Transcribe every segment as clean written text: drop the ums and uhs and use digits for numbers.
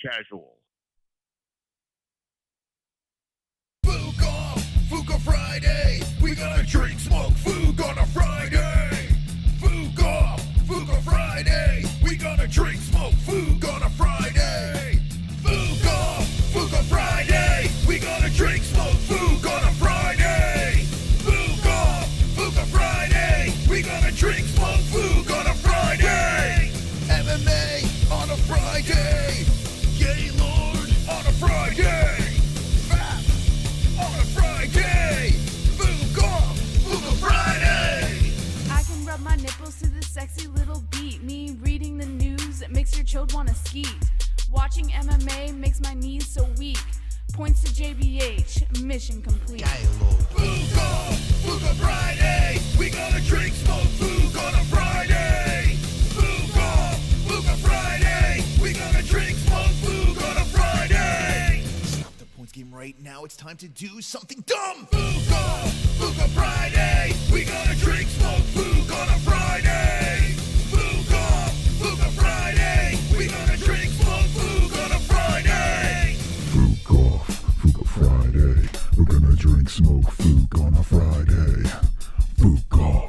casual. Fuka Friday, we gonna drink, smoke, food on a Friday. Fuka Friday, we gonna drink, smoke, food on a Friday. Fuka Friday, we gonna drink, smoke, food on a Friday. Fuka Friday, we gonna drink, smoke, food on a Friday. MMA on a Friday, Gaylord on a Friday. My nipples to the sexy little beat. Me reading the news, it makes your chode wanna skeet. Watching MMA makes my knees so weak. Points to JBH, mission complete. Fuka Friday, we gonna drink, smoke, food on a Friday. Fuka Friday, we gonna drink, smoke, food on a Friday. Stop the points game right now, it's time to do something dumb. Fuka Friday, we gonna drink, smoke, food on a Friday. Fuka Friday, we gonna drink, smoke, food on a Friday. Fuka Friday, we're gonna drink, smoke, food on a Friday. Fuka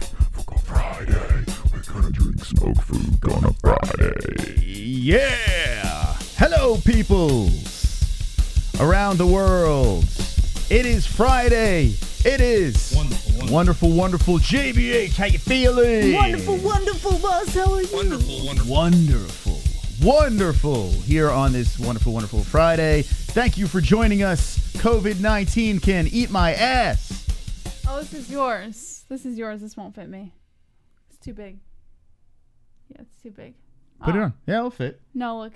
Friday, we're gonna drink, smoke, food on a Friday. Yeah! Hello, peoples around the world. It is Friday. It is wonderful. JBH, how you feeling? Wonderful, boss. How are you? Wonderful. Here on this wonderful Friday. Thank you for joining us. COVID-19 can eat my ass. Oh, this is yours. This won't fit me. It's too big. Yeah, it's too big. Put it on. Yeah, it'll fit. No, look.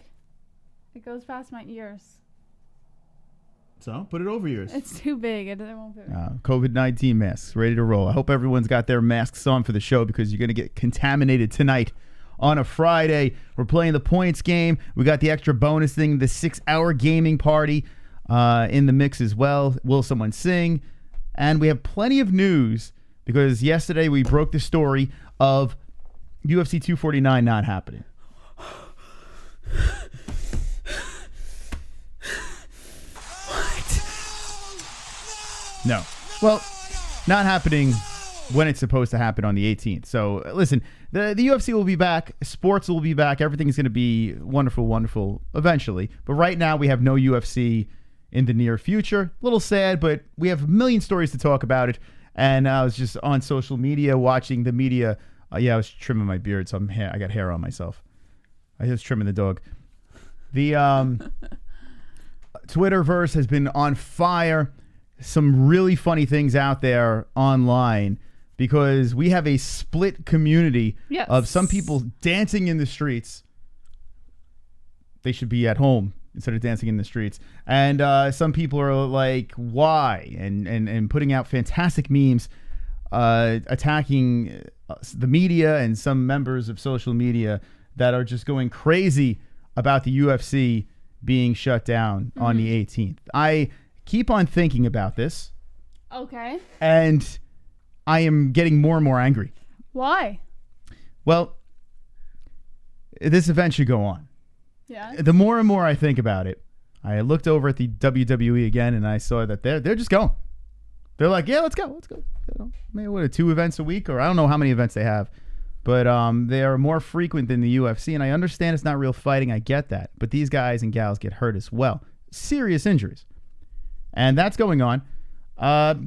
It goes past my ears. So, put it over yours. It's too big. It won't fit me. COVID-19 masks, ready to roll. I hope everyone's got their masks on for the show because you're going to get contaminated tonight on a Friday. We're playing the points game. We got the extra bonus thing, the 6-hour gaming party in the mix as well. Will someone sing? And we have plenty of news because yesterday we broke the story of UFC 249 not happening. No. Well, not happening when it's supposed to happen on the 18th. So, listen, the UFC will be back. Sports will be back. Everything's going to be wonderful eventually. But right now, we have no UFC in the near future. A little sad, but we have a million stories to talk about it. And I was just on social media watching the media. I was trimming my beard, so I got hair on myself. I was trimming the dog. The Twitterverse has been on fire. Some really funny things out there online because we have a split community of some people dancing in the streets. They should be at home instead of dancing in the streets. And some people are like, why? And putting out fantastic memes, attacking the media and some members of social media that are just going crazy about the UFC being shut down on the 18th. I keep on thinking about this. Okay. And I am getting more and more angry. Why? Well, this event should go on. Yeah. The more and more I think about it, I looked over at the WWE again and I saw that they're just going. They're like, yeah, let's go. Maybe what, 2 events a week, or I don't know how many events they have. But they are more frequent than the UFC, and I understand it's not real fighting. I get that. But these guys and gals get hurt as well. Serious injuries. And that's going on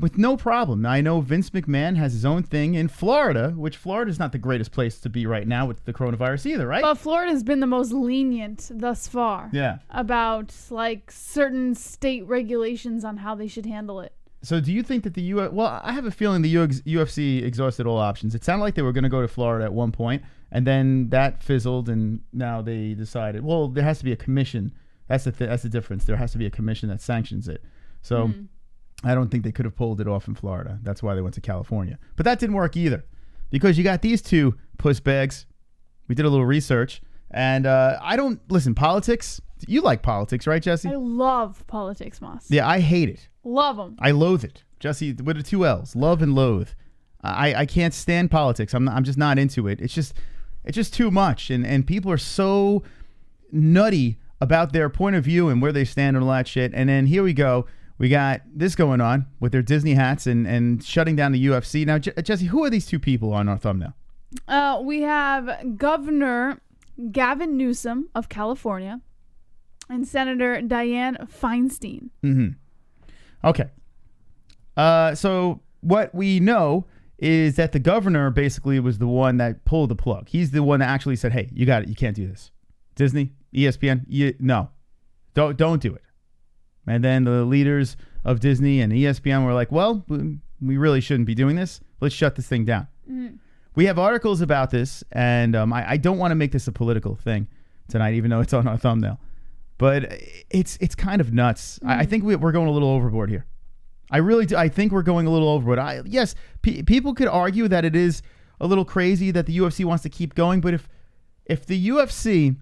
with no problem. I know Vince McMahon has his own thing in Florida, which Florida's not the greatest place to be right now with the coronavirus either, right? But Florida's been the most lenient thus far. Yeah. About, like, certain state regulations on how they should handle it. So do you think that the well, I have a feeling the UFC exhausted all options. It sounded like they were going to go to Florida at one point, and then that fizzled, and now they decided, well, there has to be a commission. That's the difference. There has to be a commission that sanctions it. So I don't think they could have pulled it off in Florida. That's why they went to California. But that didn't work either, because you got these two puss bags. We did a little research, and I don't listen. Politics. You like politics, right, Jesse? I love politics, Moss. Yeah, I hate it. Love them. I loathe it. Jesse, with the 2 L's, love and loathe. I can't stand politics. I'm just not into it. It's just too much, and people are so nutty about their point of view and where they stand and all that shit. And then here we go. We got this going on with their Disney hats and shutting down the UFC. Now, Jesse, who are these two people on our thumbnail? We have Governor Gavin Newsom of California and Senator Dianne Feinstein. Mm-hmm. Okay. So what we know is that the governor basically was the one that pulled the plug. He's the one that actually said, hey, you got it. You can't do this. Disney, ESPN, no. Don't do it. And then the leaders of Disney and ESPN were like, well, we really shouldn't be doing this. Let's shut this thing down. Mm-hmm. We have articles about this, and I don't want to make this a political thing tonight, even though it's on our thumbnail. But it's kind of nuts. Mm-hmm. I think we're going a little overboard here. I really do. I think we're going a little overboard. Yes, people could argue that it is a little crazy that the UFC wants to keep going, but if the UFC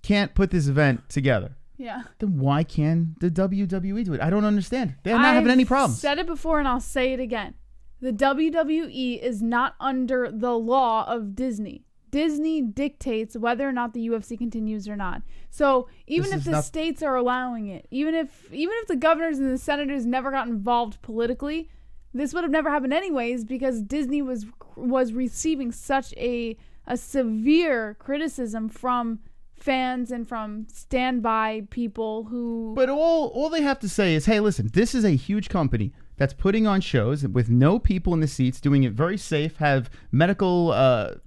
can't put this event together, then why can the WWE do it? I don't understand. They're not having any problems. I've said it before, and I'll say it again. The WWE is not under the law of Disney. Disney dictates whether or not the UFC continues or not. So even if the states are allowing it, even if the governors and the senators never got involved politically, this would have never happened anyways, because Disney was receiving such a severe criticism from fans and from standby people who... But all they have to say is, hey, listen, this is a huge company that's putting on shows with no people in the seats, doing it very safe, have medical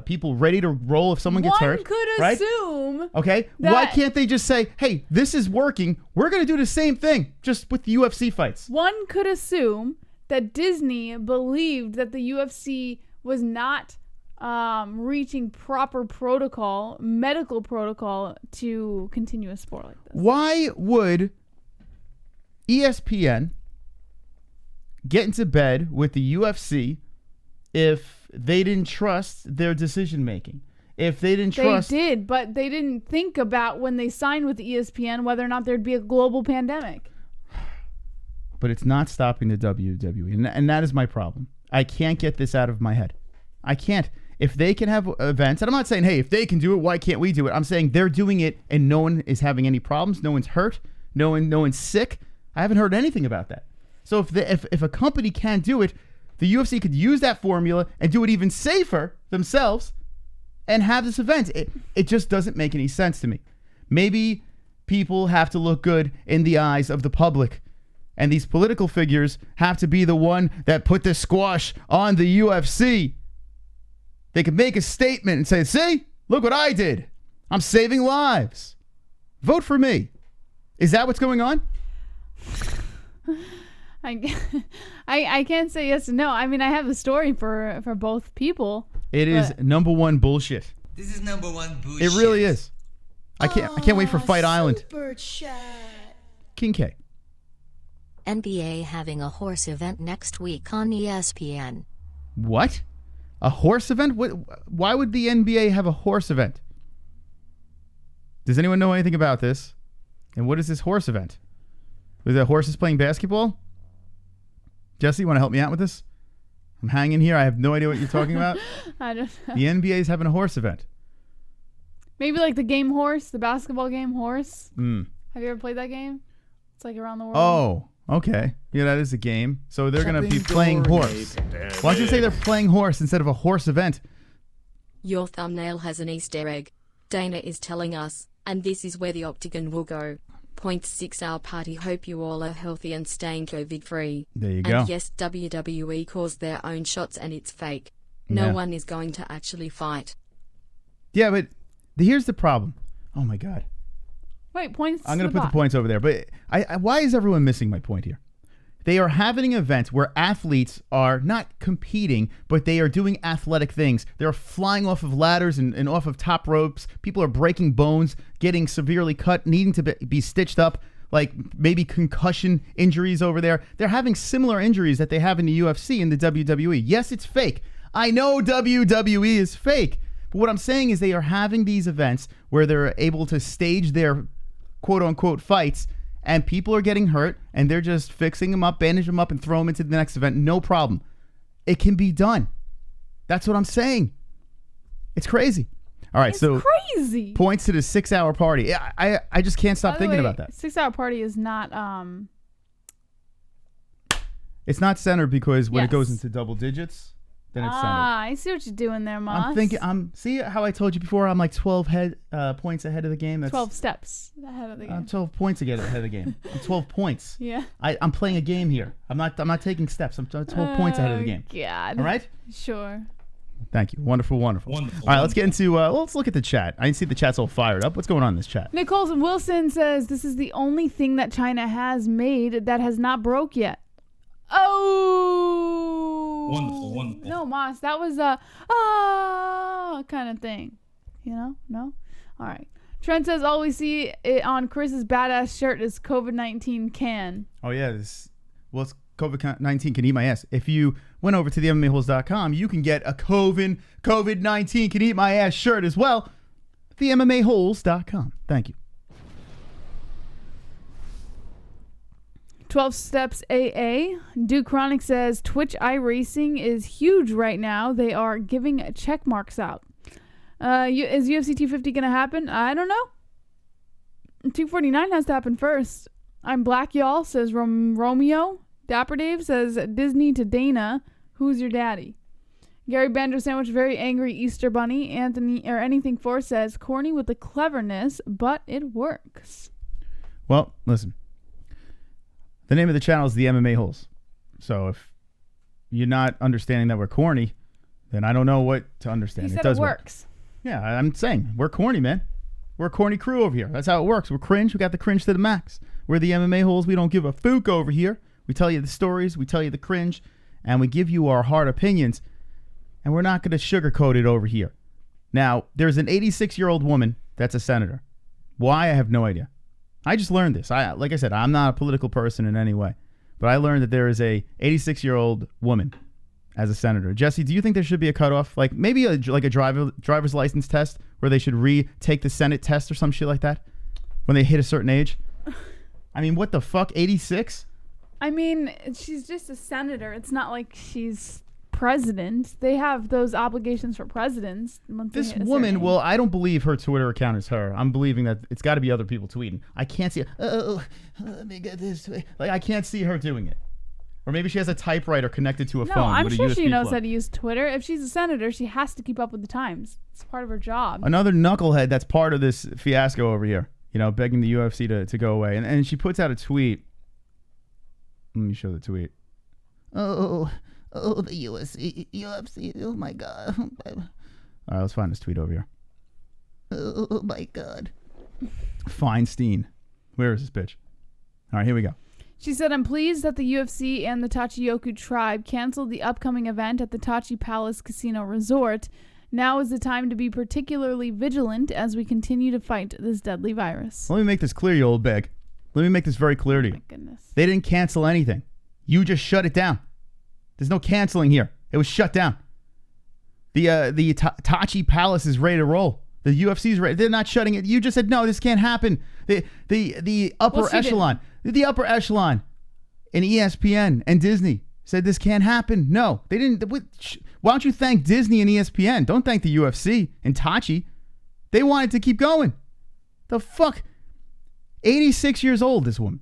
people ready to roll if someone gets hurt. One could assume... Okay, why can't they just say, hey, this is working, we're going to do the same thing, just with the UFC fights? One could assume that Disney believed that the UFC was not reaching proper protocol, medical protocol, to continue a sport like this. Why would ESPN get into bed with the UFC if they didn't trust their decision making? If they didn't trust... They did, but they didn't think about when they signed with ESPN whether or not there'd be a global pandemic. But it's not stopping the WWE, and that is my problem. I can't get this out of my head. I can't. If they can have events, and I'm not saying, hey, if they can do it, why can't we do it? I'm saying they're doing it and no one is having any problems. No one's hurt. No one's sick. I haven't heard anything about that. So if a company can't do it, the UFC could use that formula and do it even safer themselves and have this event. It just doesn't make any sense to me. Maybe people have to look good in the eyes of the public, and these political figures have to be the one that put the squash on the UFC. They could make a statement and say, see, look what I did. I'm saving lives. Vote for me. Is that what's going on? I can't say yes or no. I mean, I have a story for both people. It is number one bullshit. This is number one bullshit. It really is. I can't wait for Fight Island. Super chat. King K. NBA having a horse event next week on ESPN. What? A horse event? Why would the NBA have a horse event? Does anyone know anything about this? And what is this horse event? Was it horses playing basketball? Jesse, you want to help me out with this? I'm hanging here. I have no idea what you're talking about. I don't know. The NBA is having a horse event. Maybe like the game Horse, the basketball game Horse. Mm. Have you ever played that game? It's like around the world. Oh, okay. Yeah, that is a game. So they're going to be playing horse. Why don't you say they're playing horse instead of a horse event? Your thumbnail has an Easter egg. Dana is telling us, and this is where the octagon will go. 0.6 hour party. Hope you all are healthy and staying COVID free. There you go. And yes, WWE calls their own shots and it's fake. No one is going to actually fight. Yeah, but here's the problem. Oh my God. Wait, points. I'm going to put the points over there. But why is everyone missing my point here? They are having an event where athletes are not competing, but they are doing athletic things. They're flying off of ladders and off of top ropes. People are breaking bones, getting severely cut, needing to be stitched up, like maybe concussion injuries over there. They're having similar injuries that they have in the UFC and the WWE. Yes, it's fake. I know WWE is fake. But what I'm saying is they are having these events where they're able to stage their quote-unquote fights, and people are getting hurt, and they're just fixing them up, bandaging them up, and throw them into the next event. No problem. It can be done. That's what I'm saying. It's crazy. All right, It's so crazy. points to the 6-hour party. Yeah, I just can't stop By the thinking way, about that. 6-hour party is not. It's not centered because when it goes Yes. into double digits, then it's centered. I see what you're doing there, Moss. I'm thinking. See how I told you before? I'm like 12 points ahead of the game. That's 12 steps ahead of the game. I'm 12 points ahead of the game. I'm 12 points. Yeah. I'm playing a game here. I'm not taking steps. I'm 12 points ahead of the game. God. All right. Sure. Thank you. Wonderful. All right, let's get into. Let's look at the chat. I didn't see the chat's all fired up. What's going on in this chat? Nicole Wilson says this is the only thing that China has made that has not broke yet. Oh. Wonderful. No, Moss, that was a kind of thing. You know? No? All right. Trent says all we see it on Chris's badass shirt is COVID-19 can. Oh yeah, it's COVID-19 can eat my ass. If you went over to the MMA-Holes.com, you can get a COVID-19 can eat my ass shirt as well. The MMA-Holes.com. Thank you. 12 Steps AA. Duke Chronic says Twitch iRacing is huge right now. They are giving check marks out. Is UFC 250 going to happen? I don't know. 249 has to happen first. I'm Black Y'all, says Romeo. Dapper Dave says Disney to Dana. Who's your daddy? Gary Banjo Sandwich, very angry Easter Bunny. Anthony or Anything For says corny with the cleverness, but it works. Well, listen. The name of the channel is the MMA Holes. So if you're not understanding that we're corny, then I don't know what to understand. He said it does works. Yeah, I'm saying we're corny, man. We're a corny crew over here. That's how it works. We're cringe. We got the cringe to the max. We're the MMA Holes. We don't give a fook over here. We tell you the stories. We tell you the cringe. And we give you our hard opinions. And we're not going to sugarcoat it over here. Now, there's an 86-year-old woman that's a senator. Why? I have no idea. I just learned this. Like I said, I'm not a political person in any way. But I learned that there is a 86-year-old woman as a senator. Jesse, do you think there should be a cutoff? Like maybe a driver's license test where they should retake the Senate test or some shit like that when they hit a certain age? I mean, what the fuck? 86? I mean, she's just a senator. It's not like she's president. They have those obligations for presidents. This woman, well, I don't believe her Twitter account is her. I'm believing that it's got to be other people tweeting. I can't see, let me get this. Like, I can't see her doing it. Or maybe she has a typewriter connected to a phone. No, I'm with a sure USB she knows plug. how to use Twitter. If she's a senator, she has to keep up with the times. It's part of her job. Another knucklehead that's part of this fiasco over here, you know, begging the UFC to go away. And she puts out a tweet. Let me show the tweet. Oh, the UFC, oh my God. All right, let's find this tweet over here. Oh my God. Feinstein. Where is this bitch? All right, here we go. She said, I'm pleased that the UFC and the Tachiyoku tribe canceled the upcoming event at the Tachi Palace Casino Resort. Now is the time to be particularly vigilant as we continue to fight this deadly virus. Let me make this clear, you old bag. Let me make this very clear to you. My goodness. They didn't cancel anything. You just shut it down. There's no canceling here. It was shut down. The Tachi Palace is ready to roll. The UFC's ready. They're not shutting it. You just said, no, this can't happen. The upper echelon. The upper echelon in ESPN and Disney said this can't happen. No, they didn't. Why don't you thank Disney and ESPN? Don't thank the UFC and Tachi. They wanted to keep going. The fuck? 86 years old, this woman.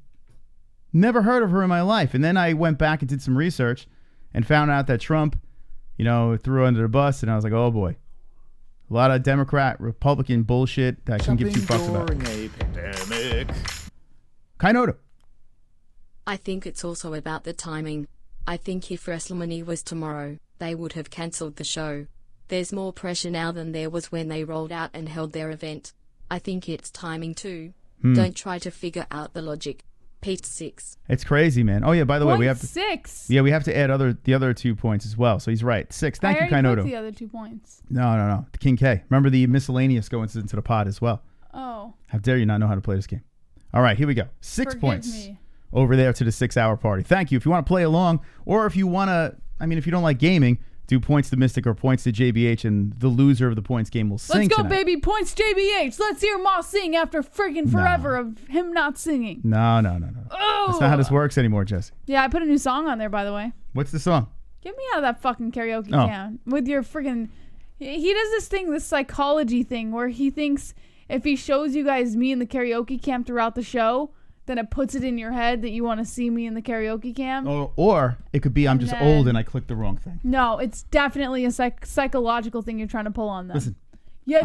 Never heard of her in my life. And then I went back and did some research and found out that Trump, you know, threw her under the bus. And I was like, oh boy. A lot of Democrat, Republican bullshit that I couldn't give two fucks about. During a pandemic. Kainoto. I think it's also about the timing. I think if WrestleMania was tomorrow, they would have cancelled the show. There's more pressure now than there was when they rolled out and held their event. I think it's timing too. Don't try to figure out the logic. Page 6. It's crazy, man. Oh yeah, by the way, we have to 6. Yeah, we have to add the other 2 points as well. So he's right. 6. Thank you, I already Kainoto. put the other 2 points. No. The King K. Remember the miscellaneous going into the pod as well. Oh. How dare you not know how to play this game? All right, here we go. 6 Forgive points me. over there to the 6-hour party. Thank you. If you want to play along, or if you want to, I mean, if you don't like gaming, do points to Mystic or points to JBH, and the loser of the points game will sing Let's go, tonight. baby. Points JBH. Let's hear Moss sing after friggin' forever of him not singing. No. Oh. That's not how this works anymore, Jesse. Yeah, I put a new song on there, by the way. What's the song? Get me out of that fucking karaoke Oh. town with your friggin' He does this thing, this psychology thing, where he thinks if he shows you guys me in the karaoke cam throughout the show, then it puts it in your head that you want to see me in the karaoke cam. Or it could be I'm just old and I clicked the wrong thing. No, it's definitely a psychological thing you're trying to pull on them. Listen, yeah,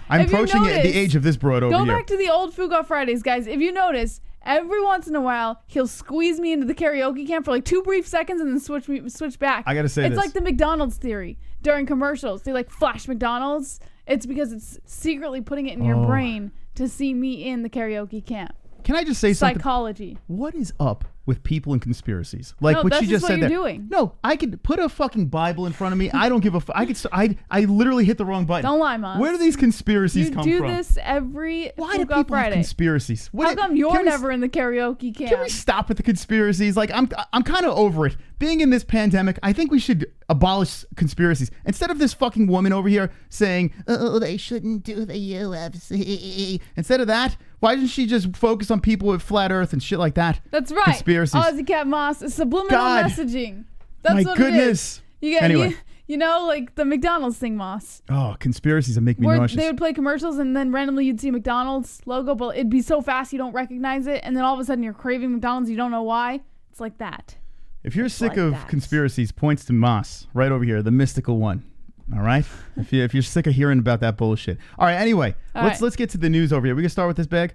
I'm approaching the age of this broad over here. Go back to the old Fuga Fridays, guys. If you notice, every once in a while, he'll squeeze me into the karaoke cam for like 2 brief seconds and then switch back. I gotta say it's like the McDonald's theory. During commercials, they like flash McDonald's. It's because it's secretly putting it in your brain to see me in the karaoke cam. Can I just say something? Psychology. What is up with people and conspiracies? Like No, what that's she just just said what there. you're doing. No, I could put a fucking Bible in front of me. I don't give a fuck. I literally hit the wrong button. Don't lie, Mom. Where do these conspiracies come You from? do this every Why do Fuga people have Friday. conspiracies? How come you're never in the karaoke cam? Can we stop with the conspiracies? Like I'm kind of over it. Being in this pandemic, I think we should abolish conspiracies. Instead of this fucking woman over here saying, "Oh, they shouldn't do the UFC." Instead of that, why doesn't she just focus on people with flat Earth and shit like that? That's right. Conspiracies. Ozzy Cat Moss, subliminal God. messaging. That's My what goodness. It is. You get Anyway. you know, like the McDonald's thing, Moss. Oh, conspiracies that make me Where nauseous. they would play commercials and then randomly you'd see a McDonald's logo, but it'd be so fast you don't recognize it, and then all of a sudden you're craving McDonald's, you don't know why. It's like that. If you're sick like of that. conspiracies, points to Moss right over here, the mystical one. All right. if you're sick of hearing about that bullshit. All right. Anyway, let's get to the news over here. We can start with this bag.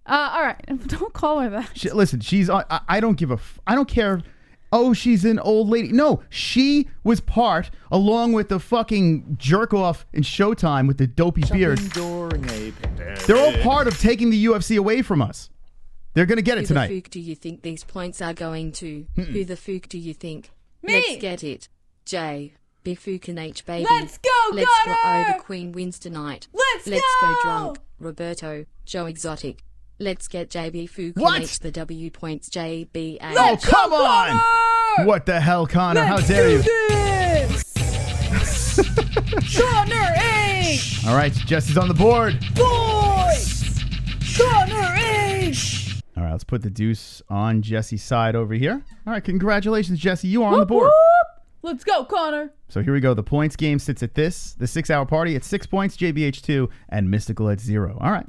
All right. Don't call her that. Listen, she's on. I don't give a. I don't care. Oh, she's an old lady. No, she was part, along with the fucking jerk off in Showtime with the dopey beard. They're all part of taking the UFC away from us. They're gonna get it tonight. Who the fuck do you think these points are going to? Who the fuck do you think? Me. Let's get it. J. Be fucking H, baby. Let's go, Let's go. Gunner! Oh, the Queen wins tonight. Let's go go! drunk. Roberto. Joe Exotic. Let's get JB fucking What? H the W points JBA. Oh, come on! What the hell, Connor? How dare you? Connor H! All right, Jesse's on the board. Boys! Connor H! All right, let's put the deuce on Jesse's side over here. All right, congratulations, Jesse. You are on the Whoop, board. whoop. Let's go, Connor. So here we go. The points game sits at the 6-hour party at 6 points, JBH 2, and Mystical at 0. All right.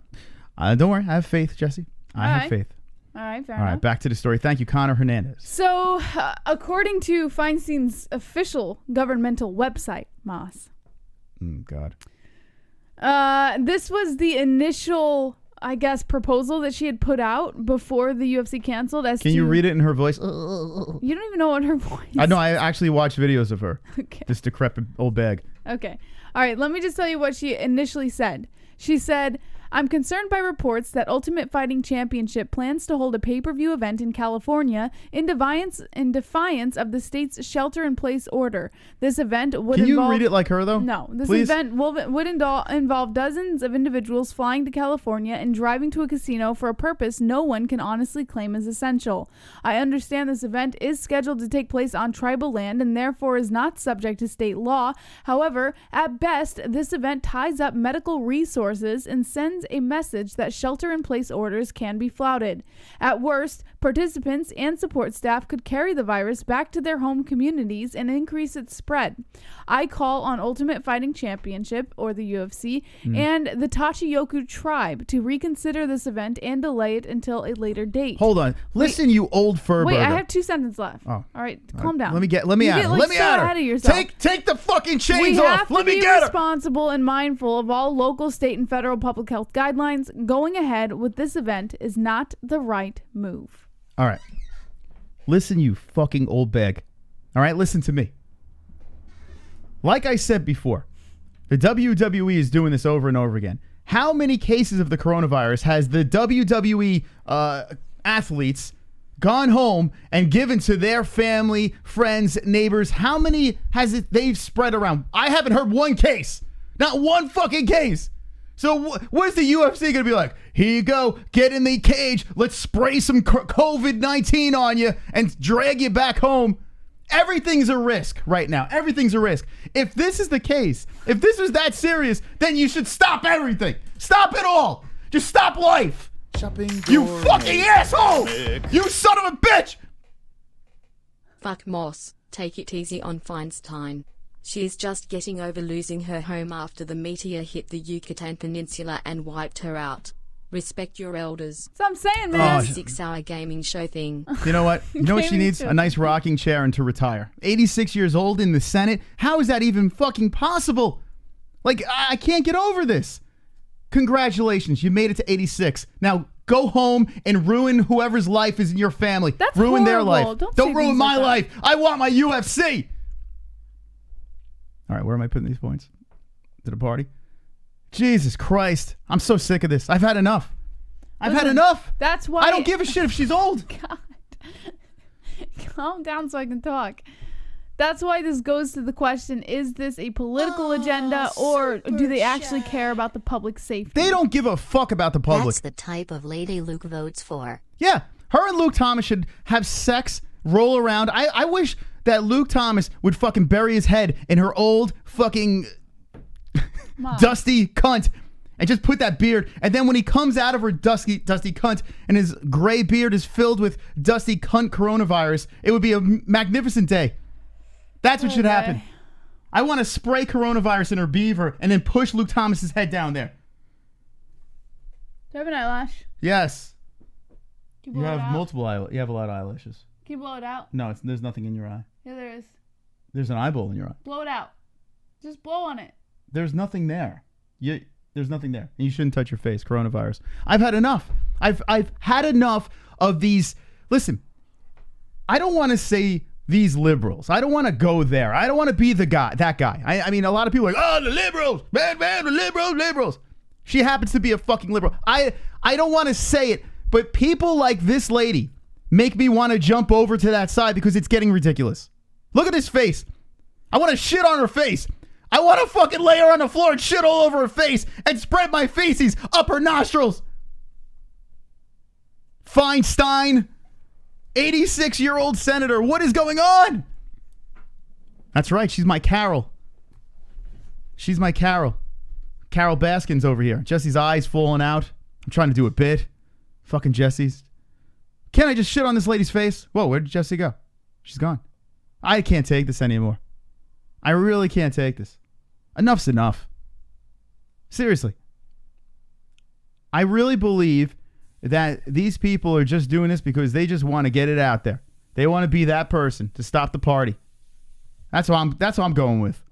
Don't worry. I have faith, Jesse. I have faith. All right, fair All right, enough. back to the story. Thank you, Connor Hernandez. So, according to Feinstein's official governmental website, Moss, God. this was the initial, I guess, proposal that she had put out before the UFC canceled. Can you read it in her voice? You don't even know what her voice. I know. I actually watched videos of her. Okay. This decrepit old bag. Okay. All right. Let me just tell you what she initially said. She said, I'm concerned by reports that Ultimate Fighting Championship plans to hold a pay-per-view event in California in defiance of the state's shelter-in-place order. This event would Can you involve... read it like her, though? No. This Please? event would involve dozens of individuals flying to California and driving to a casino for a purpose no one can honestly claim is essential. I understand this event is scheduled to take place on tribal land and therefore is not subject to state law. However, at best, this event ties up medical resources and sends a message that shelter-in-place orders can be flouted. At worst, participants and support staff could carry the virus back to their home communities and increase its spread. I call on Ultimate Fighting Championship, or the UFC, and the Tachiyoku tribe to reconsider this event and delay it until a later date. Hold on. Listen, you old fur Wait, burger. I have 2 sentences left. Oh. All right, calm down. Let me You at her. get, like, Let me so at her. ahead of yourself. Take the fucking We chains have off. to Let me be get her. responsible and mindful of all local, state, and federal public health guidelines. Going ahead with this event is not the right move. All right. Listen, you fucking old bag. All right, listen to me. Like I said before, the WWE is doing this over and over again. How many cases of the coronavirus has the WWE athletes gone home and given to their family, friends, neighbors? How many has they've spread around? I haven't heard one case. Not one fucking case. So what's the UFC going to be like? Here you go. Get in the cage. Let's spray some COVID-19 on you and drag you back home. Everything's a risk right now. Everything's a risk. If this is the case, if this is that serious, then you should stop everything. Stop it all. Just stop life. You fucking asshole. You son of a bitch. Fuck Moss. Take it easy on Feinstein. She is just getting over losing her home after the meteor hit the Yucatan Peninsula and wiped her out. Respect your elders. That's what I'm saying, man. 6-hour gaming show thing. You know what? You know what she Gaming needs? show. A nice rocking chair and to retire. 86 years old in the Senate? How is that even fucking possible? Like, I can't get over this. Congratulations, you made it to 86. Now go home and ruin whoever's life is in your family. That's ruin their horrible. life. Don't Don't say ruin things my like that. life. I want my UFC. All right, where am I putting these points? To the party? Jesus Christ. I'm so sick of this. I've had enough. I've had Listen, enough. That's why I don't give a shit if she's old. God. Calm down so I can talk. That's why this goes to the question, is this a political agenda or do they actually care about the public safety? They don't give a fuck about the public. That's the type of lady Luke votes for. Yeah, her and Luke Thomas should have sex, roll around. I wish that Luke Thomas would fucking bury his head in her old fucking dusty cunt and just put that beard. And then when he comes out of her dusty cunt and his gray beard is filled with dusty cunt coronavirus, it would be a magnificent day. That's what should happen. I want to spray coronavirus in her beaver and then push Luke Thomas's head down there. Do you have an eyelash? Yes. Can You blow it have out? multiple eyelashes. You have a lot of eyelashes. Can you blow it out? No, there's nothing in your eye. Yeah, there is. There's an eyeball in your eye. Blow it out. Just blow on it. There's nothing there. There's nothing there. And you shouldn't touch your face. Coronavirus. I've had enough. I've had enough of these. Listen, I don't want to say these liberals. I don't want to go there. I don't want to be that guy. I mean, a lot of people are like, oh, the liberals, man, the liberals. She happens to be a fucking liberal. I don't want to say it, but people like this lady make me want to jump over to that side because it's getting ridiculous. Look at this face. I want to shit on her face. I want to fucking lay her on the floor and shit all over her face and spread my feces up her nostrils. Feinstein, 86-year-old senator. What is going on? That's right. She's my Carol. She's my Carol. Carol Baskin's over here. Jesse's eyes falling out. I'm trying to do a bit. Fucking Jesse's. Can't I just shit on this lady's face? Whoa, where did Jesse go? She's gone. I can't take this anymore. I really can't take this. Enough's enough. Seriously. I really believe that these people are just doing this because they just want to get it out there. They want to be that person to stop the party. That's what I'm going with.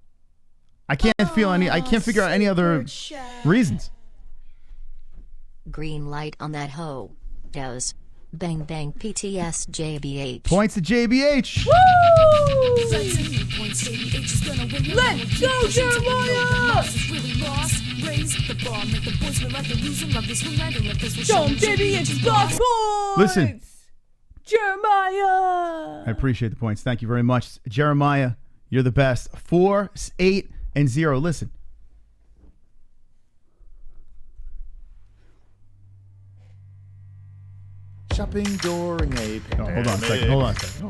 I can't figure out any other reasons. Green light on that hoe. Does. Bang bang PTS JBH. Points to JBH. Let's go, Jeremiah! Show him JBH's boss points! Listen. Jeremiah! I appreciate the points. Thank you very much. Jeremiah, you're the best. 4, 8, and 0. Listen. Shopping during a Oh, pandemic. hold on a second.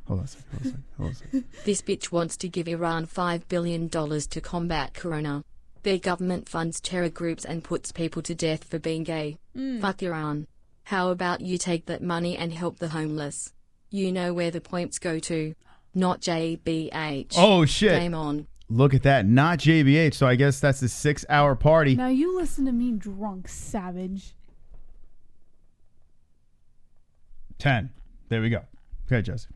Hold on a second. This bitch wants to give Iran $5 billion to combat corona. Their government funds terror groups and puts people to death for being gay. Fuck Iran. How about you take that money and help the homeless? You know where the points go to. Not JBH. Oh, shit. Game on. Look at that. Not JBH. So I guess that's a 6-hour party. Now you listen to me, drunk savage. 10. There we go. Okay, Jesse.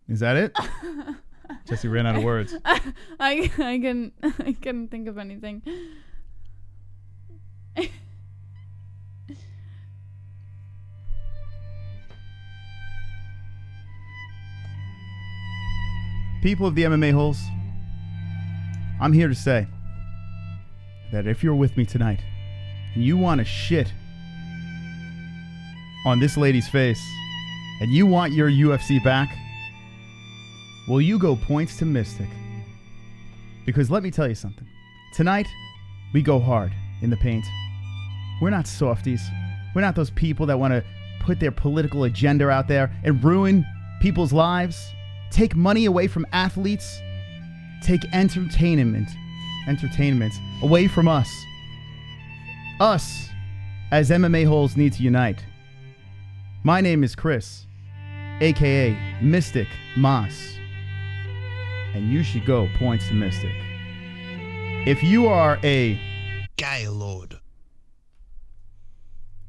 Is that it? Jesse ran out of words. I couldn't think of anything. People of the MMA-Holes, I'm here to say that if you're with me tonight and you want to shit on this lady's face and you want your UFC back, well, you go points to Mystic. Because let me tell you something. Tonight, we go hard in the paint. We're not softies. We're not those people that want to put their political agenda out there and ruin people's lives. Take money away from athletes. Take entertainment away from us. Us, as MMA Holes, need to unite. My name is Cris, aka Mystic Moss. And you should go points to Mystic. If you are a Gaylord.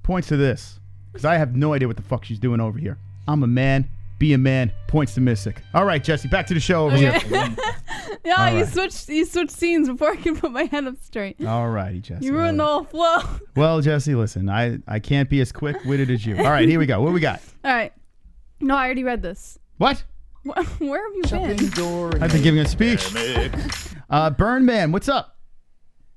points to this, because I have no idea what the fuck she's doing over here. I'm a man, be a man, points to Mystic. All right, Jesse, back to the show over here. Yeah, All you right. switched scenes before I can put my head up straight. All righty, Jesse. You ruined the all whole right. flow. Well, Jesse, listen, I can't be as quick-witted as you. All right, here we go. What do we got? All right. No, I already read this. What? Where have you been? I've been giving a speech. Burn Man, what's up?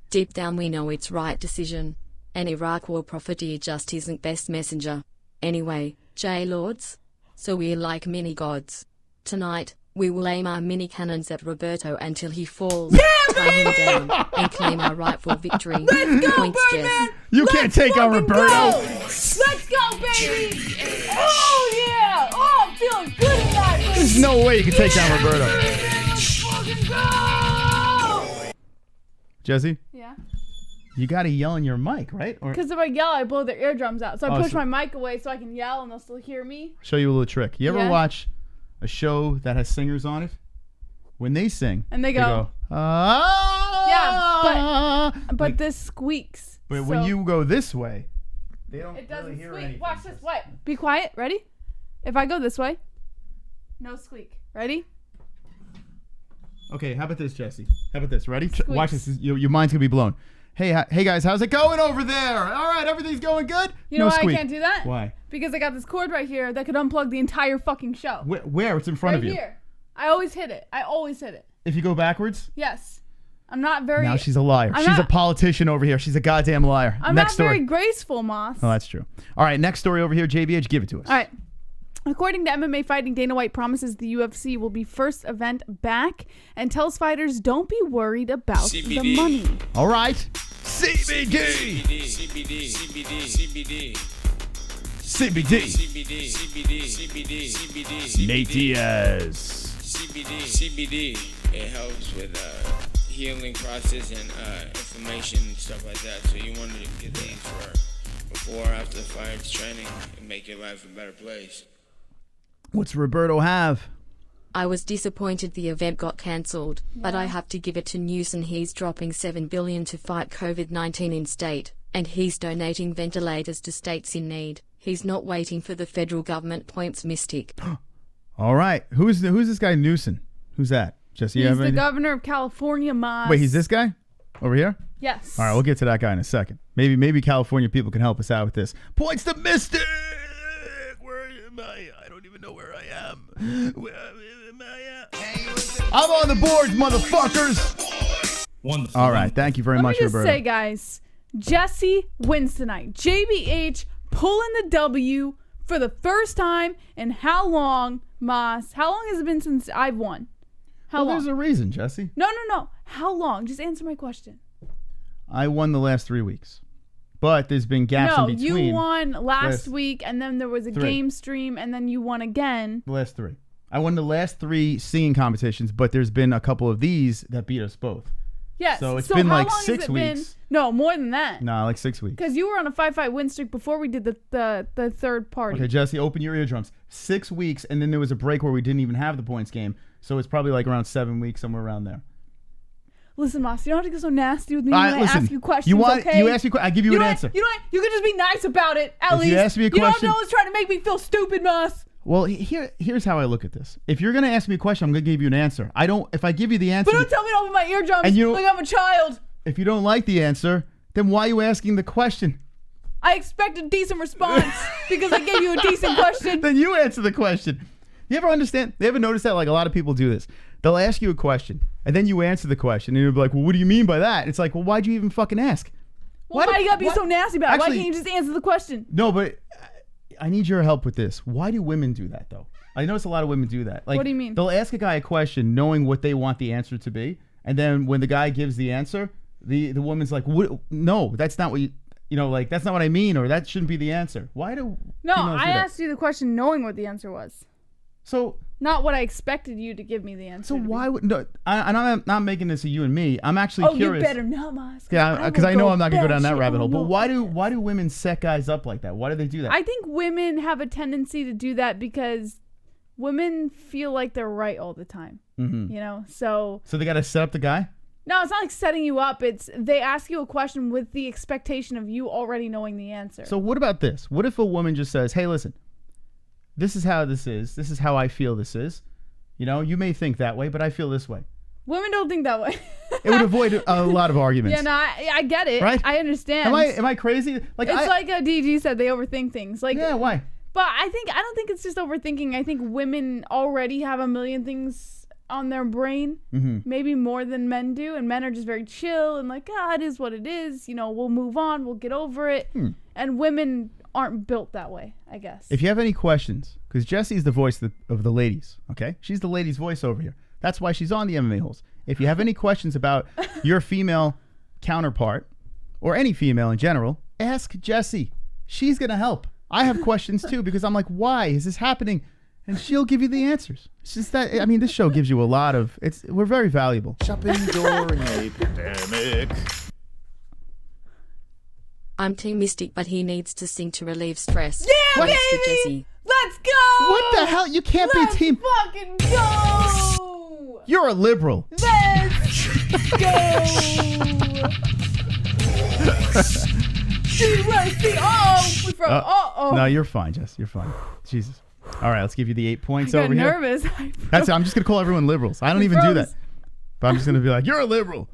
Deep down we know it's right decision. An Iraq war prophecy just isn't best messenger. Anyway, J-Lords. So we're like mini gods. Tonight, we will aim our mini cannons at Roberto until he falls, tie him down, and claim our rightful victory. Let's go, Points, Birdman! Jess. You can't take on Fucking Roberto. go! Let's go, baby! Oh, yeah! Oh, I'm feeling good tonight, baby! There's no way you can take down Roberto. Let's fucking go! Jesse, Yeah. you got to yell in your mic, right? Or Because if I yell, I blow their eardrums out. So I Oh, push so- my mic away so I can yell and they'll still hear me. show you a little trick. You ever Yeah. watch a show that has singers on it? When they sing, And they go, ah. but Like, this squeaks. but when So you go this way, they don't it doesn't really hear squeak. anything. Watch this. Wait. Be quiet. Ready? If I go this way, no squeak. Ready? Okay, how about this, Jesse? How about this? Ready? Squeaks. Watch this. Your mind's gonna be blown. Hey, hey guys, how's it going over there? All right, everything's going good. You know No why squeak. I can't do that? Why? Because I got this cord right here that could unplug the entire fucking show. Where? It's in front Right of you. here. I always hit it. I always hit it. If you go backwards, Yes. I'm not very. now she's a liar. I'm She's a not- politician over here. She's a goddamn liar. I'm Next not story. very graceful, Moss. Oh, that's true. All right, next story over here. JBH, give it to us. All right. According to MMA Fighting, Dana White promises the UFC will be first event back and tells fighters don't be worried about the CBD. money. All right. CBD. Nate Diaz. CBD. It helps with healing process and inflammation and stuff like that. So you want to get these for before or after the fight training and make your life a better place. What's Roberto have? I was disappointed the event got cancelled, but I have to give it to Newsom. He's dropping $7 billion to fight COVID-19 in state, and he's donating ventilators to states in need. He's not waiting for the federal government. Points Mystic. All right. Who's this guy Newsom? Who's that? Jesse, you He's have the any- governor of California, Moss. Wait, he's this guy? Over here? Yes. All right, we'll get to that guy in a second. Maybe California people can help us out with this. Points to Mystic. Where am I? I don't even know where I am. Where am I at? I'm on the boards, motherfuckers. Wonderful. All right, thank you very Let much, me just Roberto. say, guys, Jesse wins tonight. JBH pulling the W for the first time in how long, Moss? How long has it been since I've won? How Well, long? there's a reason, Jesse. No. How long? Just answer my question. I won the last 3 weeks, but there's been gaps No, in between. you won last last week, and then there was a 3. game stream, and then you won again. The last 3. I won the last 3 singing competitions, but there's been a couple of these that beat us both. Yes. So it's been how like long has 6 it been? weeks. No, more than that. Nah, like 6 weeks. Because you were on a 5-fight win streak before we did the third party. Okay, Jesse, open your eardrums. 6 weeks, and then there was a break where we didn't even have the points game. So it's probably like around 7 weeks, somewhere around there. Listen, Moss, you don't have to get so nasty with me All when right, I listen. ask you questions, You want? okay? You ask me. I give you an know answer. What? You know what? You can just be nice about it, at If least. you ask me a You don't have question- to always try to make me feel stupid, Moss. Well, here's how I look at this. If you're gonna ask me a question, I'm gonna give you an answer. I don't. If I give you the answer, But don't tell me to open my eardrums And you- like I'm a child. if you don't like the answer, then why are you asking the question? I expect a decent response because I gave you a decent question. Then you answer the question. You ever understand? You ever notice that? Like a lot of people do this. They'll ask you a question, and then you answer the question, and you'll be like, "Well, what do you mean by that?" It's like, "Well, why'd you even fucking ask?" Why do you gotta be so nasty about it? Why Actually- can't you just answer the question? No, but I need your help with this. Why do women do that though? I notice a lot of women do that. Like, What do you mean? They'll ask a guy a question knowing what they want the answer to be, and then when the guy gives the answer, the woman's like, "What? No, that's not what you know. Like that's not what I mean, or that shouldn't be the answer." Why do No, females I do that? asked you the question knowing what the answer was. So Not what I expected you to give me the answer. so to be. why would no? I'm not making this a you and me. I'm actually Oh, curious. you better not, Moss. Yeah, because I know I'm not gonna go down that batshit rabbit hole. on But your why do women set guys up like that? Why do they do that? I think women have a tendency to do that because women feel like they're right all the time. Mm-hmm. You know, so they got to set up the guy. no, it's not like setting you up. It's they ask you a question with the expectation of you already knowing the answer. So what about this? What if a woman just says, "Hey, listen, this is how this is. This is how I feel this is. You know, you may think that way, but I feel this way." Women don't think that way. It would avoid a lot of arguments. Yeah, no, I get it. Right? I understand. Am I crazy? Like it's like DG said, they overthink things. Like, yeah, why? But I don't think it's just overthinking. I think women already have a million things on their brain, maybe more than men do, and men are just very chill and like, it is what it is. You know, we'll move on, we'll get over it. And women aren't built that way, I guess. If you have any questions, because Jessie's the voice of the ladies, okay? She's the ladies' voice over here. That's why she's on the MMA Holes. If you have any questions about your female counterpart or any female in general, ask Jessie. She's going to help. I have questions too because I'm like, why is this happening? And she'll give you the answers. It's just that, I mean, this show gives you a lot of, we're very valuable. Shopping during a pandemic. I'm Team Mystic, but he needs to sing to relieve stress. Yeah, Points baby! to Jessie. Let's go! What the hell? You can't Let's be team. fucking go! You're a liberal. Let's go! No, you're fine, Jess. You're fine. Jesus. All right, let's give you the 8 points I got over here. nervous. That's it. I'm just going to call everyone liberals. I don't even do that. But I'm just going to be like, you're a liberal.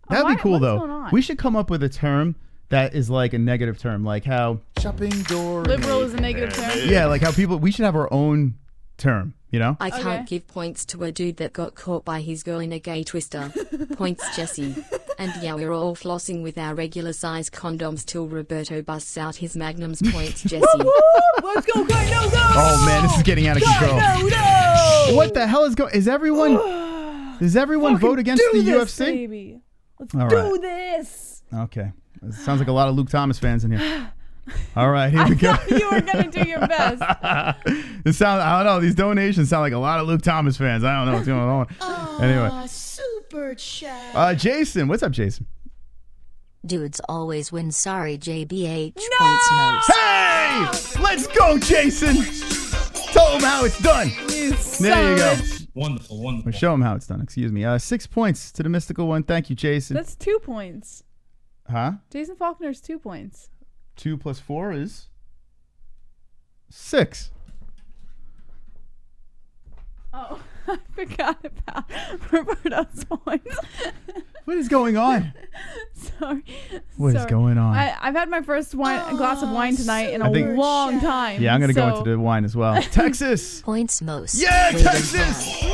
That'd be cool, though. We should come up with a term that is like a negative term, like how shopping door. Liberal is a negative term. Yeah, like how people. We should have our own term. You know. I can't give points to a dude that got caught by his girl in a gay twister. Points Jessie. And yeah, we're all flossing with our regular size condoms till Roberto busts out his magnums. Points Jessie. Let's go, go! Oh man, this is getting out of control. No! What the hell is going? Is everyone? Does everyone vote against the UFC? Baby. Let's all do right. this. Okay. It sounds like a lot of Luke Thomas fans in here. All right, here we go. You were gonna do your best. I don't know. These donations sound like a lot of Luke Thomas fans. I don't know what's going on. Anyway, super chat. Jason, what's up, Jason? Dudes always win. Sorry, JBH. No! Points most. Hey, let's go, Jason. Tell him how it's done. There you go. Wonderful, wonderful. Or show him how it's done. Excuse me. 6 points to the mystical one. Thank you, Jason. That's 2 points. Huh? Jason Faulkner's 2 points. 2 plus 4 is 6. Oh, I forgot about Roberto's points. What is going on? Sorry. What is going on? I've had my first glass of wine tonight in a think- long time. Yeah, I'm going to go into the wine as well. Texas. Points most. Yeah, Waiting Texas. for. No!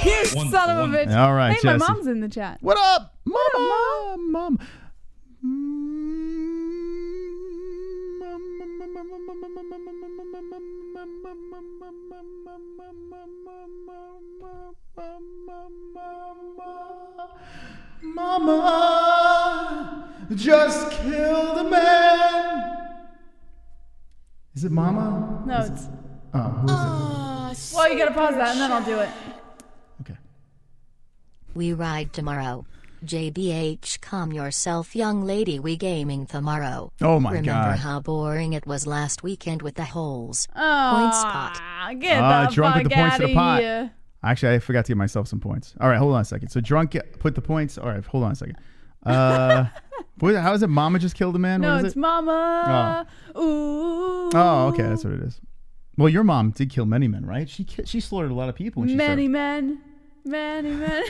You son of a bitch. All right, hey, my Jesse. mom's in the chat. What up, Mama? Mom. Mama just killed a man. Is it Mama? No, it's. Who is it? Well, you gotta pause that and then I'll do it. Okay. We ride tomorrow. JBH, calm yourself, young lady. We gaming tomorrow. Oh my Remember God. how boring it was last weekend with the holes? Oh, Point spot. Get the drunk with fuck the points to outta the pot. here. Actually, I forgot to give myself some points. All right, hold on a second. So drunk put the points. All right, hold on a second. How is it? Mama just killed a man? No, what is it's it? Mama. Ooh. Oh, okay, that's what it is. Well, your mom did kill many men, right? She slaughtered a lot of people when she Many served. men.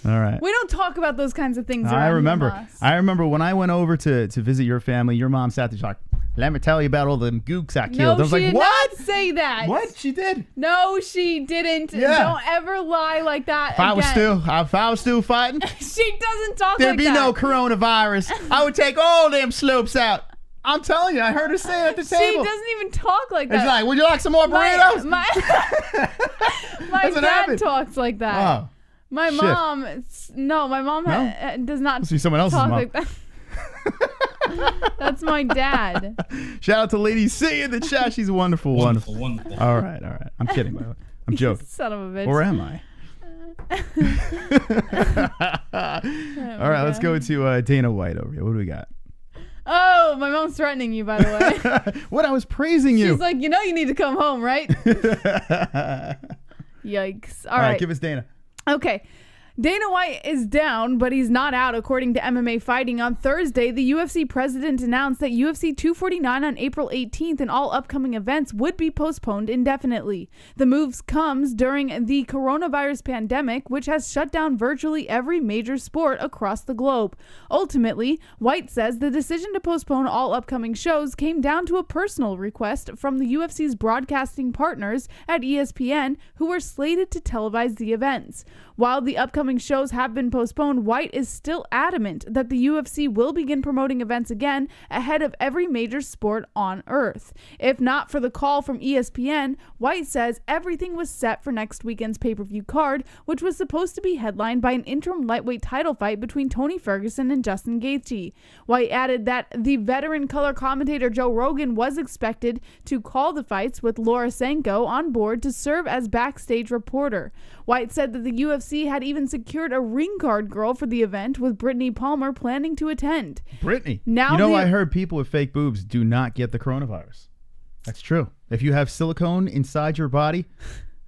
All right. We don't talk about those kinds of things. I around remember. us. I remember when I went over to visit your family. Your mom sat there, she's like, "Let me tell you about all the gooks I killed." I was she like, did "What? not say that. What? She did." No, she didn't. Yeah. Don't ever lie like that If I was still fighting, She doesn't talk there'd like be that. no coronavirus. I would take all them slopes out. I'm telling you, I heard her say it at the She table. doesn't even talk like It's that. like, would you like some more burritos? My That's what dad happened. talks like that. Oh, My shit. mom, my mom No? does not Must be someone else's talk mom. like that. That's my dad. Shout out to Lady C in the chat. She's wonderful. Wonderful, wonderful. All right. I'm kidding, by the way. I'm joking. Son of a bitch. Or am I? All right, let's go to Dana White over here. What do we got? Oh, my mom's threatening you, by the way. What? I was praising you. She's like, you need to come home, right? Yikes. All right. Give us Dana. Okay. Dana White is down, but he's not out, according to MMA Fighting. On Thursday, the UFC president announced that UFC 249 on April 18th and all upcoming events would be postponed indefinitely. The move comes during the coronavirus pandemic, which has shut down virtually every major sport across the globe. Ultimately, White says the decision to postpone all upcoming shows came down to a personal request from the UFC's broadcasting partners at ESPN, who were slated to televise the events. While the upcoming shows have been postponed, White is still adamant that the UFC will begin promoting events again ahead of every major sport on Earth. If not for the call from ESPN, White says everything was set for next weekend's pay-per-view card, which was supposed to be headlined by an interim lightweight title fight between Tony Ferguson and Justin Gaethje. White added that the veteran color commentator Joe Rogan was expected to call the fights, with Laura Sanko on board to serve as backstage reporter. White said that the UFC had even secured a ring card girl for the event, with Brittany Palmer planning to attend. Brittany. Now I heard people with fake boobs do not get the coronavirus. That's true. If you have silicone inside your body,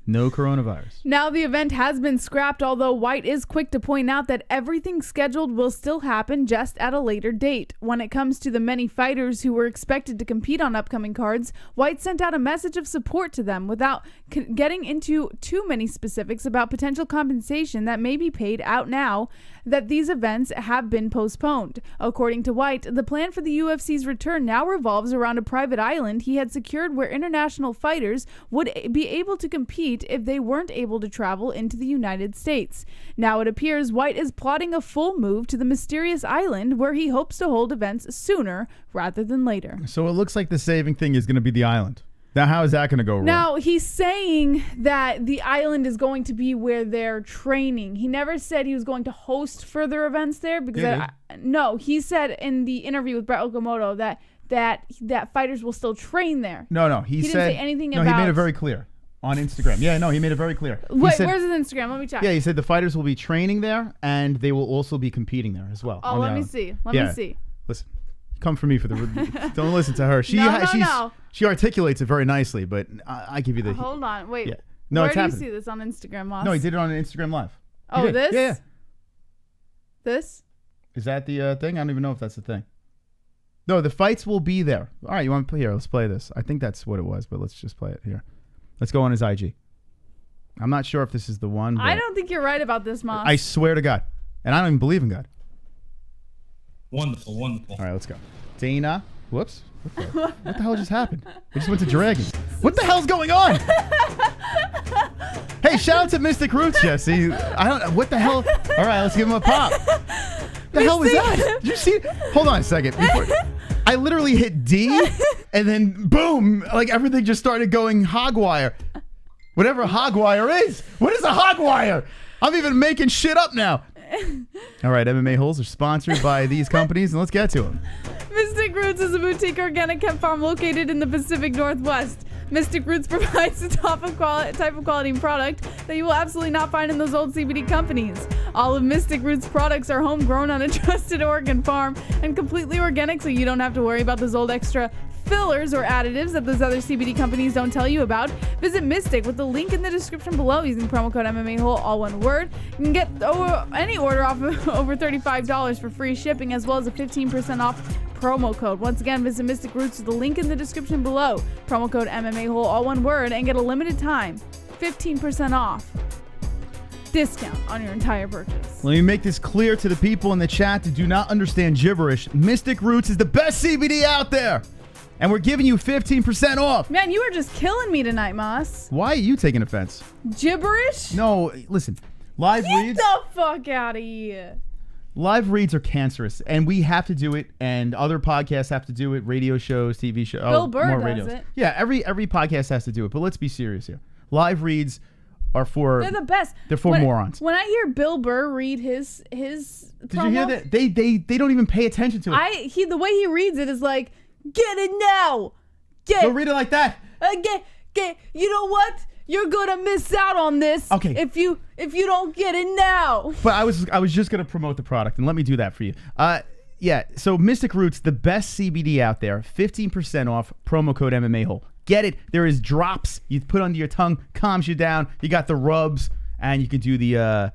no coronavirus. Now the event has been scrapped, although White is quick to point out that everything scheduled will still happen, just at a later date. When it comes to the many fighters who were expected to compete on upcoming cards, White sent out a message of support to them without getting into too many specifics about potential compensation that may be paid out now that these events have been postponed. According to White, the plan for the UFC's return now revolves around a private island he had secured where international fighters would be able to compete if they weren't able to travel into the United States. Now it appears White is plotting a full move to the mysterious island, where he hopes to hold events sooner rather than later. So it looks like the saving thing is going to be the island. Now, how is that going to go wrong? Now, he's saying that the island is going to be where they're training. He never said he was going to host further events there, because no, he said in the interview with Brett Okamoto that fighters will still train there. No, he didn't said say anything about. No, he made it very clear on Instagram. Yeah, no, he made it very clear. Wait, said, where's his Instagram? Let me check. Yeah, he said the fighters will be training there, and they will also be competing there as well. Oh, let me see. Let me see. Listen, come for me for the. Don't listen to her. No. She articulates it very nicely, but I give you the. Hold on, wait. Yeah. No, where it's do happening. you see this on Instagram, Moss? No, he did it on an Instagram Live. Oh, this? Yeah. This? Is that the thing? I don't even know if that's the thing. No, the fights will be there. All right, you want to play here? Let's play this. I think that's what it was, but let's just play it here. Let's go on his IG. I'm not sure if this is the one. I don't think you're right about this, Moss. I swear to God. And I don't even believe in God. Wonderful. All right, let's go. Dana. Whoops. What the hell just happened? We just went to Dragons. What the hell's going on? Hey, shout out to Mystic Roots, Jesse. I don't know. What the hell? All right, let's give him a pop. The hell was that? Did you see? Hold on a second. I literally hit D, and then boom, like everything just started going hogwire. Whatever hogwire is. What is a hogwire? I'm even making shit up now. All right, MMA-Holes are sponsored by these companies, and let's get to them. Mystic Roots is a boutique organic hemp farm located in the Pacific Northwest. Mystic Roots provides a type of quality product that you will absolutely not find in those old CBD companies. All of Mystic Roots products are homegrown on a trusted Oregon farm and completely organic, so you don't have to worry about those old extra fillers or additives that those other CBD companies don't tell you about. Visit Mystic with the link in the description below using promo code MMA-Hole, all one word. You can get any order off of over $35 for free shipping, as well as a 15% off promo code. Once again, visit Mystic Roots with the link in the description below. Promo code MMA-Hole, all one word, and get a limited time 15% off discount on your entire purchase. Let me make this clear to the people in the chat that do not understand gibberish. Mystic Roots is the best CBD out there. And we're giving you 15% off. Man, you are just killing me tonight, Moss. Why are you taking offense? Gibberish? No, listen. Live reads. Get the fuck out of here. Live reads are cancerous, and we have to do it, and other podcasts have to do it, radio shows, TV shows. Bill Burr does it. Yeah, every podcast has to do it, but let's be serious here. Live reads are for... They're the best. They're for morons. When I hear Bill Burr read his Did promo, you hear that? They don't even pay attention to it. The way he reads it is like, get it now. Go read it like that. Get. You know what? You're gonna miss out on this. Okay. If you don't get it now. But I was just gonna promote the product, and let me do that for you. yeah, so Mystic Roots, the best CBD out there, 15% off, promo code MMA-Hole. Get it. There is drops you put under your tongue, calms you down. You got the rubs, and you can do the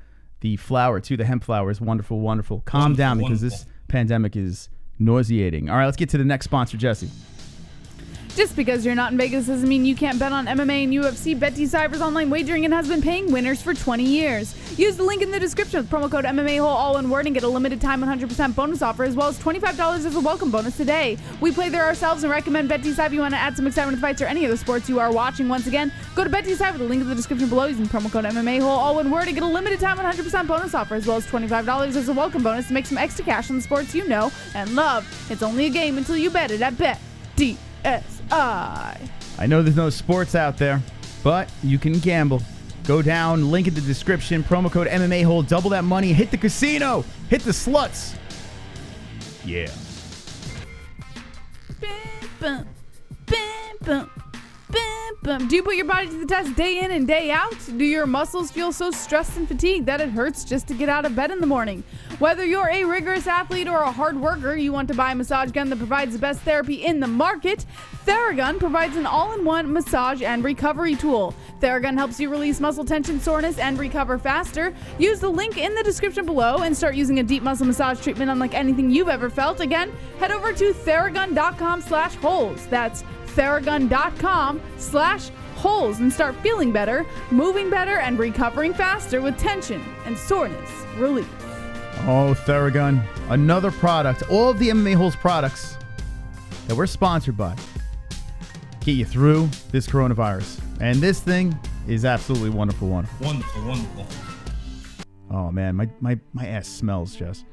flower too. The hemp flower is wonderful, wonderful. Calm down because this pandemic is nauseating. All right, let's get to the next sponsor, Jesse. Just because you're not in Vegas doesn't mean you can't bet on MMA and UFC. BetDeciphers online wagering and has been paying winners for 20 years. Use the link in the description with promo code MMA-Hole, all one word, and get a limited time 100% bonus offer as well as $25 as a welcome bonus today. We play there ourselves and recommend BetDecipher if you want to add some excitement to fights or any of the sports you are watching. Once again, go to BetDecipher, the link in the description below, using promo code MMA-Hole, all one word, and get a limited time 100% bonus offer as well as $25 as a welcome bonus to make some extra cash on the sports you know and love. It's only a game until you bet it at BetDCipher. I know there's no sports out there, but you can gamble. Go down, link in the description, promo code MMA-Hole, double that money, hit the casino, hit the sluts. Yeah. Bam, bam, bam, bam, bam. Do you put your body to the test day in and day out? Do your muscles feel so stressed and fatigued that it hurts just to get out of bed in the morning? Whether you're a rigorous athlete or a hard worker, you want to buy a massage gun that provides the best therapy in the market. Theragun provides an all-in-one massage and recovery tool. Theragun helps you release muscle tension, soreness, and recover faster. Use the link in the description below and start using a deep muscle massage treatment unlike anything you've ever felt. Again, head over to Theragun.com/holes. That's Theragun.com/holes and start feeling better, moving better, and recovering faster with tension and soreness relief. Oh, Theragun, another product. All of the MMA-Holes products that we're sponsored by get you through this coronavirus. And this thing is absolutely wonderful, wonderful. Wonderful, wonderful. Oh, man, my ass smells, Jess.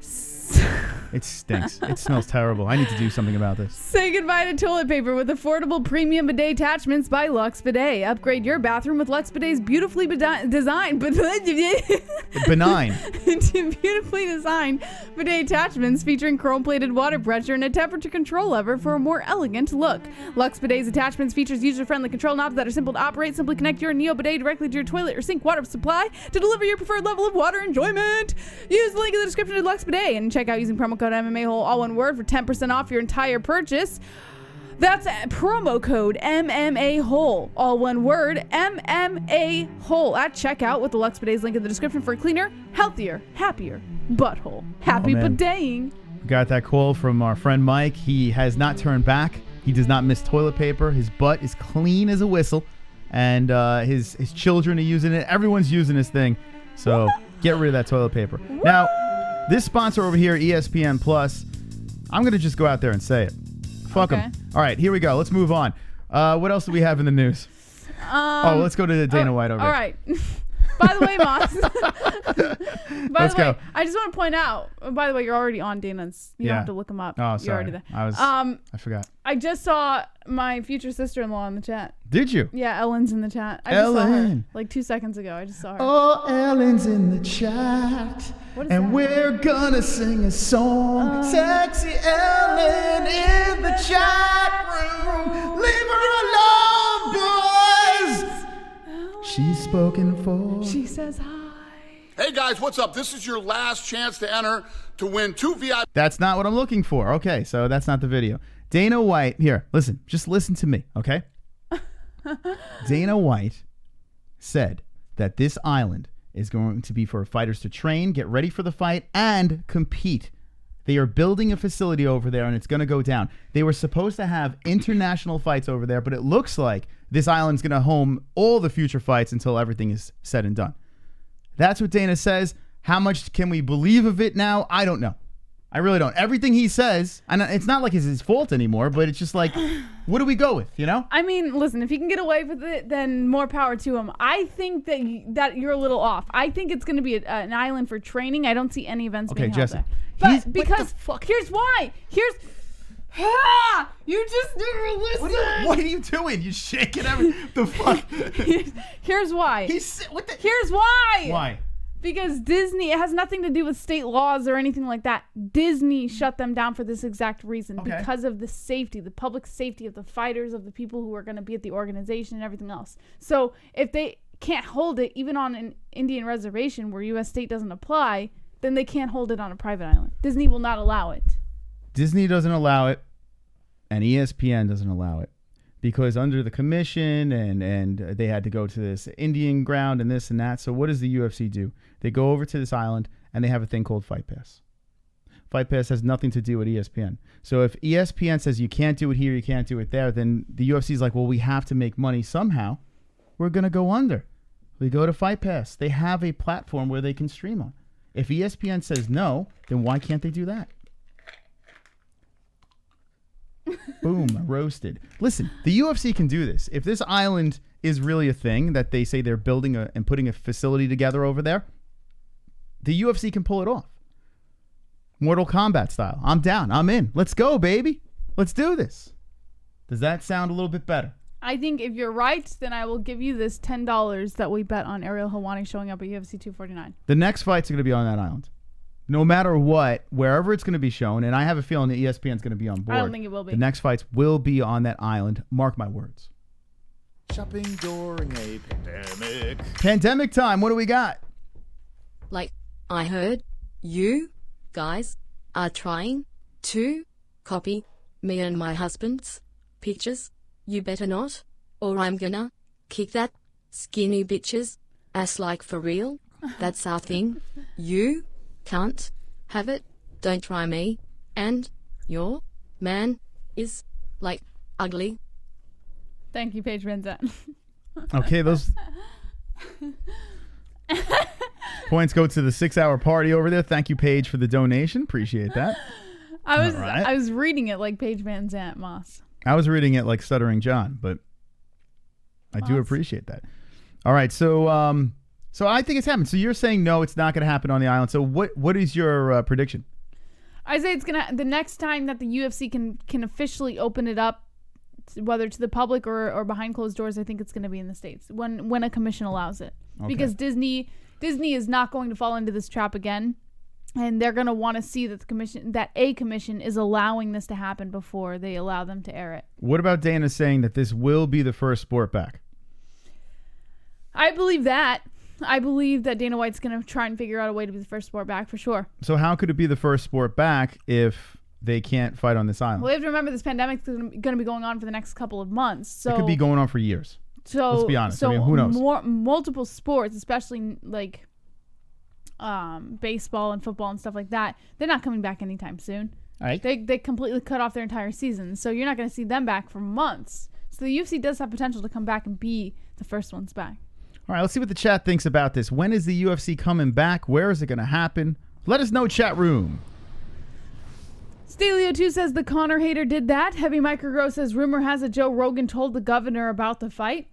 It stinks. It smells terrible. I need to do something about this. Say goodbye to toilet paper with affordable premium bidet attachments by Lux Bidet. Upgrade your bathroom with Lux Bidet's beautifully designed Benign. beautifully designed bidet attachments featuring chrome-plated water pressure and a temperature control lever for a more elegant look. Lux Bidet's attachments features user-friendly control knobs that are simple to operate. Simply connect your Neo bidet directly to your toilet or sink water supply to deliver your preferred level of water enjoyment. Use the link in the description of Lux Bidet and check out using promo code MMA-Hole, all one word, for 10% off your entire purchase. That's promo code MMA-Hole, all one word, MMA-Hole at checkout with the Lux Bidet's link in the description for a cleaner, healthier, happier butthole. Happy bideting. We got that call from our friend Mike. He has not turned back. He does not miss toilet paper. His butt is clean as a whistle. And his children are using it. Everyone's using this thing. So get rid of that toilet paper. Now, this sponsor over here, ESPN Plus, I'm going to just go out there and say it. Fuck them. All right, here we go. Let's move on. What else do we have in the news? Let's go to Dana White over here. All right. By the way, Moss. Let's go. I just want to point out, by the way, you're already on Dana's. You don't have to look him up. Oh, sorry. You're already there. I forgot. I just saw my future sister-in-law in the chat. Did you? Yeah, Ellen's in the chat. I just saw her like 2 seconds ago. I just saw her. Oh, Ellen's in the chat. What is and that? we're gonna sing a song. Sexy Ellen in the chat room. Leave her alone, boys. She's spoken for. She says hi. Hey guys, what's up? This is your last chance to enter to win 2 VIP. That's not what I'm looking for. Okay, so that's not the video. Dana White, here, listen, just listen to me, okay? Dana White said that this island is going to be for fighters to train, get ready for the fight, and compete. They are building a facility over there, and it's going to go down. They were supposed to have international fights over there, but it looks like this island's going to home all the future fights until everything is said and done. That's what Dana says. How much can we believe of it now? I don't know. I really don't. Everything he says, and it's not like it's his fault anymore, but it's just like, what do we go with, you know? I mean, listen, if he can get away with it, then more power to him. I think that you're a little off. I think it's going to be an island for training. I don't see any events being held there. But because, here's why. You just didn't listen. What are you doing? You shaking everything. The fuck? Here's why. Here's why. Why? Because Disney, it has nothing to do with state laws or anything like that. Disney shut them down for this exact reason. Okay. Because of the safety, the public safety of the fighters, of the people who are going to be at the organization and everything else. So if they can't hold it, even on an Indian reservation where U.S. state doesn't apply, then they can't hold it on a private island. Disney will not allow it. Disney doesn't allow it, and ESPN doesn't allow it because under the commission and they had to go to this Indian ground and this and that. So what does the UFC do? They go over to this island and they have a thing called Fight Pass. Fight Pass has nothing to do with ESPN. So if ESPN says you can't do it here, you can't do it there, then the UFC is like, well, we have to make money somehow. We're going to go under. We go to Fight Pass. They have a platform where they can stream on. If ESPN says no, then why can't they do that? Boom, roasted. Listen, the UFC can do this. If this island is really a thing that they say they're building and putting a facility together over there, the UFC can pull it off. Mortal Kombat style. I'm down. I'm in. Let's go, baby. Let's do this. Does that sound a little bit better? I think if you're right, then I will give you this $10 that we bet on ARIEL Helwani showing up at UFC 249. The next fights are going to be on that island. No matter what, wherever it's going to be shown, and I have a feeling that ESPN is going to be on board. I don't think it will be. The next fights will be on that island. Mark my words. Shopping during a pandemic. Pandemic time. What do we got? Like, I heard you guys are trying to copy me and my husband's pictures. You better not, or I'm gonna kick that skinny bitch's ass like for real. That's our thing. You can't have it. Don't try me. And your man is like ugly. Thank you, Paige Van Zandt. Okay, those points go to the 6-hour party over there. Thank you, Paige, for the donation. Appreciate that. I was reading it like Paige Van Zandt, Moss. I was reading it like Stuttering John, but I do appreciate that. All right, so I think it's happened. So you're saying no, it's not going to happen on the island. So what is your prediction? I say it's gonna the next time that the UFC can officially open it up, whether to the public or behind closed doors. I think it's going to be in the States when a commission allows it, because Disney is not going to fall into this trap again. And they're going to want to see that a commission is allowing this to happen before they allow them to air it. What about Dana saying that this will be the first sport back? I believe that. I believe that Dana White's going to try and figure out a way to be the first sport back for sure. So how could it be the first sport back if they can't fight on this island? Well, we have to remember this pandemic is going to be going on for the next couple of months. So it could be going on for years. So let's be honest. So I mean, who knows? Multiple sports, especially like baseball and football and stuff like that, they're not coming back anytime soon. All right. They completely cut off their entire season, so you're not going to see them back for months. So the UFC does have potential to come back and be the first ones back. All right, let's see what the chat thinks about this. When is the UFC coming back? Where is it going to happen? Let us know, chat room. Stelio2 says the Connor hater did that. Heavy Microgrow says rumor has it Joe Rogan told the governor about the fight.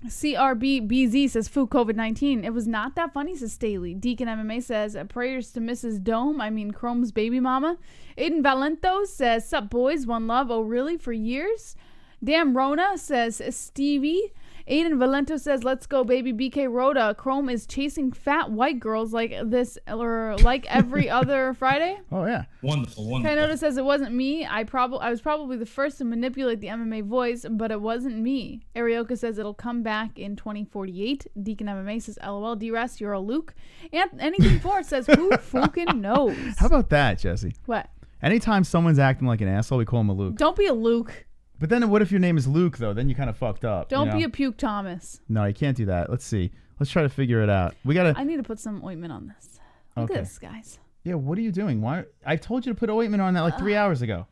CRBBZ says foo COVID-19. It was not that funny, says Staley. Deacon MMA says prayers to Mrs. Dome. I mean Chrome's baby mama. Aiden Valento says sup boys, one love. Oh really, for years? Damn Rona says Stevie. Aiden Valento says let's go baby. BK Rhoda. Chrome is chasing fat white girls like this or like every other Friday. Oh yeah. Wonderful. Kanoda says it wasn't me. I was probably the first to manipulate the MMA voice, but it wasn't me. Arioka says it'll come back in 2048. Deacon MMA says LOL. DRS, you're a Luke. And anything for it says who fucking knows. How about that, Jesse? What? Anytime someone's acting like an asshole, we call him a Luke. Don't be a Luke. But then what if your name is Luke, though? Then you kind of fucked up. Don't be a Puke Thomas. No, you can't do that. Let's see. Let's try to figure it out. I need to put some ointment on this. Look at this, guys. Yeah, what are you doing? Why? I told you to put ointment on that like 3 hours ago.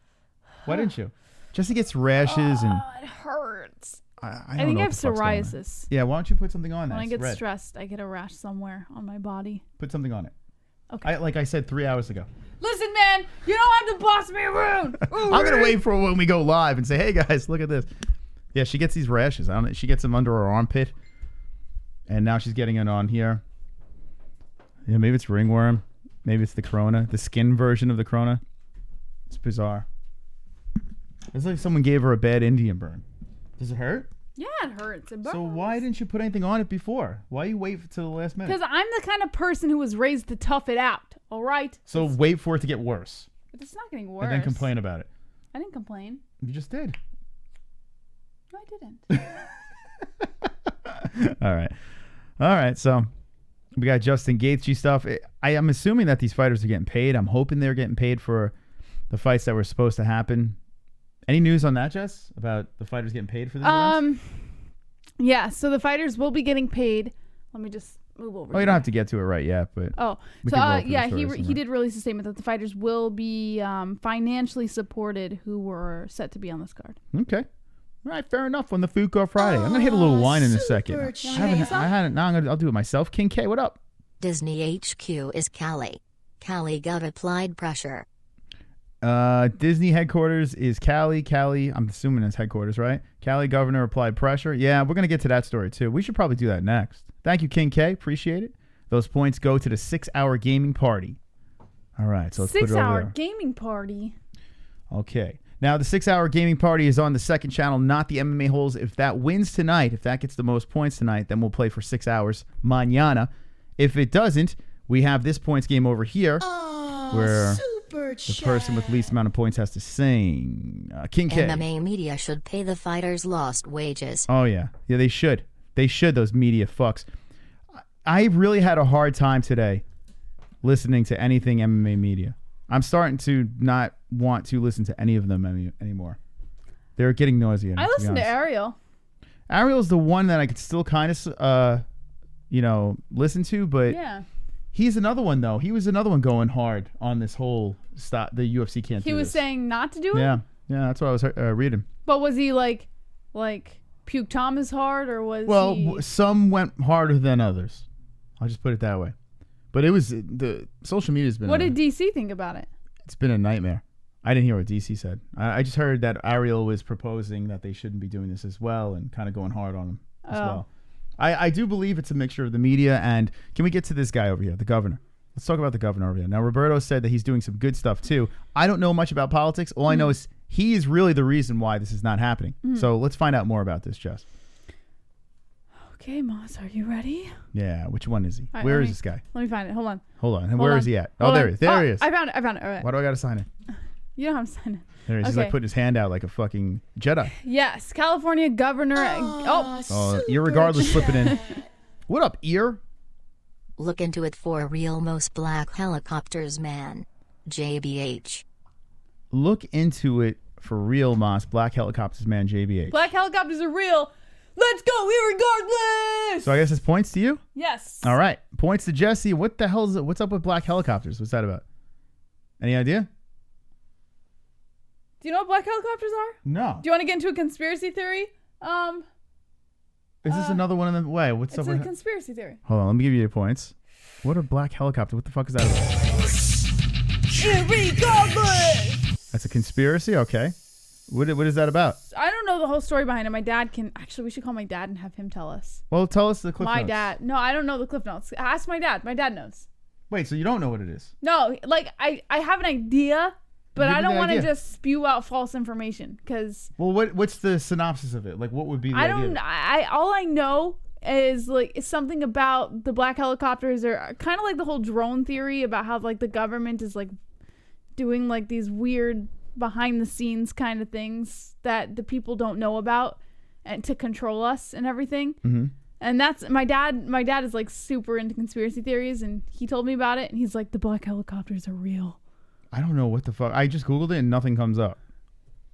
Why didn't you? Jesse gets rashes and... it hurts. I think I have psoriasis. Yeah, why don't you put something on that? When I get stressed, I get a rash somewhere on my body. Put something on it. Okay. Like I said 3 hours ago. Listen, man, you don't have to boss me around. I'm going to wait for when we go live and say, hey, guys, look at this. Yeah, she gets these rashes. She gets them under her armpit. And now she's getting it on here. Yeah, maybe it's ringworm. Maybe it's the corona. The skin version of the corona. It's bizarre. It's like someone gave her a bad Indian burn. Does it hurt? Yeah, it hurts. It burns. So why didn't you put anything on it before? Why you wait till the last minute? Because I'm the kind of person who was raised to tough it out. All right. So wait for it to get worse. But it's not getting worse. And then complain about it. I didn't complain. You just did. No, I didn't. All right. So we got Justin Gaethje stuff. I am assuming that these fighters are getting paid. I'm hoping they're getting paid for the fights that were supposed to happen. Any news on that, Jess? About the fighters getting paid for this? Yeah, so the fighters will be getting paid. Let me just move over. Oh, you don't have to get to it right yet, but he did release a statement that the fighters will be financially supported who were set to be on this card. Okay. All right, fair enough. On the Fuko Friday, I'm gonna hit a little wine in a second. I hadn't. Now I'll do it myself. King K, what up? Disney HQ is Cali. Cali Gov applied pressure. Disney headquarters is Cali. Cali, I'm assuming it's headquarters, right? Cali governor applied pressure. Yeah, we're going to get to that story too. We should probably do that next. Thank you, King K. Appreciate it. Those points go to the 6-hour gaming party. All right, so let's put it over there. 6-hour gaming party. Okay. Now, the 6-hour gaming party is on the second channel, not the MMA-Holes. If that wins tonight, if that gets the most points tonight, then we'll play for 6 hours mañana. If it doesn't, we have this points game over here where the person with least amount of points has to sing. King K. MMA media should pay the fighters lost wages. Oh, yeah. Yeah, they should. They should, those media fucks. I really had a hard time today listening to anything MMA media. I'm starting to not want to listen to any of them anymore. They're getting noisy. I listen to Ariel. Ariel's the one that I could still kind of, listen to, but yeah. He's another one, though. He was another one going hard on this whole the UFC can't do He was this. saying not to do it? Yeah, that's what I was reading. But was he like Puke Thomas hard, or was he... some went harder than others. I'll just put it that way. But it was, the social media's been... What did DC think about it? It's been a nightmare. I didn't hear what DC said. I just heard that Ariel was proposing that they shouldn't be doing this as well and kind of going hard on them as well. I do believe it's a mixture of the media and... Can we get to this guy over here, the governor? Let's talk about the governor over here. Now, Roberto said that he's doing some good stuff, too. I don't know much about politics. All I know is he is really the reason why this is not happening. So let's find out more about this, Jess. Okay, Moss, are you ready? Yeah, which one is he? Right, Where is this guy? Let me find it. Hold on. And where is he at? Oh, there he is. There he is. I found it. All right. Why do I got to sign it? You don't have to sign it. There he is. He's like putting his hand out like a fucking Jedi. Yes, California Governor... irregardless slipping in. What up, ear? Look into it for real most black helicopters, man. JBH. Look into it for real, Moss. Black helicopters, man. JBH. Black helicopters are real. Let's go, irregardless. So I guess it's points to you? Yes. All right. Points to Jesse. What the hell is it? What's up with black helicopters? What's that about? Any idea? Do you know what black helicopters are? No. Do you want to get into a conspiracy theory? Is this another one in the way? What's up with It's a conspiracy theory. Hold on, let me give you your points. What are black helicopters? What the fuck is that about? Irregardless. That's a conspiracy? Okay. What is that about? I don't know the whole story behind it. My dad can... Actually, we should call my dad and have him tell us. Well, tell us the cliff notes. My dad... No, I don't know the cliff notes. Ask my dad. My dad knows. Wait, so you don't know what it is? No, I have an idea... But I don't want to idea. just spew out false information because... Well, what's the synopsis of it? Like, what would be the idea? All I know is, like, something about the black helicopters or kind of like the whole drone theory about how, like, the government is, like, doing, like, these weird behind-the-scenes kind of things that the people don't know about and to control us and everything. Mm-hmm. And that's... My dad is, like, super into conspiracy theories, and he told me about it, and he's like, the black helicopters are real. I don't know what the fuck. I just Googled it and nothing comes up.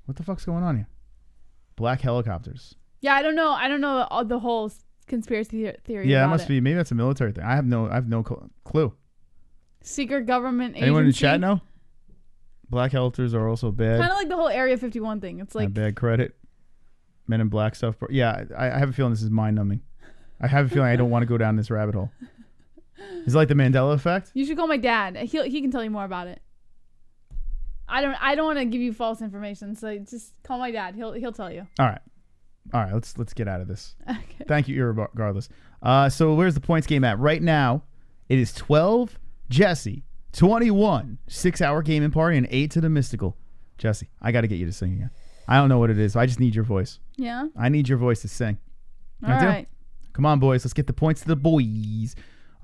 What the fuck's going on here? Black helicopters. Yeah, I don't know the whole conspiracy theory. Yeah, about it must be. Maybe that's a military thing. I have no clue. Secret government agency. Anyone in the chat know? Black helicopters are also bad. Kind of like the whole Area 51 thing. It's like bad credit. Men in Black stuff. Yeah, I have a feeling this is mind numbing. I have a feeling I don't want to go down this rabbit hole. Is it like the Mandela effect? You should call my dad. He can tell you more about it. I don't want to give you false information, so just call my dad. He'll tell you. All right. Let's get out of this. Okay. Thank you, regardless. So where's the points game at right now? It is 12 Jesse, 21 6-hour gaming party, and 8 to the mystical. Jesse, I got to get you to sing again. I don't know what it is. I just need your voice. Yeah. I need your voice to sing. All right. Come on, boys. Let's get the points to the boys.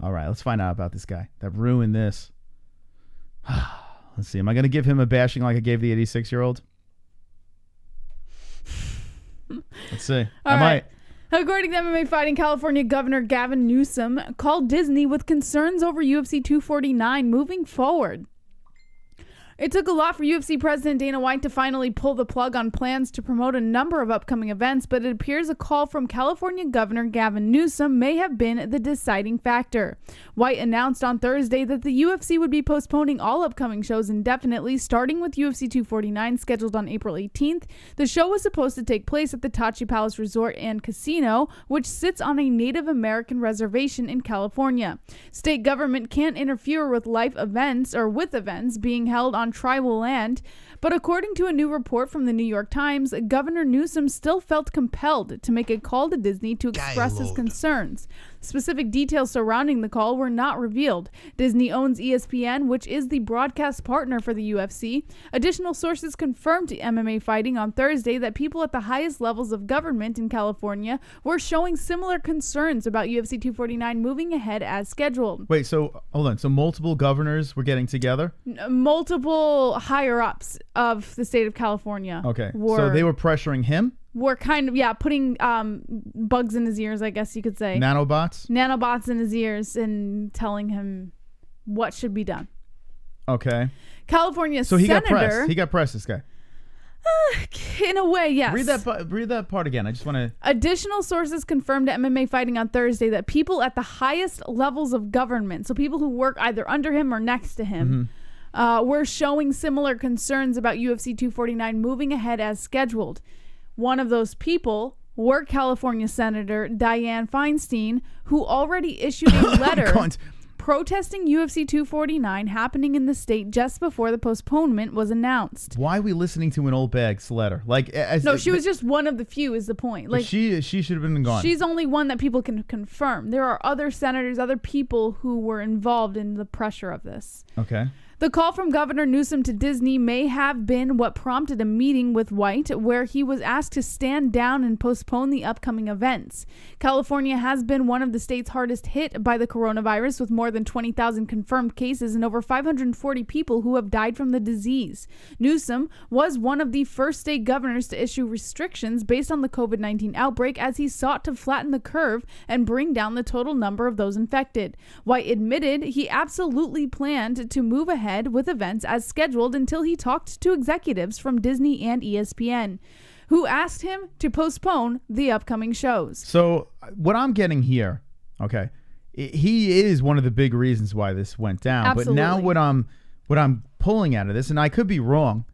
All right. Let's find out about this guy that ruined this. Let's see. Am I going to give him a bashing like I gave the 86-year-old? Let's see. I might. According to MMA Fighting, California Governor Gavin Newsom called Disney with concerns over UFC 249 moving forward. It took a lot for UFC President Dana White to finally pull the plug on plans to promote a number of upcoming events, but it appears a call from California Governor Gavin Newsom may have been the deciding factor. White announced on Thursday that the UFC would be postponing all upcoming shows indefinitely, starting with UFC 249 scheduled on April 18th. The show was supposed to take place at the Tachi Palace Resort and Casino, which sits on a Native American reservation in California. State government can't interfere with live events or with events being held on tribal land, but according to a new report from the New York Times, Governor Newsom still felt compelled to make a call to Disney to express his concerns. Specific details surrounding the call were not revealed. Disney owns ESPN, which is the broadcast partner for the UFC. Additional sources confirmed to MMA Fighting on Thursday that people at the highest levels of government in California were showing similar concerns about UFC 249 moving ahead as scheduled. Wait, so hold on. So multiple governors were getting together? Multiple higher-ups of the state of California. Okay. So they were pressuring him? Were kind of, putting bugs in his ears, I guess you could say. Nanobots? Nanobots in his ears and telling him what should be done. Okay. California so he Senator... got pressed. He got pressed, this guy. In a way, yes. Read that part again. I just want to... Additional sources confirmed to MMA Fighting on Thursday that people at the highest levels of government, so people who work either under him or next to him, were showing similar concerns about UFC 249 moving ahead as scheduled. One of those people were California Senator Dianne Feinstein, who already issued a letter protesting UFC 249 happening in the state just before the postponement was announced. Why are we listening to an old bag's letter? She was just one of the few is the point. Like she should have been gone. She's only one that people can confirm. There are other senators, other people who were involved in the pressure of this. Okay. The call from Governor Newsom to Disney may have been what prompted a meeting with White where he was asked to stand down and postpone the upcoming events. California has been one of the states hardest hit by the coronavirus, with more than 20,000 confirmed cases and over 540 people who have died from the disease. Newsom was one of the first state governors to issue restrictions based on the COVID-19 outbreak as he sought to flatten the curve and bring down the total number of those infected. White admitted he absolutely planned to move ahead with events as scheduled until he talked to executives from Disney and ESPN, who asked him to postpone the upcoming shows. So what I'm getting here, okay, he is one of the big reasons why this went down. Absolutely. But now what I'm pulling out of this, and I could be wrong,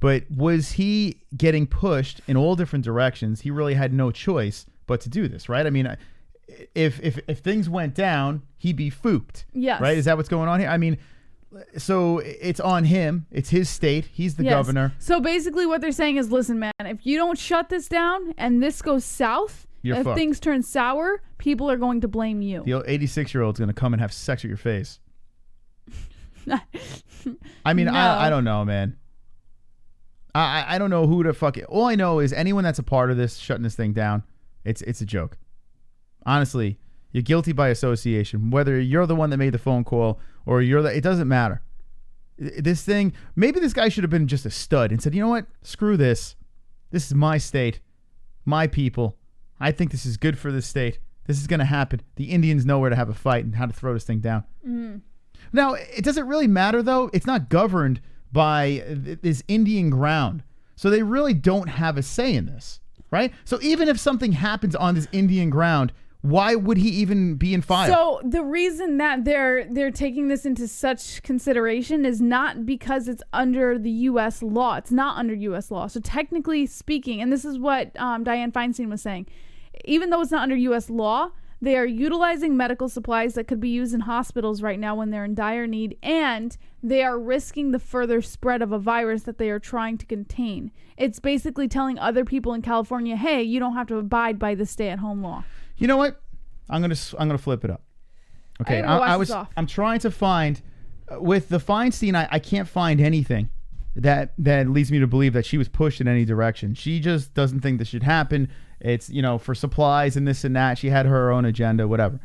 but was he getting pushed in all different directions? He really had no choice but to do this, right? I mean, if things went down, he'd be fooked. Yes. Right? Is that what's going on here? I mean, so it's on him. It's his state. He's the governor. So basically what they're saying is, listen, man, if you don't shut this down and this goes south, if fucked. things turn sour, people are going to blame you. The 86-year-old's going to come and have sex with your face. I mean, No. I don't know, man. I don't know who to fuck it. All I know is anyone that's a part of this, shutting this thing down, it's a joke. Honestly, you're guilty by association. Whether you're the one that made the phone call or it doesn't matter. This thing, maybe this guy should have been just a stud and said, you know what? Screw this. This is my state, my people. I think this is good for the state. This is going to happen. The Indians know where to have a fight and how to throw this thing down. Now, it doesn't really matter, though. It's not governed by this Indian ground. So they really don't have a say in this, right? So even if something happens on this Indian ground, why would he even be in fire? So the reason that they're taking this into such consideration is not because it's under the U.S. law. It's not under U.S. law. So technically speaking, and this is what Dianne Feinstein was saying, even though it's not under U.S. law, they are utilizing medical supplies that could be used in hospitals right now when they're in dire need, and they are risking the further spread of a virus that they are trying to contain. It's basically telling other people in California, hey, you don't have to abide by the stay-at-home law. You know what? I'm gonna flip it up. Okay, I'm trying to find with the Feinstein. I can't find anything that leads me to believe that she was pushed in any direction. She just doesn't think this should happen. It's, for supplies and this and that. She had her own agenda, whatever.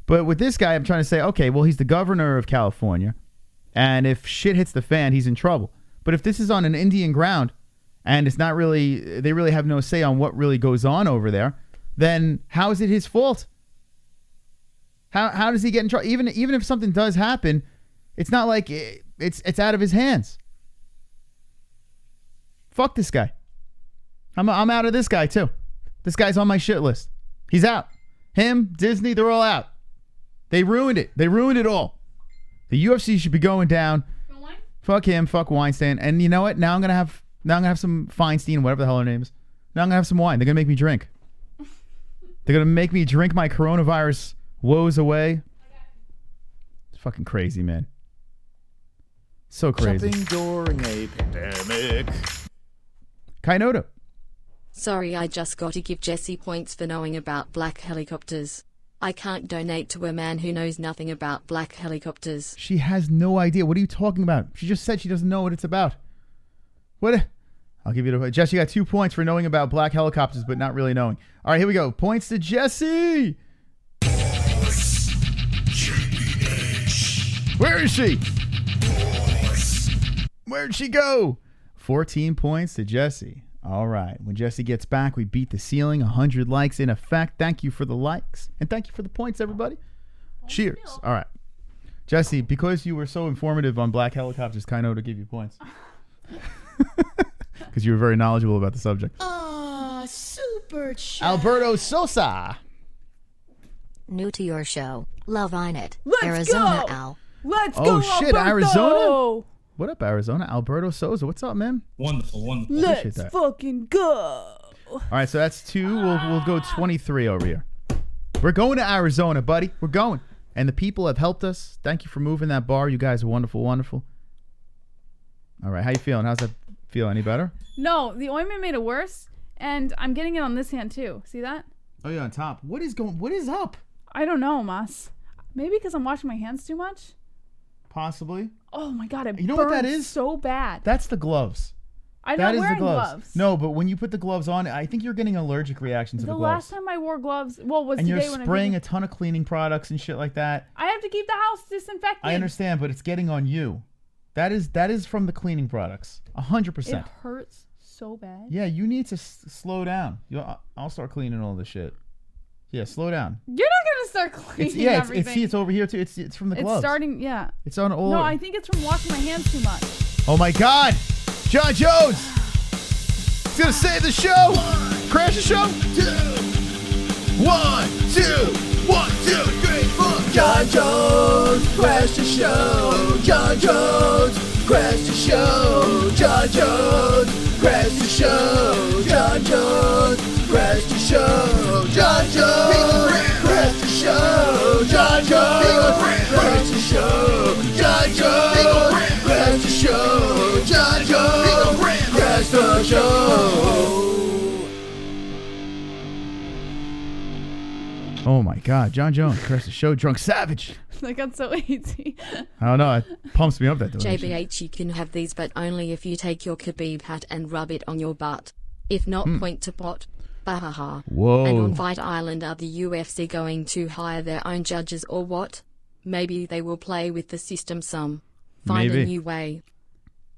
But with this guy, I'm trying to say, okay, well, he's the governor of California, and if shit hits the fan, he's in trouble. But if this is on an Indian ground, and it's not really, they really have no say on what really goes on over there, then how is it his fault? How does he get in trouble? Even if something does happen, it's not like it's out of his hands. Fuck this guy. I'm out of this guy too. This guy's on my shit list. He's out. Him, Disney, they're all out. They ruined it. They ruined it all. The UFC should be going down. Fuck him. Fuck Weinstein. And you know what? Now I'm gonna have some Feinstein, whatever the hell her name is. Now I'm gonna have some wine. They're gonna make me drink. They're gonna make me drink my coronavirus woes away. It's fucking crazy, man. So crazy. Shopping during a pandemic. Kainoto. Sorry, I just got to give Jessie points for knowing about black helicopters. I can't donate to a man who knows nothing about black helicopters. She has no idea. What are you talking about? She just said she doesn't know what it's about. What? I'll give you the... Jess, you got 2 points for knowing about black helicopters, but not really knowing. All right, here we go. Points to Jesse. Where is she? Where'd she go? 14 points to Jesse. All right. When Jesse gets back, we beat the ceiling. 100 likes in effect. Thank you for the likes. And thank you for the points, everybody. Cheers. All right. Jesse, because you were so informative on black helicopters, Kaino to give you points. Because you were very knowledgeable about the subject. Super chat. Alberto Sosa. New to your show. Loving it. Let's Arizona go. Al. Let's Oh, go, shit, Alberto! Arizona? What up, Arizona? Alberto Sosa. What's up, man? Wonderful, wonderful. Appreciate Let's that. fucking go. All right, so that's 2. We'll go 23 over here. We're going to Arizona, buddy. We're going. And the people have helped us. Thank you for moving that bar. You guys are wonderful, wonderful. All right, how you feeling? How's that feel? Any better? No, the ointment made it worse, and I'm getting it on this hand too. See that? Oh, yeah, on top. What is up? I don't know, Mas. Maybe because I'm washing my hands too much. Possibly. Oh my god, it You know what that burns is? so bad. That's the gloves. I'm That not is wearing the gloves. gloves. No, but when you put the gloves on, I think you're getting allergic reaction to the The gloves. last time I wore gloves, well, was And you're today when spraying a ton of cleaning products and shit like that. I have to keep the house disinfected. I understand, but it's getting on you. That is from the cleaning products. 100%. It hurts so bad. Yeah, you need to slow down. I'll start cleaning all this shit. Yeah, slow down. You're not gonna start cleaning everything. It's over here too. It's from the gloves. It's starting, yeah. It's on all. No, I think it's from washing my hands too much. Oh my God, John Jones. He's gonna save the show. Crash the show. 1, 2, 1, 2, 3, 4. John Jones, crash the show. John Jones, crash the show. John Jones, crash the show. John Jones, crash the show. John Jones, crash the show. John Jones, crash the show. John Jones, crash the show. John Jones, crash the show. Oh my God, John Jones, Crash the show, drunk savage. That got so easy. I don't know. It pumps me up that direction. JBH, you can have these, but only if you take your Khabib hat and rub it on your butt. If not, point to pot. Bahaha. Whoa. And on Fight Island, are the UFC going to hire their own judges or what? Maybe they will play with the system some. Find Maybe. a new way.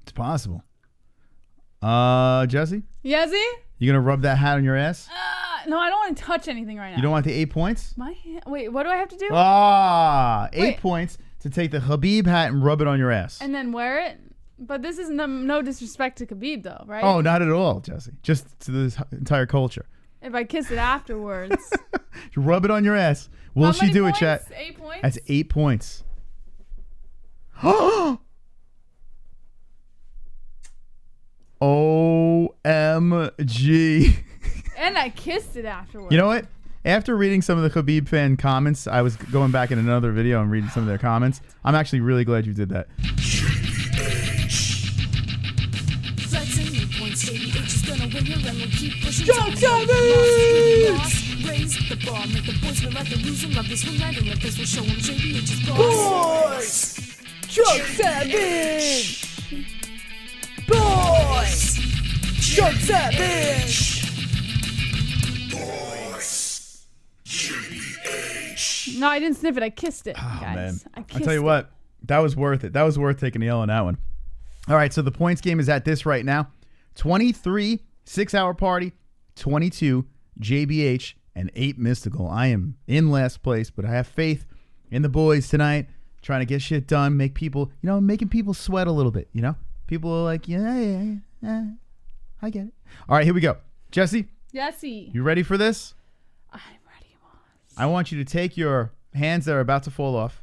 It's possible. Jesse, Yazzie? you gonna rub that hat on your ass? No, I don't want to touch anything right now. You don't want the 8 points? My hand. Wait, what do I have to do? 8 Wait. points to take the Khabib hat and rub it on your ass. And then wear it? But this is no disrespect to Khabib, though, right? Oh, not at all, Jesse. Just to this entire culture. If I kiss it afterwards. You rub it on your ass. Will How she many do points? it, chat? 8 points? That's 8 points. OMG. And I kissed it afterwards. You know what? After reading some of the Khabib fan comments, I was going back in another video and reading some of their comments. I'm actually really glad you did that. Flexing new points, JBH is gonna win here and we'll keep pushing. John Savage! Raise the bar, make the boys feel like they're losing. Love this one night and let this will show them JBH is boss. Boys! Chuck Savage! Boys! Chuck Savage! No, I didn't sniff it. I kissed it, Oh, guys. man. I I'll kissed tell you what. That was worth it. That was worth taking the L on that one. All right, so the points game is at this right now. 23, 6-hour party. 22, JBH, and 8 Mystical. I am in last place, but I have faith in the boys tonight. Trying to get shit done, make people, making people sweat a little bit, People are like, yeah. I get it. All right, here we go. Jesse, Jesse. you ready for this? I'm ready, Moss. I want you to take your hands that are about to fall off,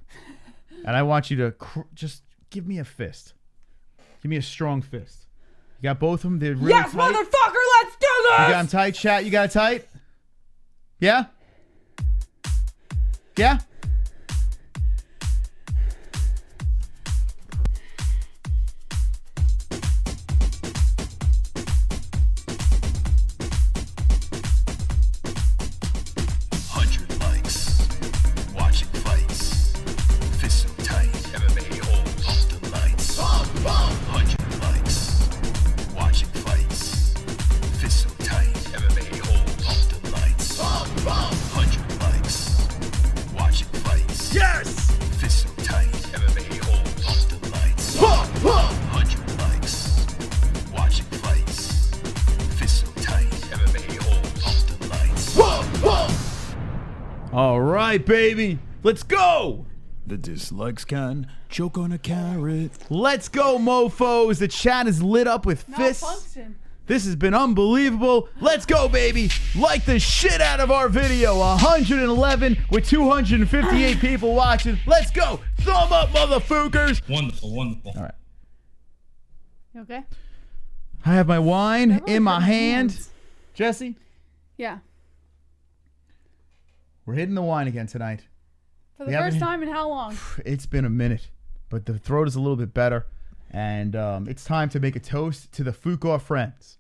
and I want you to just give me a fist. Give me a strong fist. You got both of them? They're really Yes, tight. motherfucker, let's do this! You got them tight, chat? You got it tight? Yeah? Yeah? Watching fights. Fists so tight. MMA-Holes. Pump the lights. 100 likes. Watching fights. Fists so tight. MMA-Holes. Pump the lights. 100 likes. Watching fights. Yes! Fists so tight. MMA-Holes. Pump the lights. 100 likes. Watching fights. Fists so tight. MMA-Holes. Pump the lights. All right, baby. Let's go. The dislikes can choke on a carrot. Let's go, mofos. The chat is lit up with fists. Malfunction. This has been unbelievable. Let's go, baby. Like the shit out of our video. 111 with 258 people watching. Let's go. Thumb up, motherfuckers. Wonderful, wonderful. All right. You okay? I have my wine That really in my hurt my hand. hands. Jesse, Yeah. we're hitting the wine again tonight. For the We haven't first hit- time in how long? It's been a minute, but the throat is a little bit better. And it's time to make a toast to the Fuqua friends,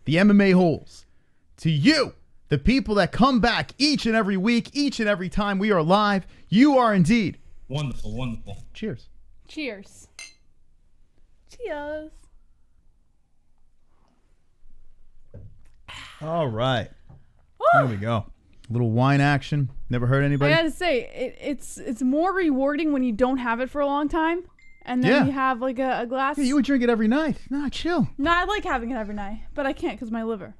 the MMA holes, to you, the people that come back each and every week, each and every time we are live. You are indeed. Wonderful, wonderful. Cheers. Cheers. Cheers. All right. There we go. A little wine action. Never hurt anybody? I gotta say, it's more rewarding when you don't have it for a long time, and then Yeah. you have like a glass. Yeah, you would drink it every night. Nah, chill. No, I like having it every night, but I can't because my liver.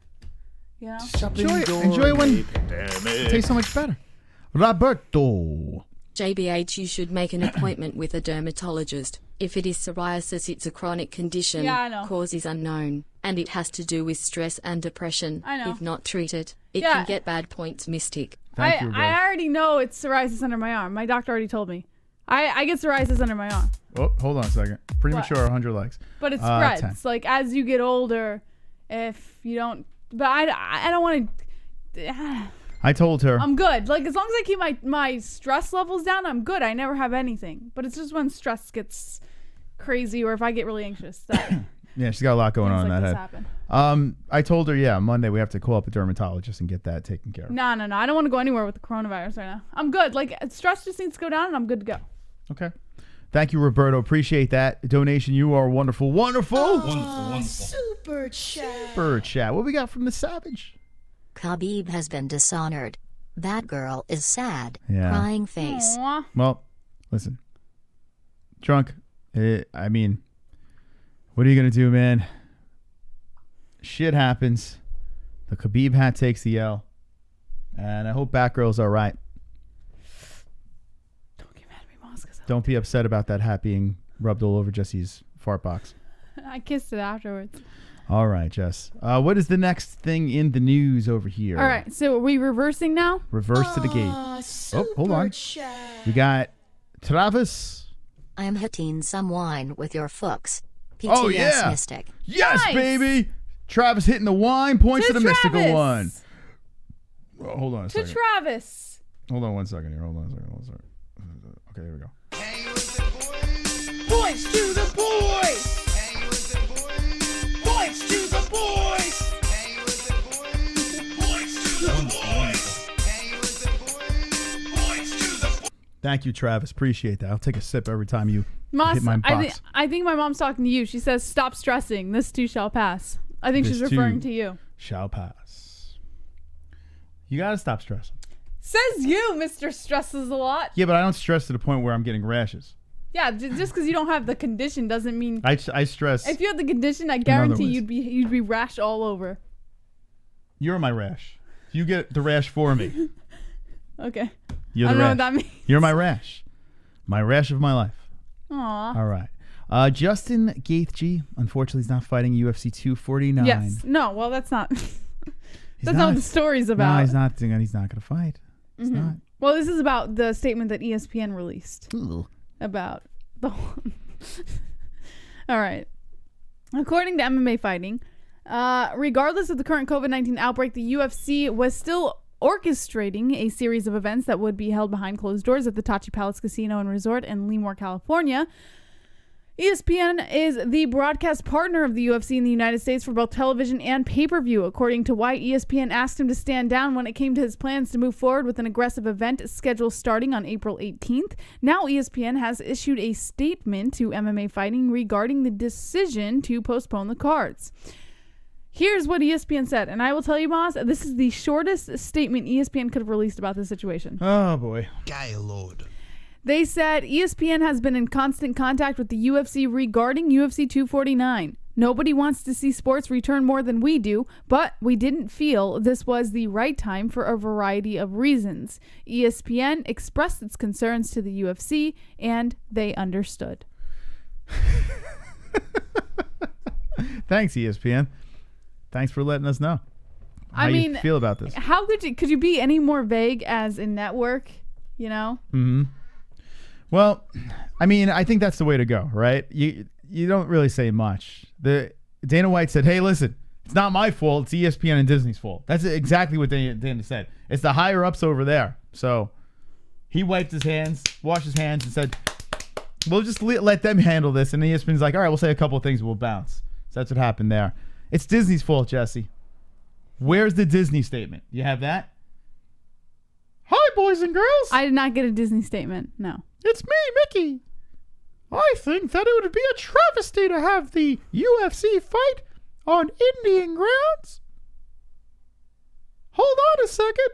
You know. Enjoy it. Enjoy it when it tastes so much better. Roberto. JBH, you should make an appointment with a dermatologist. If it is psoriasis, it's a chronic condition. Yeah, I know. Cause is unknown, and it has to do with stress and depression. I know. If not treated, it Yeah. can get bad points, Mystic. Thank you, I Roberto. already know it's psoriasis under my arm. My doctor already told me. I get psoriasis under my arm, Oh, hold on a second. Premature, 100 likes. but it 10. spreads. Like as you get older, if you don't. But I don't want to. I told her. I'm good. Like as long as I keep my stress levels down, I'm good. I never have anything. But it's just when stress gets crazy or if I get really anxious that Yeah, she's got a lot going things on in like that this head. happen. I told her, yeah, Monday we have to call up a dermatologist and get that taken care of. No. I don't want to go anywhere with the coronavirus right now. I'm good. Like stress just needs to go down and I'm good to go. Okay. Thank you, Roberto. Appreciate that donation. You are wonderful. Wonderful. Wonderful, wonderful. Super chat. Bird chat. What we got from the Savage? Khabib has been dishonored. That girl is sad. Yeah. Crying face. Aw. Well, listen. Drunk. I mean, what are you going to do, man? Shit happens. The Khabib hat takes the L. And I hope Batgirl's all right. Don't get mad at me, Moss, 'cause Don't be upset about that hat being rubbed all over Jesse's fart box. I kissed it afterwards. All right, Jess. What is the next thing in the news over here? All right, so are we reversing now? Reverse to the gate. Oh, hold on. We got Travis. I am hitting some wine with your fooks. PTS Oh, yeah. Mystic. Yes, Nice. baby. Travis hitting the wine. Points to the mystical Travis. one. Oh, hold on a To second. Travis. Hold on 1 second here. Hold on a second. Okay, here we go. Points to the boys. Points to the boys. Thank you, Travis. Appreciate that. I'll take a sip every time you Moss, hit my box. I think my mom's talking to you. She says, stop stressing. This too shall pass. I think she's This referring too to you. Shall pass. You got to stop stressing. Says you, Mr. Stresses a lot. Yeah, but I don't stress to the point where I'm getting rashes. Yeah, just because you don't have the condition doesn't mean. I stress. If you had the condition, I other guarantee ways. you'd be rashed all over. You're my rash. You get the rash for me. Okay. You're I the don't know rash. what that means. You're my rash. My rash of my life. Aw. All right. Justin Gaethje, unfortunately, is not fighting UFC 249. Yes. No, well, that's not... that's not what the story's about. No, he's not going to fight. He's not. Well, this is about the statement that ESPN released. Ooh. About the... All right. According to MMA Fighting, regardless of the current COVID-19 outbreak, the UFC was still orchestrating a series of events that would be held behind closed doors at the Tachi Palace Casino and Resort in Lemoore, California. ESPN is the broadcast partner of the UFC in the United States for both television and pay-per-view. According to White, ESPN asked him to stand down when it came to his plans to move forward with an aggressive event schedule starting on April 18th. Now ESPN has issued a statement to MMA Fighting regarding the decision to postpone the cards. Here's what ESPN said, and I will tell you, Moss, this is the shortest statement ESPN could have released about this situation. Oh, boy. Gaylord. They said ESPN has been in constant contact with the UFC regarding UFC 249. Nobody wants to see sports return more than we do, but we didn't feel this was the right time for a variety of reasons. ESPN expressed its concerns to the UFC, and they understood. Thanks, ESPN. Thanks for letting us know how you feel about this. How could you be any more vague as a network, you know? Mm-hmm. Well, I mean, I think that's the way to go, right? You don't really say much. Dana White said, hey, listen, it's not my fault. It's ESPN and Disney's fault. That's exactly what Dana said. It's the higher-ups over there. So he wiped his hands, washed his hands, and said, we'll just let them handle this. And ESPN's like, all right, we'll say a couple of things and we'll bounce. So that's what happened there. It's Disney's fault, Jesse. Where's the Disney statement? You have that? Hi, boys and girls. I did not get a Disney statement, no. It's me, Mickey. I think that it would be a travesty to have the UFC fight on Indian grounds. Hold on a second.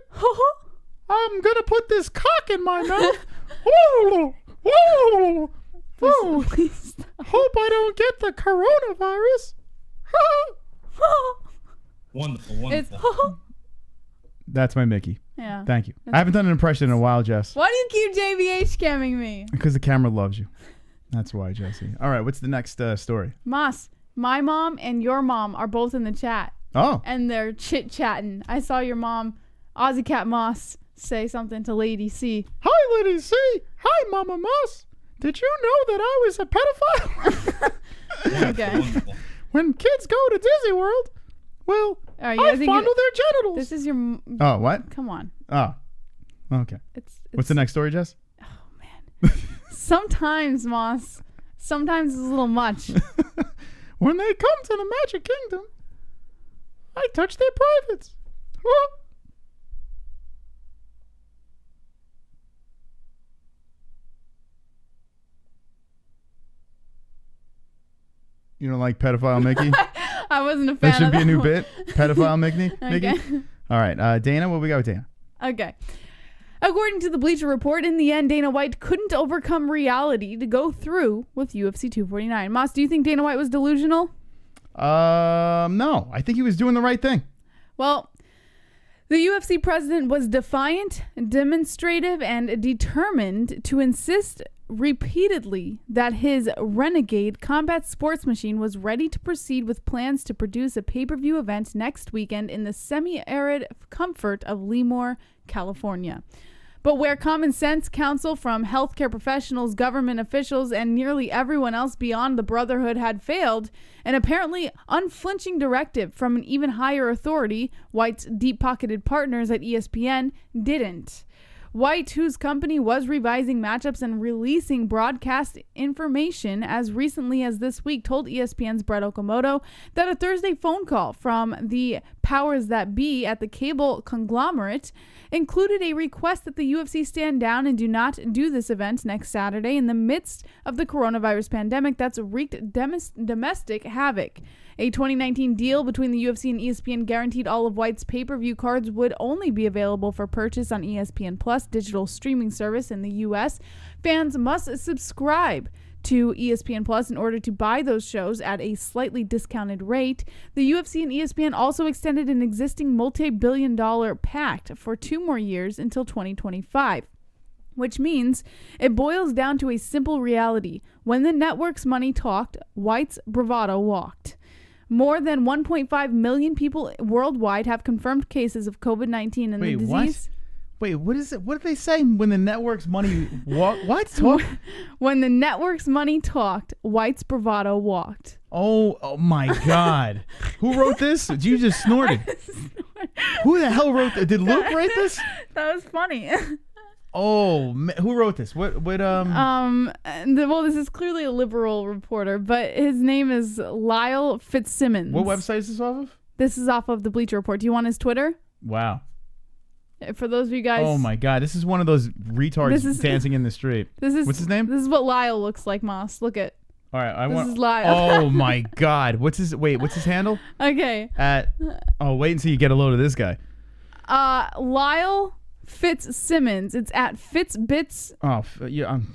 I'm going to put this cock in my mouth. Please stop. Hope I don't get the coronavirus. Wonderful. That's my Mickey. Yeah. Thank you. I haven't done an impression in a while, Jess. Why do you keep JBH scamming me? Because the camera loves you. That's why, Jesse. All right, what's the next story? Moss, my mom and your mom are both in the chat. Oh. And they're chit-chatting. I saw your mom, Aussie Cat Moss, say something to Lady C. Hi, Lady C. Hi, Mama Moss. Did you know that I was a pedophile? Okay. When kids go to Disney World, well, I fondle their genitals. This is your... Oh, what? Come on. Oh, okay. It's What's the next story, Jess? Oh, man. Sometimes, Moss. Sometimes it's a little much. When they come to the Magic Kingdom, I touch their privates. You don't like pedophile Mickey? I wasn't a fan That should of be a new one. bit. Pedophile Mickey? Okay. All right. Dana, what we got with Dana? Okay. According to the Bleacher Report, in the end, Dana White couldn't overcome reality to go through with UFC 249. Moss, do you think Dana White was delusional? No. I think he was doing the right thing. Well, the UFC president was defiant, demonstrative, and determined to insist repeatedly that his renegade combat sports machine was ready to proceed with plans to produce a pay-per-view event next weekend in the semi-arid comfort of Lemoore, California. But where common sense, counsel from healthcare professionals, government officials, and nearly everyone else beyond the Brotherhood had failed, an apparently unflinching directive from an even higher authority, White's deep-pocketed partners at ESPN, didn't. White, whose company was revising matchups and releasing broadcast information as recently as this week, told ESPN's Brett Okamoto that a Thursday phone call from the powers that be at the cable conglomerate included a request that the UFC stand down and do not do this event next Saturday in the midst of the coronavirus pandemic that's wreaked domestic havoc. A 2019 deal between the UFC and ESPN guaranteed all of White's pay-per-view cards would only be available for purchase on ESPN Plus digital streaming service in the US. Fans must subscribe to ESPN Plus in order to buy those shows at a slightly discounted rate. The UFC and ESPN also extended an existing multi-billion-dollar pact for 2 more years until 2025. which means it boils down to a simple reality. When the network's money talked, white's bravado walked. More than 1.5 million people worldwide have confirmed cases of COVID-19 and the disease. What? Wait, what is it? What did they say when the network's money what? Talk? When the network's money talked, white's bravado walked. Oh my God. Who wrote this? You just snorted. Who the hell wrote this? Did Luke write this? That was funny. Oh, who wrote this? Well, this is clearly a liberal reporter, but his name is Lyle Fitzsimmons. What website is this off of? This is off of the Bleacher Report. Do you want his Twitter? Wow. For those of you guys. Oh my God, this is one of those retards dancing in the street. What's his name? This is what Lyle looks like, Moss. Look at. All right, This is Lyle. Oh my God, what's his handle? Okay. Wait until you get a load of this guy. Lyle Fitzsimmons. It's at Fitzbits. Oh yeah, I'm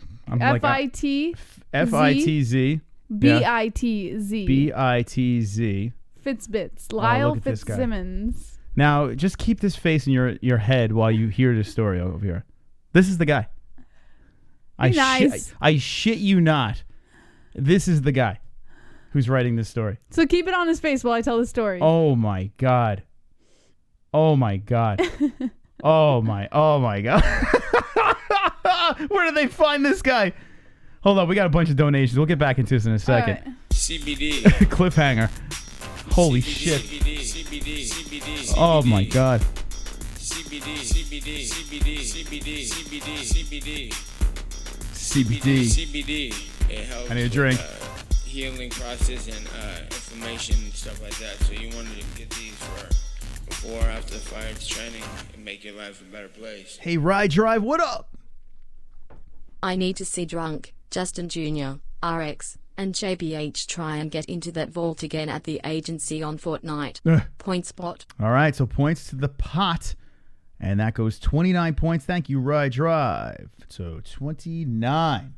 F-I-T. F-I-T-Z. B-I-T-Z. B-I-T-Z. Fitzbits. Lyle Fitzsimmons. Now, just keep this face in your head while you hear this story over here. This is the guy. I shit you not. This is the guy who's writing this story. So keep it on his face while I tell the story. Oh my God. Oh my God. oh my God. Where did they find this guy? Hold on, we got a bunch of donations. We'll get back into this in a second. Right. CBD. Cliffhanger. Holy shit. CBD. Oh my God. CBD. It helps I need a drink. with healing process and inflammation and stuff like that. So you want to get these for before or after the fight training and make your life a better place. Hey, Ride Drive, what up? I need to see Drunk, Justin Jr., RX, and JBH try and get into that vault again at the agency on Fortnite. Point spot. All right, so points to the pot. And that goes 29 points. Thank you, Ride Drive. So 29.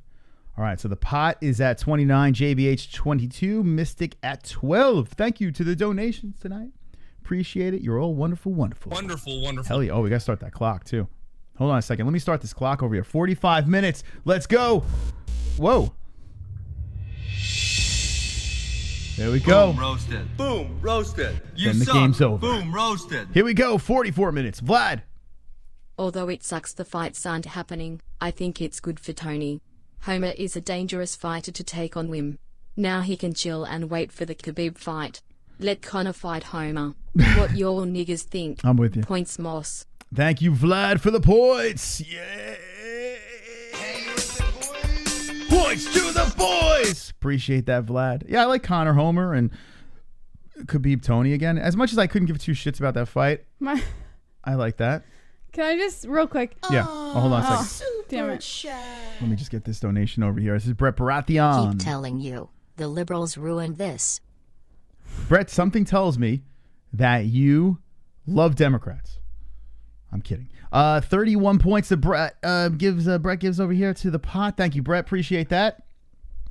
All right, so the pot is at 29, JBH 22, Mystic at 12. Thank you to the donations tonight. Appreciate it. You're all wonderful. Wonderful. Hell yeah. Oh, we got to start that clock, too. Hold on a second. Let me start this clock over here. 45 minutes. Let's go. Whoa. There we go. Boom, roasted. Then the game's over. Boom, roasted. Here we go. 44 minutes. Vlad. Although it sucks the fights aren't happening, I think it's good for Tony. Homer is a dangerous fighter to take on Wim. Now he can chill and wait for the Khabib fight. Let Conor fight Homer. What y'all niggas think? I'm with you. Points Moss. Thank you, Vlad, for the points. Yeah. Points to the boys. Appreciate that, Vlad. Yeah, I like Conor Homer and Khabib Tony again. As much as I couldn't give two shits about that fight, I like that. Can I just, real quick? Yeah. Oh, hold on a second. Damn it. Let me just get this donation over here. This is Brett Baratheon. Keep telling you, the liberals ruined this. Brett, something tells me that you love Democrats. I'm kidding. 31 points that Brett gives over here to the pot. Thank you, Brett. Appreciate that.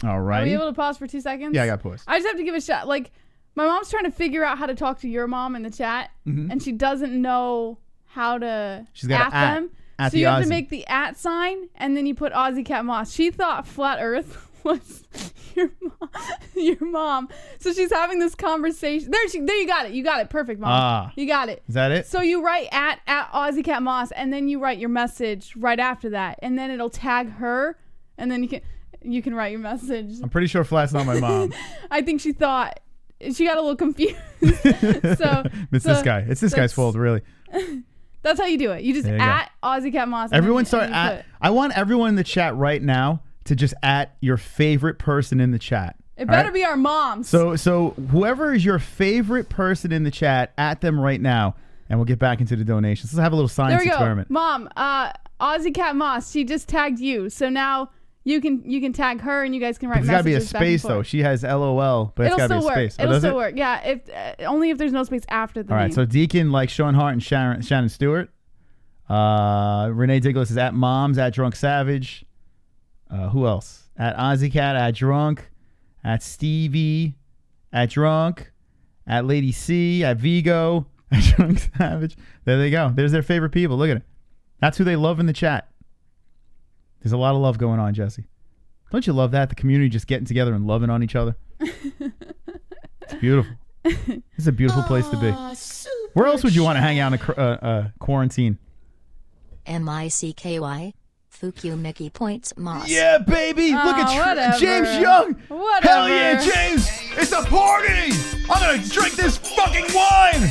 All right. Are we able to pause for 2 seconds? Yeah, I got paused. I just have to give a shout. Like, my mom's trying to figure out how to talk to your mom in the chat, and she doesn't know how to at them. So you have to make the at sign, and then you put Aussie Cat Moss. She thought Flat Earth was your mom. So she's having this conversation. There you got it. You got it. Perfect, Mom. You got it. Is that it? So you write at Aussie Cat Moss, and then you write your message right after that, and then it'll tag her, and then you can write your message. I'm pretty sure Flat's not my mom. I think she thought she got a little confused. It's this guy. It's this guy's fault, really. That's how you do it. You just at Aussie Cat Moss. Everyone start at. I want everyone in the chat right now to just at your favorite person in the chat. It better be our moms. So whoever is your favorite person in the chat, at them right now, and we'll get back into the donations. Let's have a little science experiment. Mom, Aussie Cat Moss, she just tagged you. So now you can tag her, and you guys can write messages. There's got to be a space though. She has LOL, but it's got to be a space. It'll still work. Yeah, if only if there's no space after the name. All right. So Deacon like Sean Hart and Shannon Stewart. Renee Douglas is at Moms at Drunk Savage. Who else? At Ozzy Cat, at Drunk, at Stevie, at Drunk, at Lady C, at Vigo, at Drunk Savage. There they go. There's their favorite people. Look at it. That's who they love in the chat. There's a lot of love going on, Jesse. Don't you love that? The community just getting together and loving on each other. It's beautiful. It's a beautiful place to be. Where else would you want to hang out in a quarantine? MICKY. Fuku Mickey points Moss. Yeah, baby. Look at James Young. Whatever. Hell yeah, James. It's a party. I'm going to drink this fucking wine.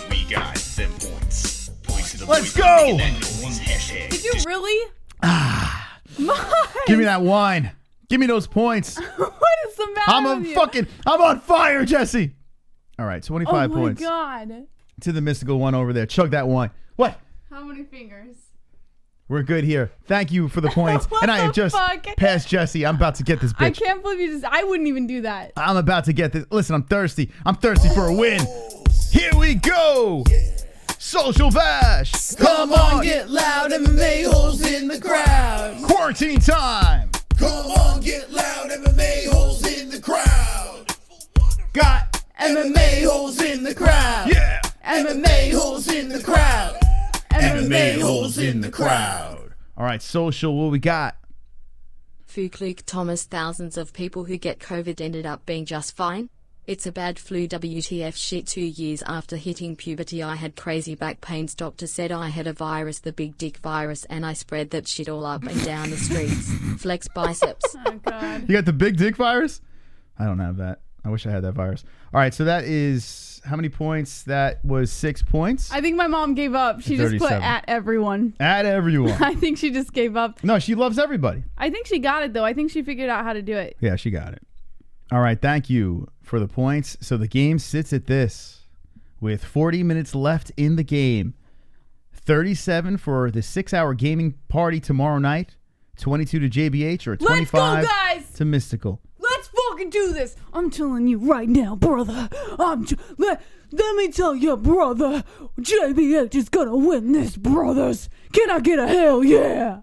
We got them points. Points to the Let's boys. go. Did you really? Give me that wine. Give me those points. What is the matter with you? I'm on fire, Jesse. All right, 25 points. Oh my God. To the mystical one over there. Chug that wine. What? How many fingers? We're good here. Thank you for the points. What And I the have just fuck? passed Jesse. I'm about to get this bitch. I can't believe you just. I wouldn't even do that. I'm about to get this. Listen, I'm thirsty. I'm thirsty for a win. Here we go. Social Vash. Come on, get loud, MMA-Holes in the crowd. Quarantine time. Come on, get loud, MMA-Holes in the crowd. Got MMA-Holes in the crowd. Yeah. MMA-Holes in the crowd. MMA-Holes in the crowd. All right, social, what we got? Luke Thomas. Thousands of people who get COVID ended up being just fine. It's a bad flu WTF shit. 2 years after hitting puberty I had crazy back pains. Doctor said I had a virus, the big dick virus, and I spread that shit all up and down the streets. Flex biceps. Oh God. You got the big dick virus? I don't have that. I wish I had that virus. All right, so that is how many points? That was 6 points. I think my mom gave up. She just put 37. at everyone. At everyone. I think she just gave up. No, she loves everybody. I think she got it though. I think she figured out how to do it. Yeah, she got it. All right, thank you for the points. So the game sits at this with 40 minutes left in the game. 37 for the 6-hour gaming party tomorrow night. 22 to JBH or 25 Let's go, guys. to Mystical. Let's fucking do this. I'm telling you right now, brother. Let me tell you, brother. JBH is gonna win this, brothers. Can I get a hell yeah?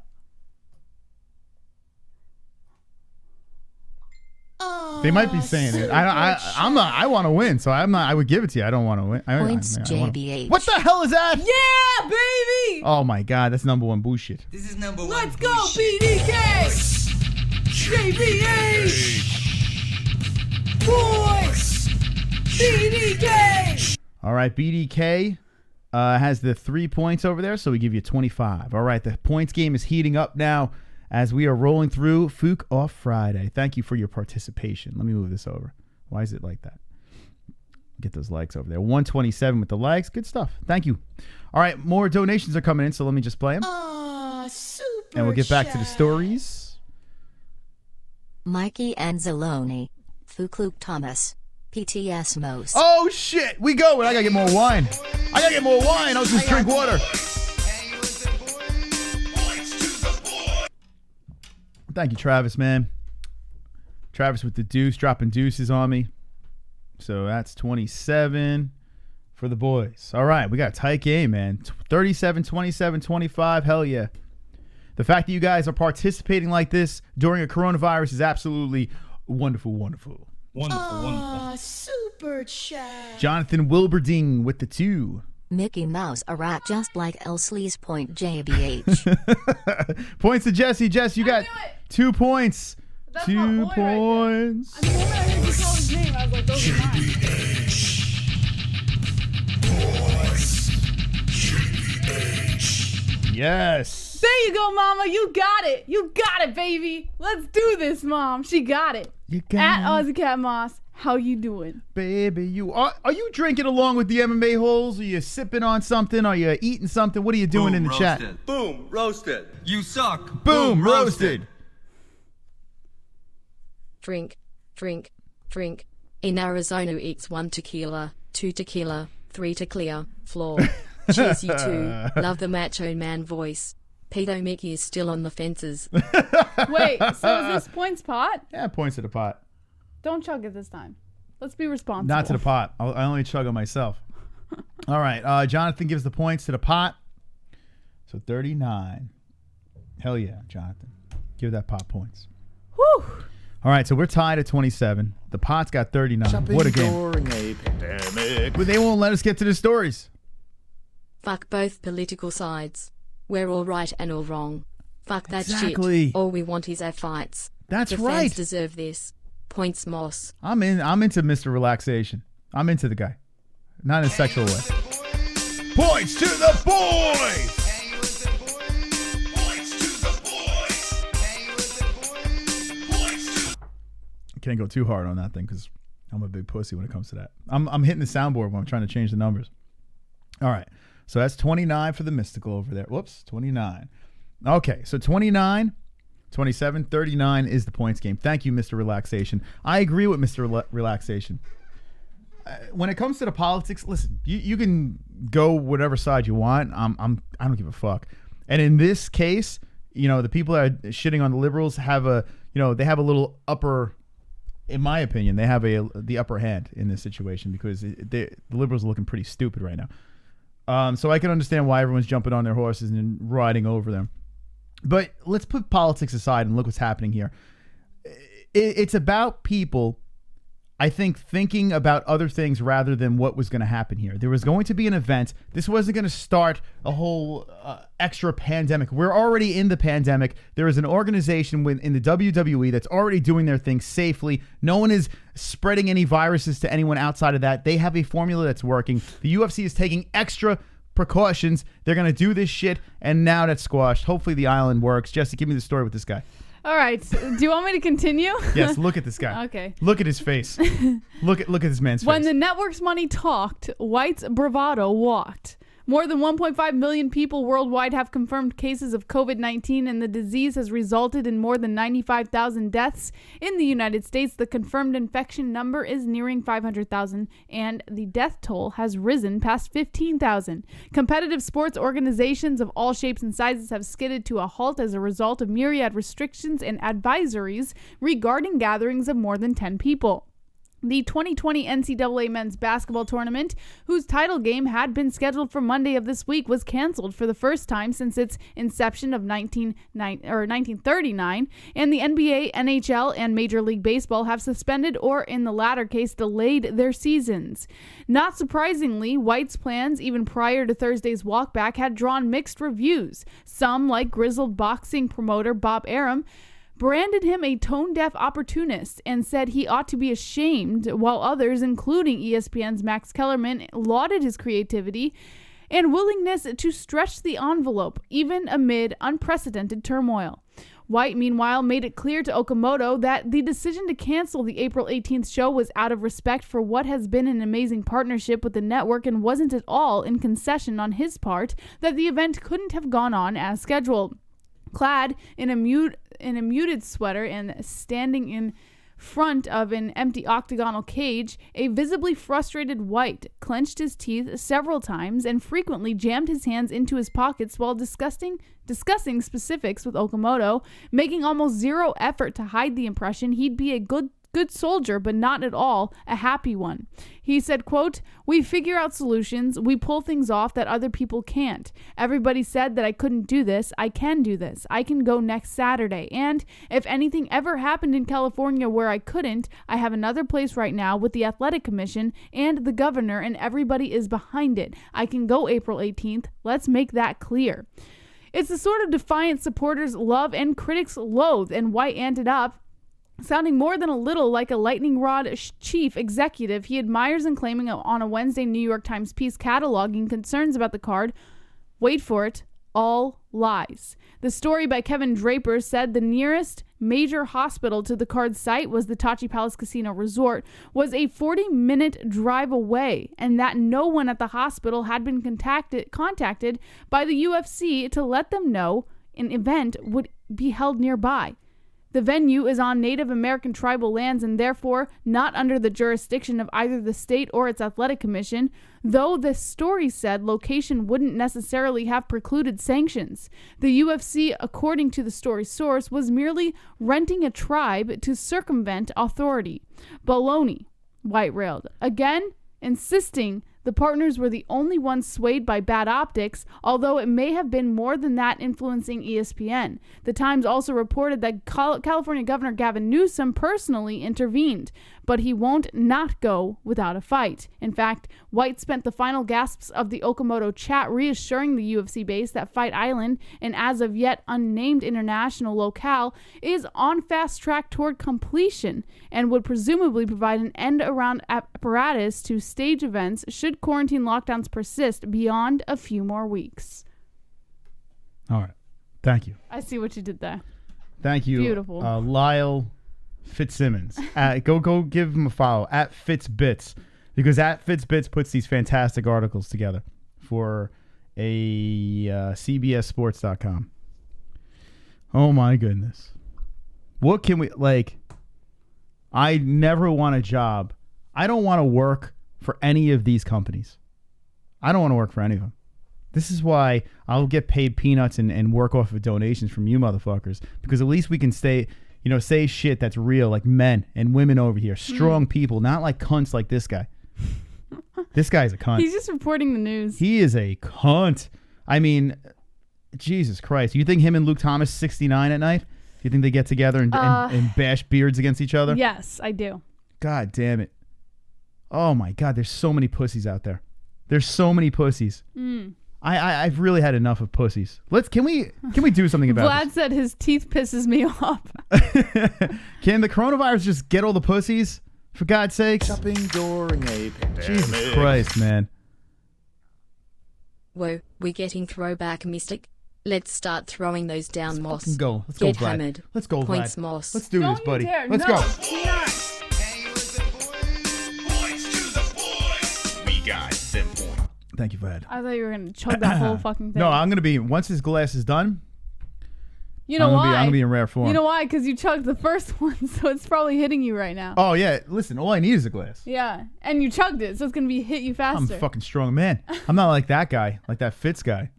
They might be saying it. I want to win, so I'm not. I would give it to you. I don't want to win. Points JBH. What the hell is that? Yeah, baby. Oh my God, that's number one bullshit. This is number one. Let's go, BDK. JBH. Boys. BDK. All right, BDK has the 3 points over there, so we give you 25. All right, the points game is heating up now as we are rolling through Fook Off Friday. Thank you for your participation. Let me move this over. Why is it like that? Get those likes over there. 127 with the likes. Good stuff. Thank you. All right, more donations are coming in, so let me just play them. Super And we'll get back to the stories. Mikey Anzalone. Luke Thomas. PTS Mos. Oh, shit. We go. And I got to get more wine. I'll just drink water. Thank you, Travis, man. Travis with the deuce, dropping deuces on me. So that's 27 for the boys. All right, we got a tight game, man. 37, 27, 25. Hell yeah. The fact that you guys are participating like this during a coronavirus is absolutely wonderful, wonderful. Wonderful. Super chat. Jonathan Wilberding with the 2. Mickey Mouse a rat just like Elsly's point JBH. Points to Jesse. Jess, you got 2 points. That's 2 my boy points. Right there. I mean, when I heard you call his name, I was like, those are mine. Yes. There you go, mama. You got it. You got it, baby. Let's do this, mom. She got it. You got At it. Aussie Cat Moss. How you doing? Baby, you are you drinking along with the MMA holes? Are you sipping on something? Are you eating something? What are you doing in the chat? Boom, roasted. You suck. Boom, roasted. Drink. In Arizona eats 1 tequila, 2 tequila, 3 to clear, floor. Cheers, you two. Love the macho man voice. Pedo Mickey is still on the fences. Wait, so is this points pot? Yeah, points to the pot. Don't chug it this time. Let's be responsible. Not to the pot. I only chug on myself. All right. Jonathan gives the points to the pot. So 39. Hell yeah, Jonathan. Give that pot points. Whew. All right, so we're tied at 27. The pot's got 39. Shopping What a game. during a pandemic. But they won't let us get to the stories. Fuck both political sides. We're all right and all wrong. Fuck that Exactly. shit. All we want is our fights. That's the right. fans deserve this. Points Moss. I'm into Mr. Relaxation. I'm into the guy. Not in a sexual way. Points to the boys! Can't go too hard on that thing because I'm a big pussy when it comes to that. I'm hitting the soundboard when I'm trying to change the numbers. All right. So that's 29 for the mystical over there. Whoops, 29. Okay, so 29, 27, 39 is the points game. Thank you, Mr. Relaxation. I agree with Mr. Relaxation. When it comes to the politics, listen, you can go whatever side you want. I don't give a fuck. And in this case, the people that are shitting on the liberals have they have a little upper. In my opinion, they have the upper hand in this situation because the liberals are looking pretty stupid right now. So I can understand why everyone's jumping on their horses and riding over them. But let's put politics aside and look what's happening here. It's about people, I think, thinking about other things rather than what was going to happen here. There was going to be an event. This wasn't going to start a whole extra pandemic. We're already in the pandemic. There is an organization in the WWE that's already doing their thing safely. No one is spreading any viruses to anyone outside of that. They have a formula that's working. The UFC is taking extra precautions. They're going to do this shit, and now that's squashed. Hopefully the island works. Jesse, give me the story with this guy. All right. Do you want me to continue? Yes, look at this guy. Okay. Look at his face. Look at this man's face. When the network's money talked, White's bravado walked. More than 1.5 million people worldwide have confirmed cases of COVID-19, and the disease has resulted in more than 95,000 deaths. In the United States, the confirmed infection number is nearing 500,000, and the death toll has risen past 15,000. Competitive sports organizations of all shapes and sizes have skidded to a halt as a result of myriad restrictions and advisories regarding gatherings of more than 10 people. The 2020 NCAA men's basketball tournament, whose title game had been scheduled for Monday of this week, was canceled for the first time since its inception of 1939, and the NBA, NHL, and Major League Baseball have suspended or, in the latter case, delayed their seasons. Not surprisingly, White's plans, even prior to Thursday's walkback, had drawn mixed reviews. Some, like grizzled boxing promoter Bob Arum, branded him a tone-deaf opportunist and said he ought to be ashamed, while others, including ESPN's Max Kellerman, lauded his creativity and willingness to stretch the envelope, even amid unprecedented turmoil. White, meanwhile, made it clear to Okamoto that the decision to cancel the April 18th show was out of respect for what has been an amazing partnership with the network and wasn't at all in concession on his part that the event couldn't have gone on as scheduled. Clad in a muted sweater and standing in front of an empty octagonal cage, a visibly frustrated White clenched his teeth several times and frequently jammed his hands into his pockets while discussing specifics with Okamoto, making almost zero effort to hide the impression he'd be a good soldier, but not at all a happy one. He said, quote, "We figure out solutions. We pull things off that other people can't. Everybody said that I couldn't do this. I can do this. I can go next Saturday. And if anything ever happened in California where I couldn't, I have another place right now with the Athletic Commission and the governor, and everybody is behind it. I can go April 18th. Let's make that clear." It's the sort of defiance supporters love and critics loathe, and White ended up sounding more than a little like a lightning rod chief executive he admires and claiming on a Wednesday New York Times piece cataloging concerns about the card. Wait for it, all lies. The story by Kevin Draper said the nearest major hospital to the card's site was the Tachi Palace Casino Resort, was a 40-minute drive away, and that no one at the hospital had been contacted by the UFC to let them know an event would be held nearby. The venue is on Native American tribal lands and therefore not under the jurisdiction of either the state or its athletic commission, though the story said location wouldn't necessarily have precluded sanctions. The UFC, according to the story's source, was merely renting a tribe to circumvent authority. Baloney, White railed, again insisting The partners were the only ones swayed by bad optics, although it may have been more than that influencing ESPN. The Times also reported that California Governor Gavin Newsom personally intervened, but he won't not go without a fight. In fact, White spent the final gasps of the Okamoto chat reassuring the UFC base that Fight Island, an as of yet unnamed international locale, is on fast track toward completion and would presumably provide an end-around apparatus to stage events should quarantine lockdowns persist beyond a few more weeks. All right. Thank you. I see what you did there. Thank you. Beautiful. Lyle Fitzsimmons. Go give him a follow at Fitzbits, because at Fitzbits puts these fantastic articles together for a CBSSports.com. Oh my goodness. What can we, like, I never want a job. I don't want to work for any of these companies. I don't want to work for any of them. This is why I'll get paid peanuts and work off of donations from you motherfuckers, because at least we can say shit that's real, like men and women over here, strong people, not like cunts like this guy. This guy's a cunt. He's just reporting the news. He is a cunt. I mean, Jesus Christ. You think him and Luke Thomas 69 at night? Do you think they get together and bash beards against each other? Yes, I do. God damn it. Oh my God, there's so many pussies out there. There's so many pussies. I've really had enough of pussies. Can we do something about Vlad said his teeth pisses me off. Can the coronavirus just get all the pussies? For God's sakes. Shopping during a pandemic. Jesus Christ, man. Whoa, we're getting throwback mystic. Let's start throwing those down, Moss. Let's go. Let's Get go, Vlad. hammered. Let's go, Vlad. Points, Moss. Let's do this, buddy. Let's go. We got them points. Thank you, Vlad. I thought you were going to chug that whole fucking thing. No, I'm going to be, once his glass is done, you know why? I'm going to be in rare form. You know why? Because you chugged the first one, so it's probably hitting you right now. Oh, yeah. Listen, all I need is a glass. Yeah, and you chugged it, so it's going to hit you faster. I'm a fucking strong man. I'm not like that guy, like that Fitz guy.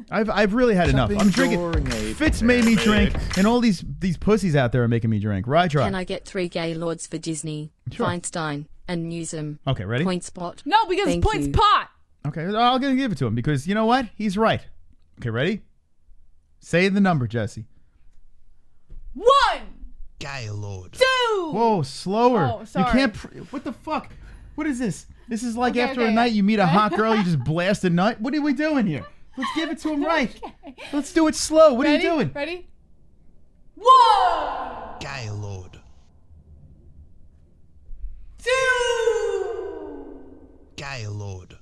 I've really had enough. I'm drinking. Fitz made me drink, and all these pussies out there are making me drink. Right, right. Can I get 3 gay lords for Disney, Sure. Feinstein, and Newsom? Okay, ready? Point spot. No, because Thank points you. pot. Okay, I'm going to give it to him because you know what? He's right. Okay, ready? Say the number, Jesse. 1, Gaylord. 2. Whoa, slower. Oh, sorry. You can't. What the fuck? What is this? This is like Okay, after okay. a night you meet a hot girl, you just blast a nut. What are we doing here? Let's give it to him right. Okay. Let's do it slow. What Ready? are you doing? Ready? 1, Gaylord. 2. Gaylord.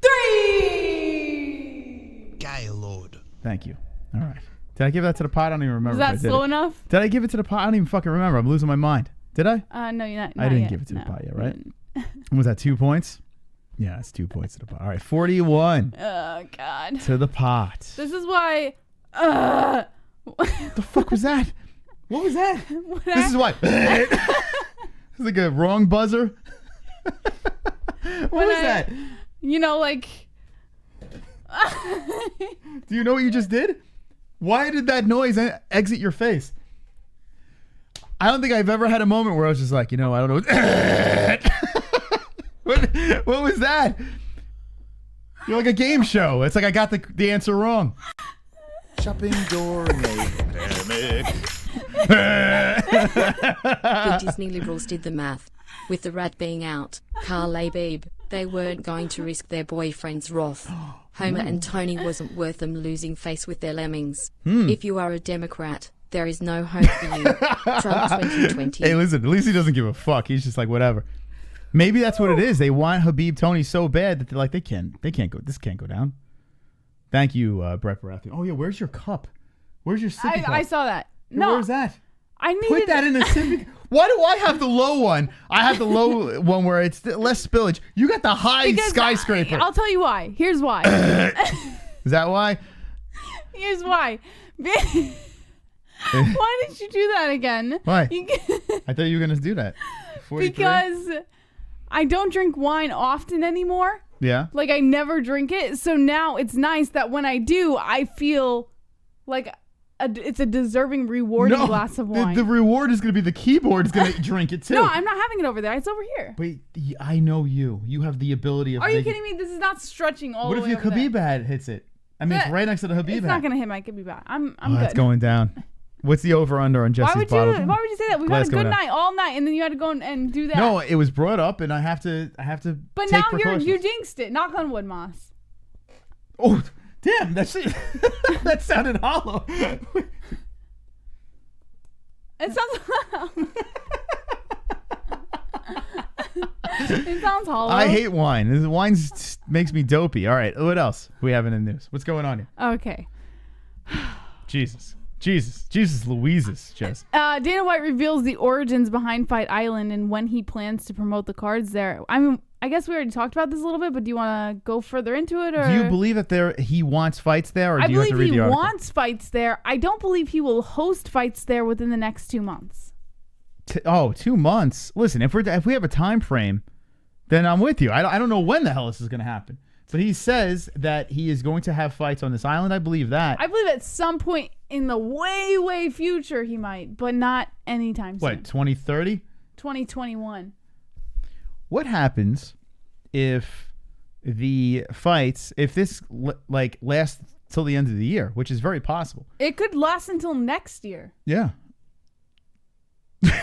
3. Gaylord. Thank you. All right. Did I give that to the pot? I don't even remember. Was if I that did slow it. enough? Did I give it to the pot? I don't even fucking remember. I'm losing my mind. Did I? No, you're not. I didn't yet. give it to the No. pot yet, right? Was that 2 points? Yeah, it's 2 points to the pot. All right, 41 Oh God. to the pot. This is why. What the fuck was that? What was that? This is why. It's like a wrong buzzer. What was that? You know, like. Do you know what you just did? Why did that noise exit your face? I don't think I've ever had a moment where I was just like, I don't know. What was that? You're like a game show. It's like I got the answer wrong. Shopping during a pandemic. The Disney liberals did the math. With the rat being out, Carl Beeb, they weren't going to risk their boyfriend's wrath. Homer and Tony wasn't worth them losing face with their lemmings. If you are a Democrat, there is no hope for you. Trump 2020. Hey, listen, at least he doesn't give a fuck. He's just like, whatever. Maybe that's what it is. They want Habib Tony so bad that they're like, they can't go. This can't go down. Thank you, Brett Baratheon. Oh yeah, where's your cup? Where's your sippy cup? I saw that. Hey, No, where's that? I needed Put that in a sippy. Why do I have the low one? I have the low one where it's less spillage. You got the high because skyscraper. I'll tell you why. Here's why. Is that why? Here's why. Why did you do that again? Why? I thought you were gonna do that. 43? Because I don't drink wine often anymore. Yeah. Like I never drink it. So now it's nice that when I do, I feel like it's a deserving, rewarding glass of wine. The reward is going to be the keyboard is going to drink it too. No, I'm not having it over there. It's over here. Wait, I know you. You have the ability of. Are you kidding me? This is not stretching all the way. What if your Khabib hat hits it? I mean, it's right next to the Khabib hat. It's not going to hit my Khabib hat. I'm good. That's going down. What's the over/under on Jesse's bottle? Why would you say that? We've had a good night all night, and then you had to go and do that. No, it was brought up, and I have to. But take now precautions. you jinxed it. Knock on wood, Moss. Oh, damn! That sounded hollow. It sounds. It sounds hollow. I hate wine. Wine makes me dopey. All right, what else we have in the news? What's going on here? Okay. Jesus Louises, Jess. Dana White reveals the origins behind Fight Island and when he plans to promote the cards there. I mean, I guess we already talked about this a little bit, but do you want to go further into it? Or do you believe that he wants fights there, or do you have to read the article? I believe he wants fights there. I don't believe he will host fights there within the next 2 months. 2 months? Listen, if we have a time frame, then I'm with you. I don't know when the hell this is going to happen. But he says that he is going to have fights on this island. I believe that. I believe at some point in the way, way future he might, but not anytime soon. What, 2030? 2021. What happens if the fights, if this lasts till the end of the year, which is very possible? It could last until next year. Yeah. If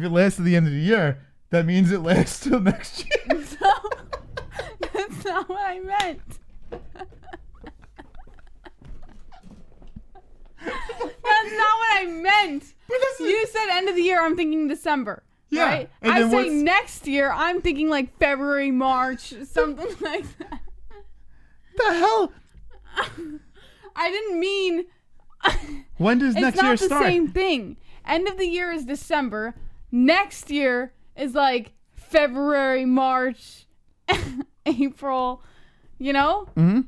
it lasts to the end of the year, that means it lasts till next year. So, that's not what I meant. That's not what I meant. You said end of the year, I'm thinking December. Yeah. Right? I say next year, I'm thinking like February, March, something like that. The hell? I didn't mean... When does next year start? It's not the same thing. End of the year is December. Next year is like February, March, April, you know? Mm-hmm.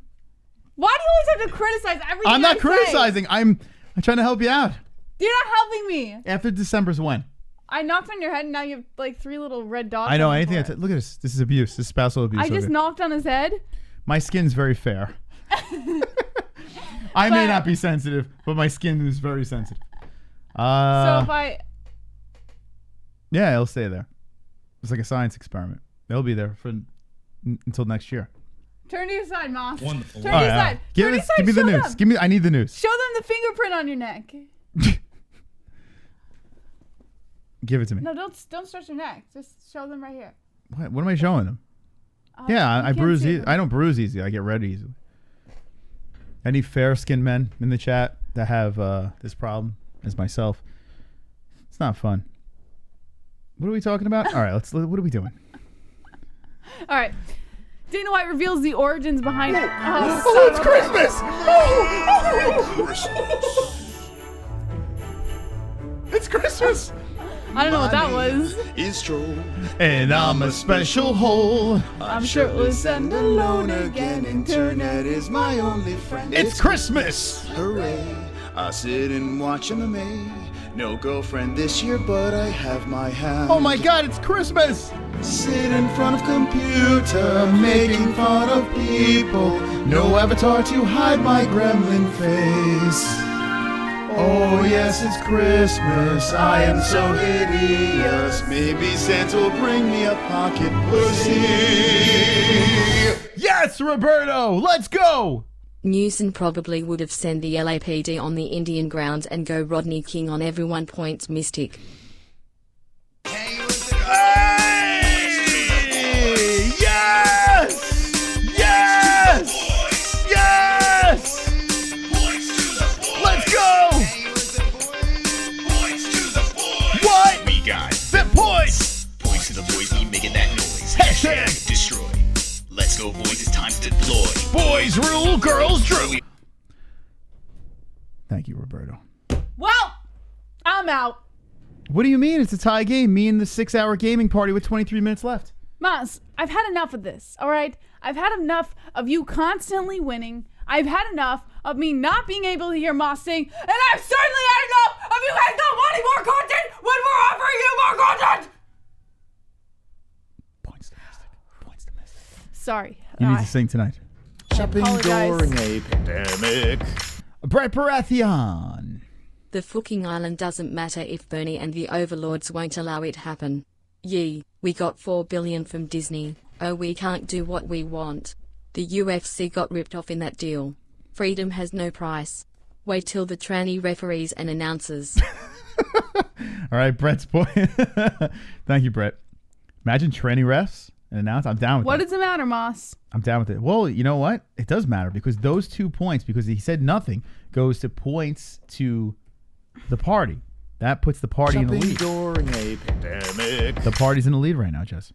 Why do you always have to criticize everything I'm not I criticizing. say? I'm trying to help you out. You're not helping me. After December's when? I knocked on your head and now you have like 3 little red dots. I know. Anything. Look at this. This is abuse. This is spousal abuse. I just knocked on his head. My skin's very fair. I may not be sensitive, but my skin is very sensitive. So if I... Yeah, it'll stay there. It's like a science experiment. They'll be there until next year. Turn to your side, Moss. Wonderful. Turn to your side. Give me the news. I need the news. Show them the fingerprint on your neck. Give it to me. No, don't stretch your neck. Just show them right here. What am I showing them? Yeah, I bruise. I don't bruise easy. I get red easily. Any fair-skinned men in the chat that have this problem, as myself, it's not fun. What are we talking about? All right, what are we doing? All right. Dana White reveals the origins behind it. Oh, it's Christmas! It's Christmas! I don't know what that was. It's true. And I'm a special hole. I'm shirtless and alone again. Internet is my only friend. It's Christmas! Hooray. I sit and watch MMA. No girlfriend this year, but I have my hand. Oh my God, it's Christmas! Sit in front of computer, making fun of people. No avatar to hide my gremlin face. Oh yes, it's Christmas. I am so hideous. Maybe Santa will bring me a pocket pussy. Yes, Roberto, let's go! Newsom probably would have sent the LAPD on the Indian grounds and go Rodney King on everyone. Points Mystic. Hey! Yes! Yes! Yes! Let's go! What? We got the points! Points to the boys, we making that noise. Hashtag destroy. Let's go, boys. It's time to deploy. Boys rule, girls drew. Thank you, Roberto. Well, I'm out. What do you mean? It's a tie game. Me and the 6-hour gaming party with 23 minutes left. Moss, I've had enough of this, all right? I've had enough of you constantly winning. I've had enough of me not being able to hear Moss sing. And I've certainly had enough of you guys not wanting more content when we're offering you more content. Points domestic. Sorry. You need to sing tonight. shopping apologize. during a pandemic. Brett Baratheon. The fucking island doesn't matter if Bernie and the overlords won't allow it happen. Yee, we got $4 billion from Disney. Oh, we can't do what we want. The UFC got ripped off in that deal. Freedom has no price. Wait till the tranny referees and announcers. All right, Brett's point. Thank you, Brett. Imagine tranny refs and announce. I'm down with What that. does it matter, Moss? I'm down with it. Well, you know what? It does matter because those 2 points, because he said nothing, goes to points to the party. That puts the party in the Shopping lead. during a pandemic. The party's in the lead right now, Jess.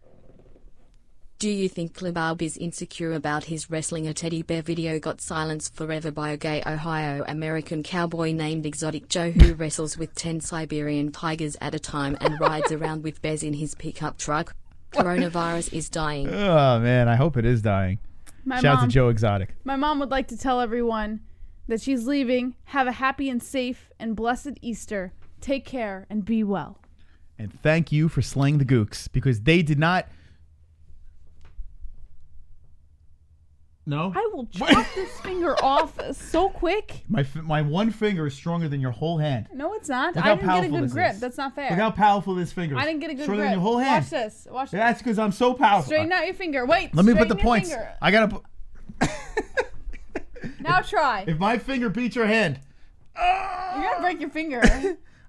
Do you think Klebab is insecure about his wrestling a teddy bear video got silenced forever by a gay Ohio American cowboy named Exotic Joe who wrestles with 10 Siberian tigers at a time and rides around with bears in his pickup truck? Coronavirus is dying. Oh, man. I hope it is dying. Shout out to Joe Exotic. My mom would like to tell everyone that she's leaving. Have a happy and safe and blessed Easter. Take care and be well. And thank you for slaying the gooks because they did not... No? I will chop this finger off so quick. My one finger is stronger than your whole hand. No, it's not. Look I how didn't get a powerful good this grip. is. That's not fair. Look how powerful this finger is. I didn't get a good Stronger grip. than your whole hand. Watch this. Watch this. That's because I'm so powerful. Straighten out your finger. Wait. Let me put the straighten your points. finger. I gotta put... Now try. If my finger beats your hand... You're going to break your finger.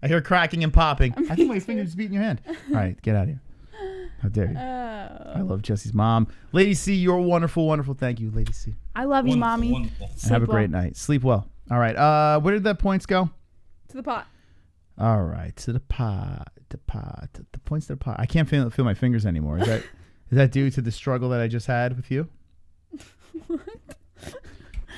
I hear cracking and popping. I think my finger's beating your hand. All right, get out of here. How dare you? I love Jesse's mom. Lady C, you're wonderful, wonderful. Thank you, Lady C. I love you, Mommy. Wonderful. And have a great night. Sleep well. All right. Where did the points go? To the pot. All right. To the pot. The points to the pot. I can't feel my fingers anymore. Is that due to the struggle that I just had with you?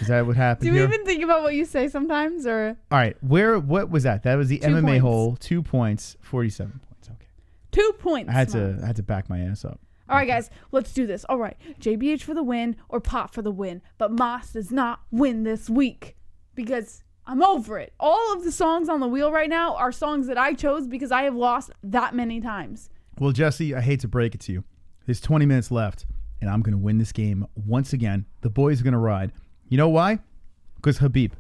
Is that what happened Do you here? even think about what you say sometimes? Or All right. What was that? That was the 2 MMA points. hole. 2 points. 47 points. Okay. 2 points. I had to back my ass up. All right, guys, let's do this. All right, JBH for the win or Pot for the win. But Moss does not win this week because I'm over it. All of the songs on the wheel right now are songs that I chose because I have lost that many times. Well, Jesse, I hate to break it to you. There's 20 minutes left, and I'm going to win this game once again. The boys are going to ride. You know why? Because Habib.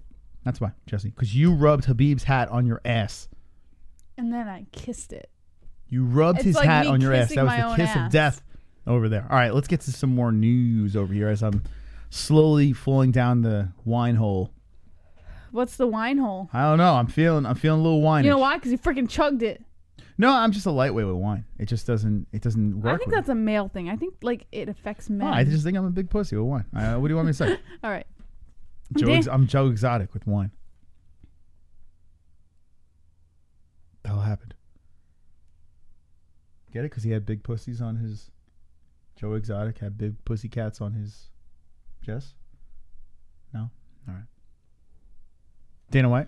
That's why, Jesse. Because you rubbed Habib's hat on your ass. And then I kissed it. You rubbed It's his like hat me on your ass. kissing That was my the own kiss ass. of death over there. All right, let's get to some more news over here as I'm slowly falling down the wine hole. What's the wine hole? I don't know. I'm feeling a little whinish. You know why? Because you freaking chugged it. No, I'm just a lightweight with wine. It just doesn't work. I think that's a male thing. I think like it affects men. Oh, I just think I'm a big pussy with wine. What do you want me to say? All right. I'm Joe Exotic with wine. The hell happened? Get it? Because he had big pussies on his... Joe Exotic had big pussy cats on his... Jess? No? All right. Dana White?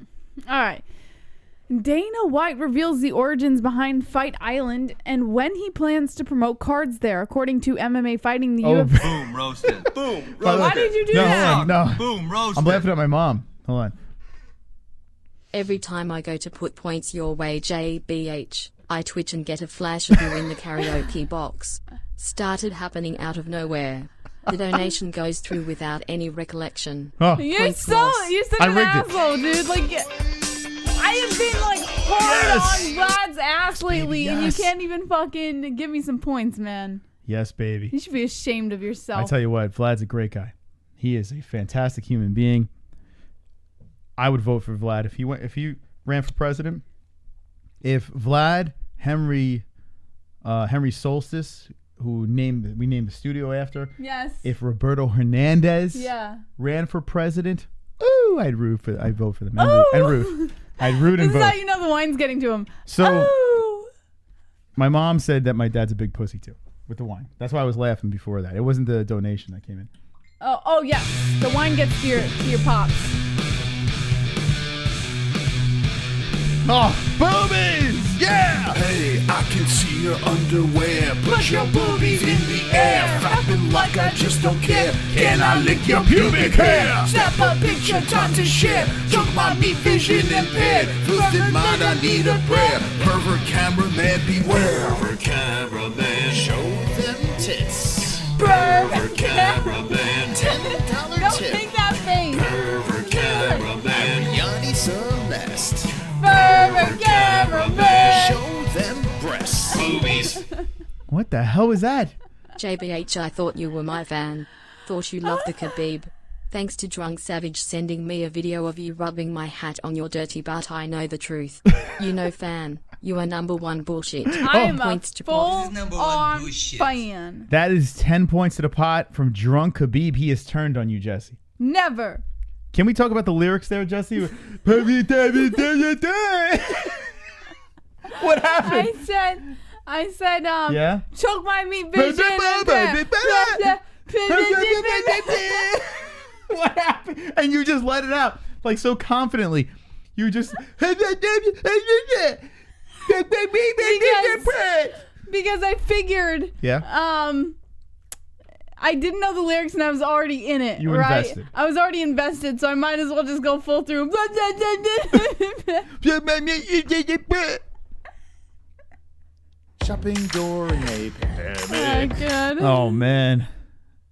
All right. Dana White reveals the origins behind Fight Island and when he plans to promote cards there, according to MMA Fighting the UFC. Boom, roasted. Boom, By the way- Why did you do no, that? Hold on, no. Boom, roasted. I'm laughing at my mom. Hold on. Every time I go to put points your way, JBH, I twitch and get a flash of you in the karaoke box. Started happening out of nowhere. The donation goes through without any recollection. Oh. You're Points so lost. you're such I an rigged it. asshole, dude. Like I have been like hard on Vlad's ass lately, baby, and you yes. can't even fucking give me some points, man. Yes, baby. You should be ashamed of I yourself. tell you what, Vlad's a great guy. He is a fantastic human being. I would vote for Vlad if he ran for president. If Vlad, Henry Solstice, who we named the studio after. Yes. If Roberto Hernandez Yeah. ran for president, ooh, I'd vote for them. And root. I'd root and This is vote. how you know the wine's getting to him. So Oh. my mom said that my dad's a big pussy too with the wine. That's why I was laughing before that. It wasn't the donation that came in. Oh yeah. The wine gets to your pops. Oh, boobies! Yeah! Hey, I can see your underwear. Put your boobies in the air. Flapping like I just don't care. Can I lick your pubic hair? Snap a picture, time to share. Choke my meat vision impaired. Twisted mind, I need a prayer. Pervert cameraman, beware. Pervert cameraman, show them tits. Pervert cameraman, $10 No tits. noise. What the hell was that? JBH, I thought you were my fan. Thought you loved the Khabib. Thanks to Drunk Savage sending me a video of you rubbing my hat on your dirty butt. I know the truth. You know, fan. You are number one bullshit. I'm a Points to pot. full-on fan. That is 10 points to the pot from Drunk Khabib. He has turned on you, Jesse. Never. Can we talk about the lyrics there, Jesse? What happened? I said, Yeah? choke my meat, bitch. What happened? And you just let it out, like so confidently. You just because I figured, I didn't know the lyrics and I was already in it. You were right? invested. I was already invested, so I might as well just go full through. Shopping during a pandemic. Oh, God. Oh man,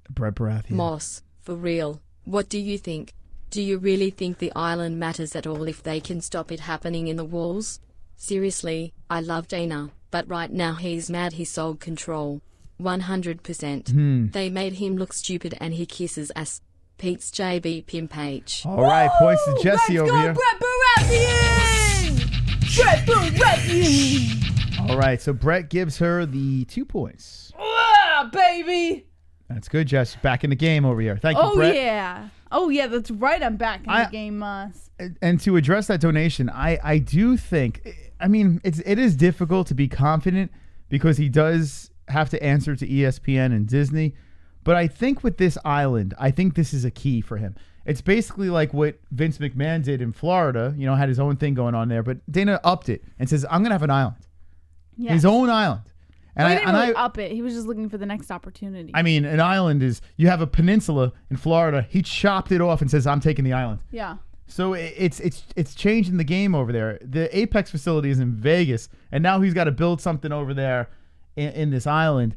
Brett Baratheon. Moss, for real. What do you think? Do you really think the island matters at all if they can stop it happening in the walls? Seriously, I love Dana, but right now he's mad he sold control. 100%. They made him look stupid and he kisses ass. Pete's JB Pimp H. All right, points to Jesse over here. Brett Baratheon! Brett Baratheon! All right, so Brett gives her the 2 points. Ah, baby! That's good, Jess. Back in the game over here. Thank you, Brett. Oh, yeah, that's right. I'm back in the game, Moss. And to address that donation, I do think, I mean, it is difficult to be confident because he does have to answer to ESPN and Disney. But I think with this island, I think this is a key for him. It's basically like what Vince McMahon did in Florida, you know, had his own thing going on there. But Dana upped it and says, I'm going to have an island. Yes. His own island. And he didn't really up it. He was just looking for the next opportunity. I mean, an island is, you have a peninsula in Florida. He chopped it off and says, I'm taking the island. Yeah. So it's changing the game over there. The Apex facility is in Vegas, and now he's got to build something over there in this island.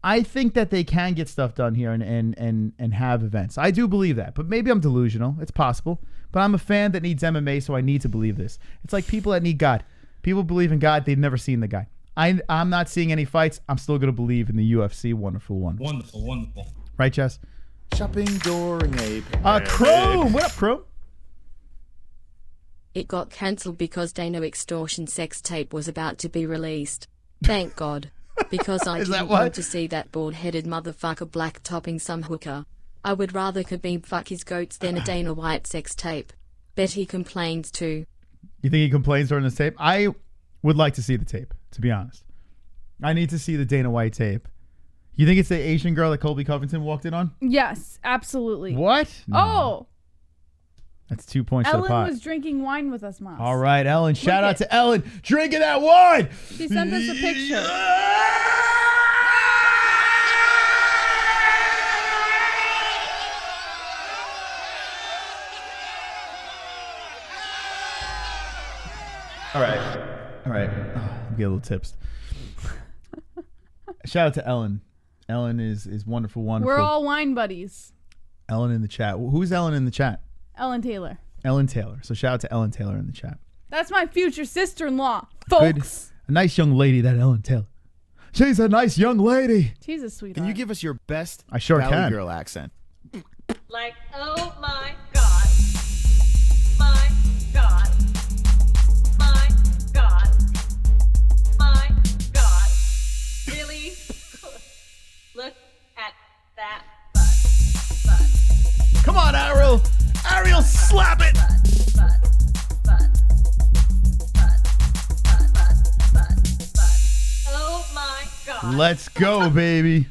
I think that they can get stuff done here and have events. I do believe that, but maybe I'm delusional. It's possible. But I'm a fan that needs MMA, so I need to believe this. It's like people that need God. People believe in God. They've never seen the guy. I'm not seeing any fights. I'm still going to believe in the UFC. Wonderful one. Wonderful, wonderful. Right, Jess? Shopping during a pandemic. Chrome. What up, Chrome? It got cancelled because Dana extortion sex tape was about to be released. Thank God. Because I didn't want to see that bald-headed motherfucker black topping some hooker. I would rather Khabib fuck his goats than a Dana White sex tape. Bet he complains too. You think he complains during this tape? I would like to see the tape, to be honest. I need to see the Dana White tape. You think it's the Asian girl that Colby Covington walked in on? Yes, absolutely. What? No. Oh. That's 2 points to the pot. Ellen was drinking wine with us, Moss. All right, Ellen. Shout out to Ellen. Drinking that wine. She sent us a picture. All right. Oh, get a little tipsed. Shout out to Ellen. Ellen is wonderful. We're all wine buddies. Ellen in the chat. Who's Ellen in the chat? Ellen Taylor. Ellen Taylor. So shout out to Ellen Taylor in the chat. That's my future sister-in-law, folks. Good. A nice young lady, that Ellen Taylor. She's a nice young lady. She's a sweetheart. Can you give us your best I sure Valley can. Girl accent? Like, oh my God. My God. My God. My God. Really? Look at that butt. Come on, Ariel. Ariel, slap it. Oh my God. Let's go, baby.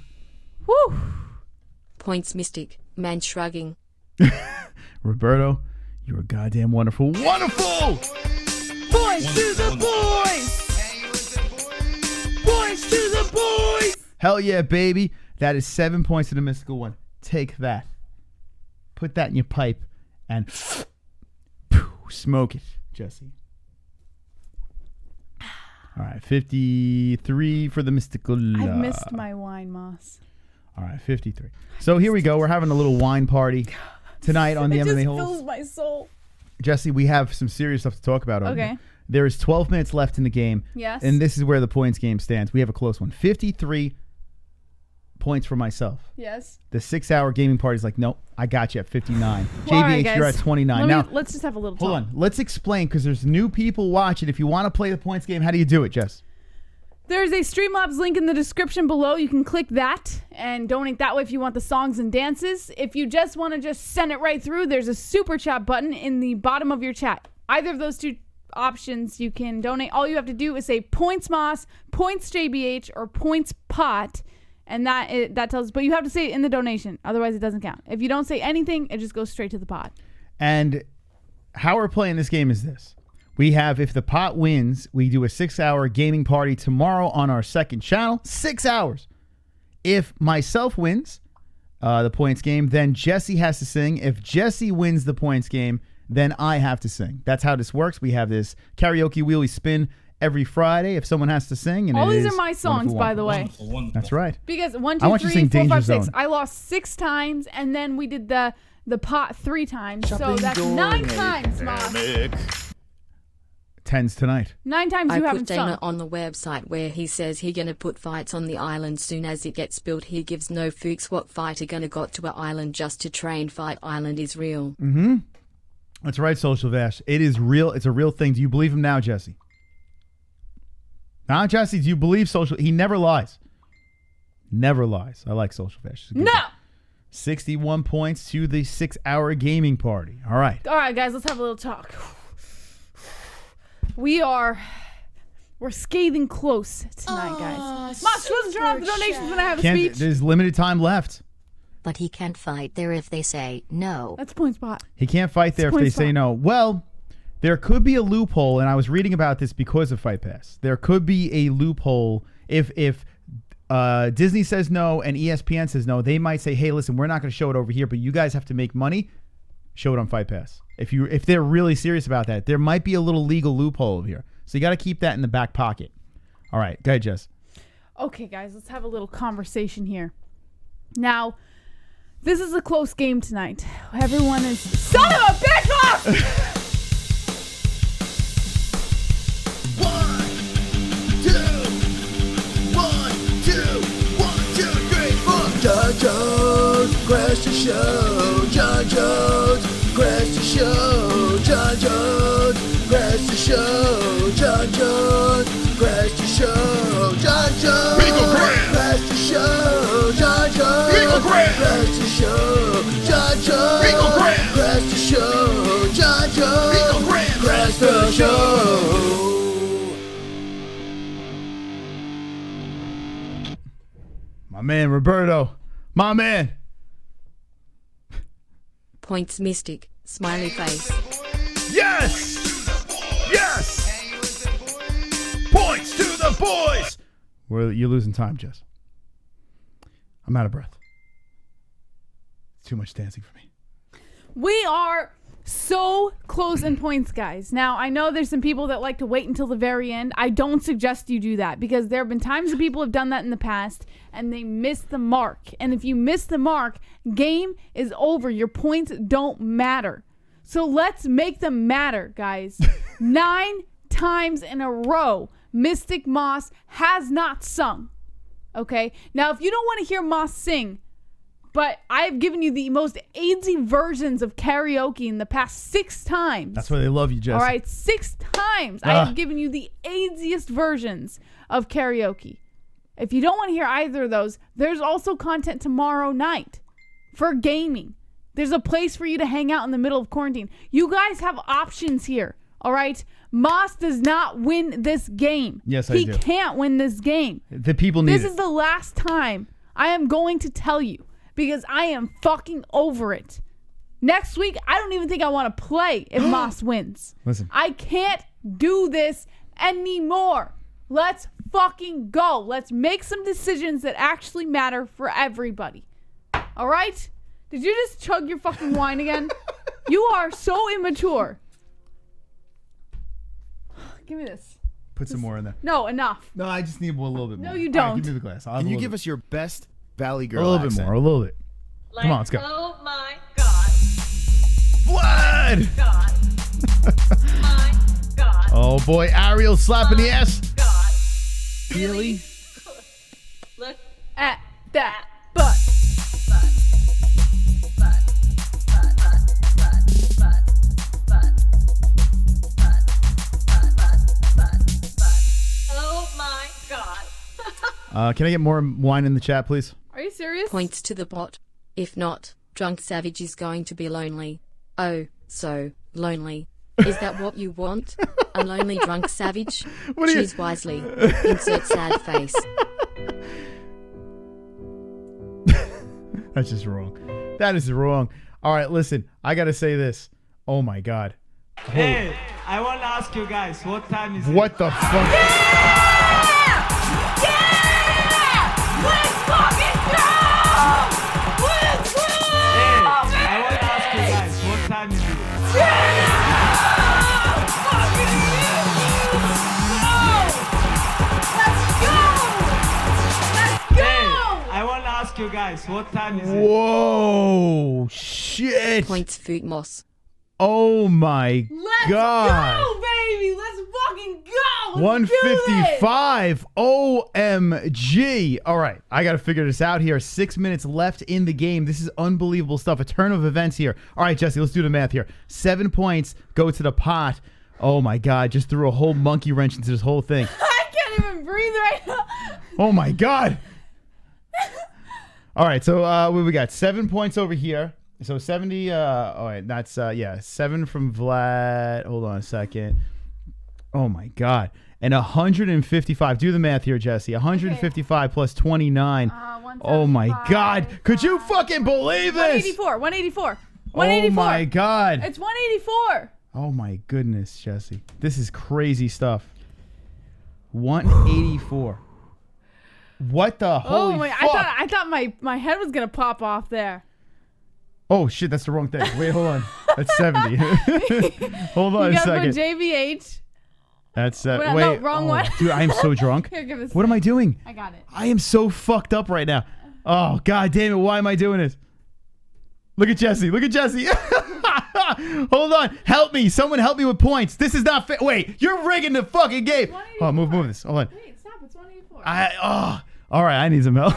Woo. Points Mystic, man shrugging. Roberto, you're goddamn wonderful. Wonderful! Boys to the boys! Boys to the boys! Hell yeah, baby. That is 7 points to the mystical one. Take that. Put that in your pipe and smoke it, Jesse. All right, 53 for the mystical. I've missed my wine, Moss. All right, 53. So here we go. We're having a little wine party tonight on the MMA-Holes. It just fills my soul. Jesse, we have some serious stuff to talk about. Okay. There is 12 minutes left in the game. Yes. And this is where the points game stands. We have a close one. 53 points for myself. Yes. The 6-hour gaming party is like, nope, I got you at 59. Well, all JBH, right, guys. you're at 29. Now, Let's just have a little hold talk. on. Let's explain, because there's new people watching. If you want to play the points game, how do you do it, Jess? There's a Streamlabs link in the description below. You can click that and donate that way if you want the songs and dances. If you just want to just send it right through, there's a super chat button in the bottom of your chat. Either of those two options you can donate. All you have to do is say points Moss, points JBH, or points pot, and that tells. But you have to say it in the donation, otherwise it doesn't count. If you don't say anything, it just goes straight to the pot. And how we're playing this game is this. We have, if the pot wins, we do a 6-hour gaming party tomorrow on our second channel. 6 hours. If myself wins the points game, then Jesse has to sing. If Jesse wins the points game, then I have to sing. That's how this works. We have this karaoke wheel we spin every Friday if someone has to sing. And all it these is are my songs, wonderful, by the way. Wonderful, wonderful. That's right. Because 1, I 2, want you to 3, sing 4, 5, Danger 6. Zone. I lost 6 times, and then we did the pot 3 times. So that's 9 times, Moss. 10's tonight. 9 times I you put haven't Dana sung. on the website where he says he gonna put fights on the island soon as it gets built. He gives no fucks what fighter gonna got to a island just to train. Fight island is real. Mm-hmm. That's right, Social Vash. It is real. It's a real thing. Do you believe him now, Jesse? Now, Jesse, do you believe Social? He never lies. Never lies. I like Social Vash. No! 61 points to the 6-hour gaming party. All right. All right, guys, let's have a little talk. We're scathing close tonight, guys. Moss, you doesn't turn off the donations when I have a speech. There's limited time left. But he can't fight there if they say no. That's point spot. He can't fight there if they say no. Well, there could be a loophole, and I was reading about this because of Fight Pass. There could be a loophole if Disney says no and ESPN says no. They might say, hey, listen, we're not going to show it over here, but you guys have to make money. Show it on Fight Pass. If they're really serious about that, there might be a little legal loophole over here. So you got to keep that in the back pocket. All right, go ahead, Jess. Okay, guys, let's have a little conversation here. Now, this is a close game tonight. Everyone is... Son of a bitch off! 1, 2, 3, 4. John Jones, crash the show. John Jones, crash the show. John Jones, crash the show. John Jones, crash the show. John Jones, crash the show. John Jones, crash the show. John Jones, crash the show. John Jones, crash the show. My man, Roberto. My man. Points Mystic. Smiley face. Yes! Yes! Points to the boys! You're losing time, Jess. I'm out of breath. It's too much dancing for me. We are so close in points, guys. Now, I know there's some people that like to wait until the very end. I don't suggest you do that because there have been times that people have done that in the past and they miss the mark. And if you miss the mark, game is over. Your points don't matter. So let's make them matter, guys. 9 times in a row, Mystic Moss has not sung. Okay? Now, if you don't want to hear Moss sing, but I've given you the most AIDSy versions of karaoke in the past 6 times. That's why they love you, Jess. All right, 6 times I have given you the AIDSiest versions of karaoke. If you don't want to hear either of those, there's also content tomorrow night for gaming. There's a place for you to hang out in the middle of quarantine. You guys have options here, all right? Moss does not win this game. Yes, I do. He can't win this game. The people need This is the last time I am going to tell you because I am fucking over it. Next week, I don't even think I want to play if Moss wins. Listen. I can't do this anymore. Let's fucking go. Let's make some decisions that actually matter for everybody. All right? Did you just chug your fucking wine again? You are so immature. Give me this. Put some more in there. No, enough. No, I just need a little bit more. No, you All right, don't. give me the glass. Can you give us your best Valley a Girl little bit accent? more? A little bit. Like, Come on, let's go. Oh my God. Blood! God. My God. Oh boy, Ariel slapping the ass. God. Really? Look At that butt. Oh my God. Can I get more wine in the chat, please? Are you serious? Points to the bot. If not, Drunk Savage is going to be lonely. Oh, so lonely. Is that what you want? A lonely drunk savage? What are you- Choose wisely. Insert sad face. That's just wrong. That is wrong. All right, listen. I gotta say this. Oh my God. Hey, I want to ask you guys, what time is it? What the fuck? Let's fucking go! Let's go! Hey, I want to ask you guys, what time is it? Hey, I want to ask you guys, what time is it? Whoa, shit. Points Food Moss. Oh my Let's God. go, baby. Let's fucking go. Let's 155. OMG. All right, I got to figure this out here. 6 minutes left in the game. This is unbelievable stuff. A turn of events here. All right, Jesse, let's do the math here. 7 points go to the pot. Oh my God, just threw a whole monkey wrench into this whole thing. I can't even breathe right now. Oh my God. All right, so what we got? 7 points over here. So 70, all right, that's, 7 from Vlad. Hold on a second. Oh, my God. And 155. Do the math here, Jesse. 155 plus 29. Oh, my God. Could you fucking believe this? 184. Oh, my God. It's 184. Oh, my goodness, Jesse. This is crazy stuff. 184. What the holy my! fuck? I thought my head was gonna pop off there. Oh shit, that's the wrong thing. Wait, hold on. That's 70. Hold on You a gotta put second. JBH. That's Wait, wait. no, wrong one. Dude, I am so drunk. Here, give this What am I doing? I got it. I am so fucked up right now. Oh God damn it! Why am I doing this? Look at Jesse. Look at Jesse. Hold on. Help me. Someone help me with points. This is not fair. Wait, you're rigging the fucking game. Oh, move this. Hold on. Wait, stop. It's 184. All right, I need some help.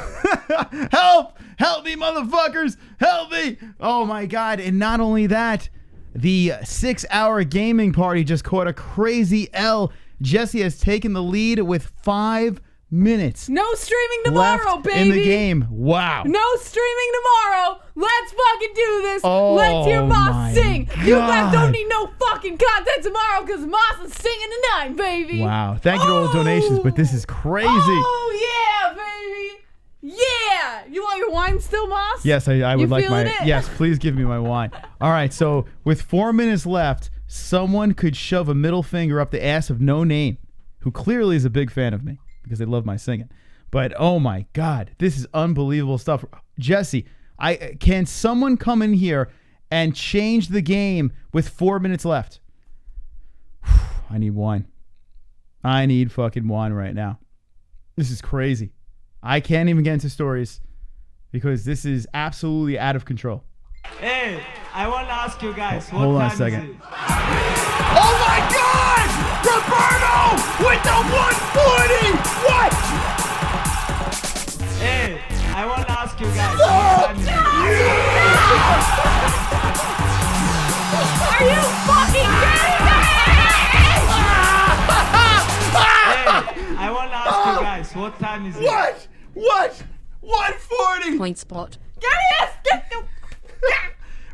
Help me, motherfuckers. Help me. Oh, my God. And not only that, the 6-hour gaming party just caught a crazy L. Jesse has taken the lead with 5 minutes. No streaming tomorrow, left baby. in the game. Wow. No streaming tomorrow. Let's fucking do this. Oh, Let's hear my Moss sing. You guys God. don't need no fucking content tomorrow because Moss is singing tonight, baby. Wow. Thank you to all the donations, but this is crazy. Oh, yeah, baby. Yeah. You want your wine still, Moss? Yes, I would like my. feeling it? Yes, please give me my wine. All right, so with 4 minutes left, someone could shove a middle finger up the ass of No Name, who clearly is a big fan of me because they love my singing. But oh my God, this is unbelievable stuff. Jesse, can someone come in here and change the game with 4 minutes left? I need wine. I need fucking wine right now. This is crazy. I can't even get into stories because this is absolutely out of control. Hey, I want to ask you guys, what Hold on a time second. is it? Oh my God! Roberto with the 140! What? Hey, I want to ask you guys, what time is it? Are you fucking kidding me? Hey, I want to ask you guys, what time is it? What? 140! Point spot. Get the.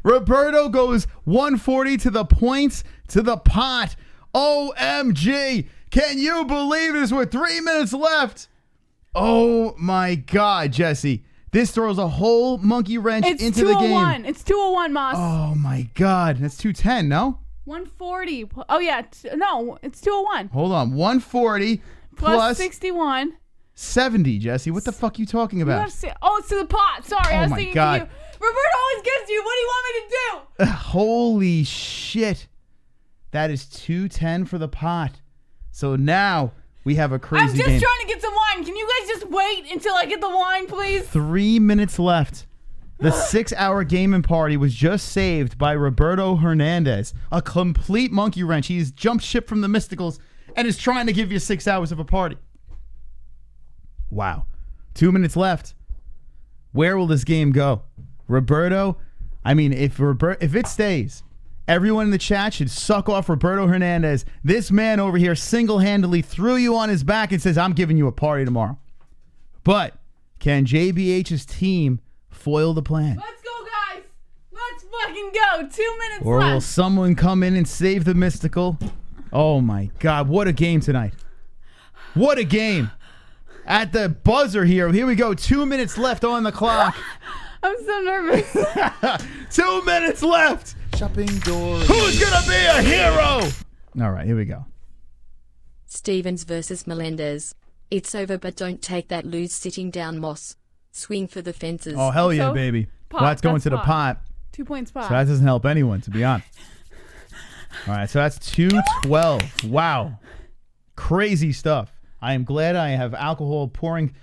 Roberto goes 140 to the points to the pot. OMG. Can you believe this with 3 minutes left? Oh my God, Jesse. This throws a whole monkey wrench It's into the 201. game. It's 201, Moss. Oh my God. That's 210, no? 140. Oh, yeah. No, it's 201. Hold on. 140 Plus 61. 70, Jesse. What the fuck are you talking You about? gotta say, oh, it's to the pot. Sorry, Oh I was my thinking God. to you. Roberto always gets you. What do you want me to do? Holy shit. That is 210 for the pot. So now we have a crazy I'm just game. trying to get some wine. Can you guys just wait until I get the wine, please? 3 minutes left. The 6-hour gaming party was just saved by Roberto Hernandez, a complete monkey wrench. He's jumped ship from the Mysticals and is trying to give you 6 hours of a party. Wow. 2 minutes left. Where will this game go? Roberto, I mean, if it stays, everyone in the chat should suck off Roberto Hernandez. This man over here single-handedly threw you on his back and says, I'm giving you a party tomorrow. But can JBH's team foil the plan? Let's go, guys. Let's fucking go. 2 minutes Or left. will someone come in and save the Mystical? Oh, my God. What a game tonight. What a game. At the buzzer here. Here we go. 2 minutes left on the clock. I'm so nervous. 2 minutes left. Shopping door. Who's going to be a hero? All right, here we go. Stevens versus Melendez. It's over, but don't take that loose sitting down, Moss. Swing for the fences. Oh, hell yeah, So, baby. pot, Well, that's going that's to the pot. 2 points pot. So that doesn't help anyone, to be honest. All right, so that's 212. Wow. Crazy stuff. I am glad I have alcohol pouring,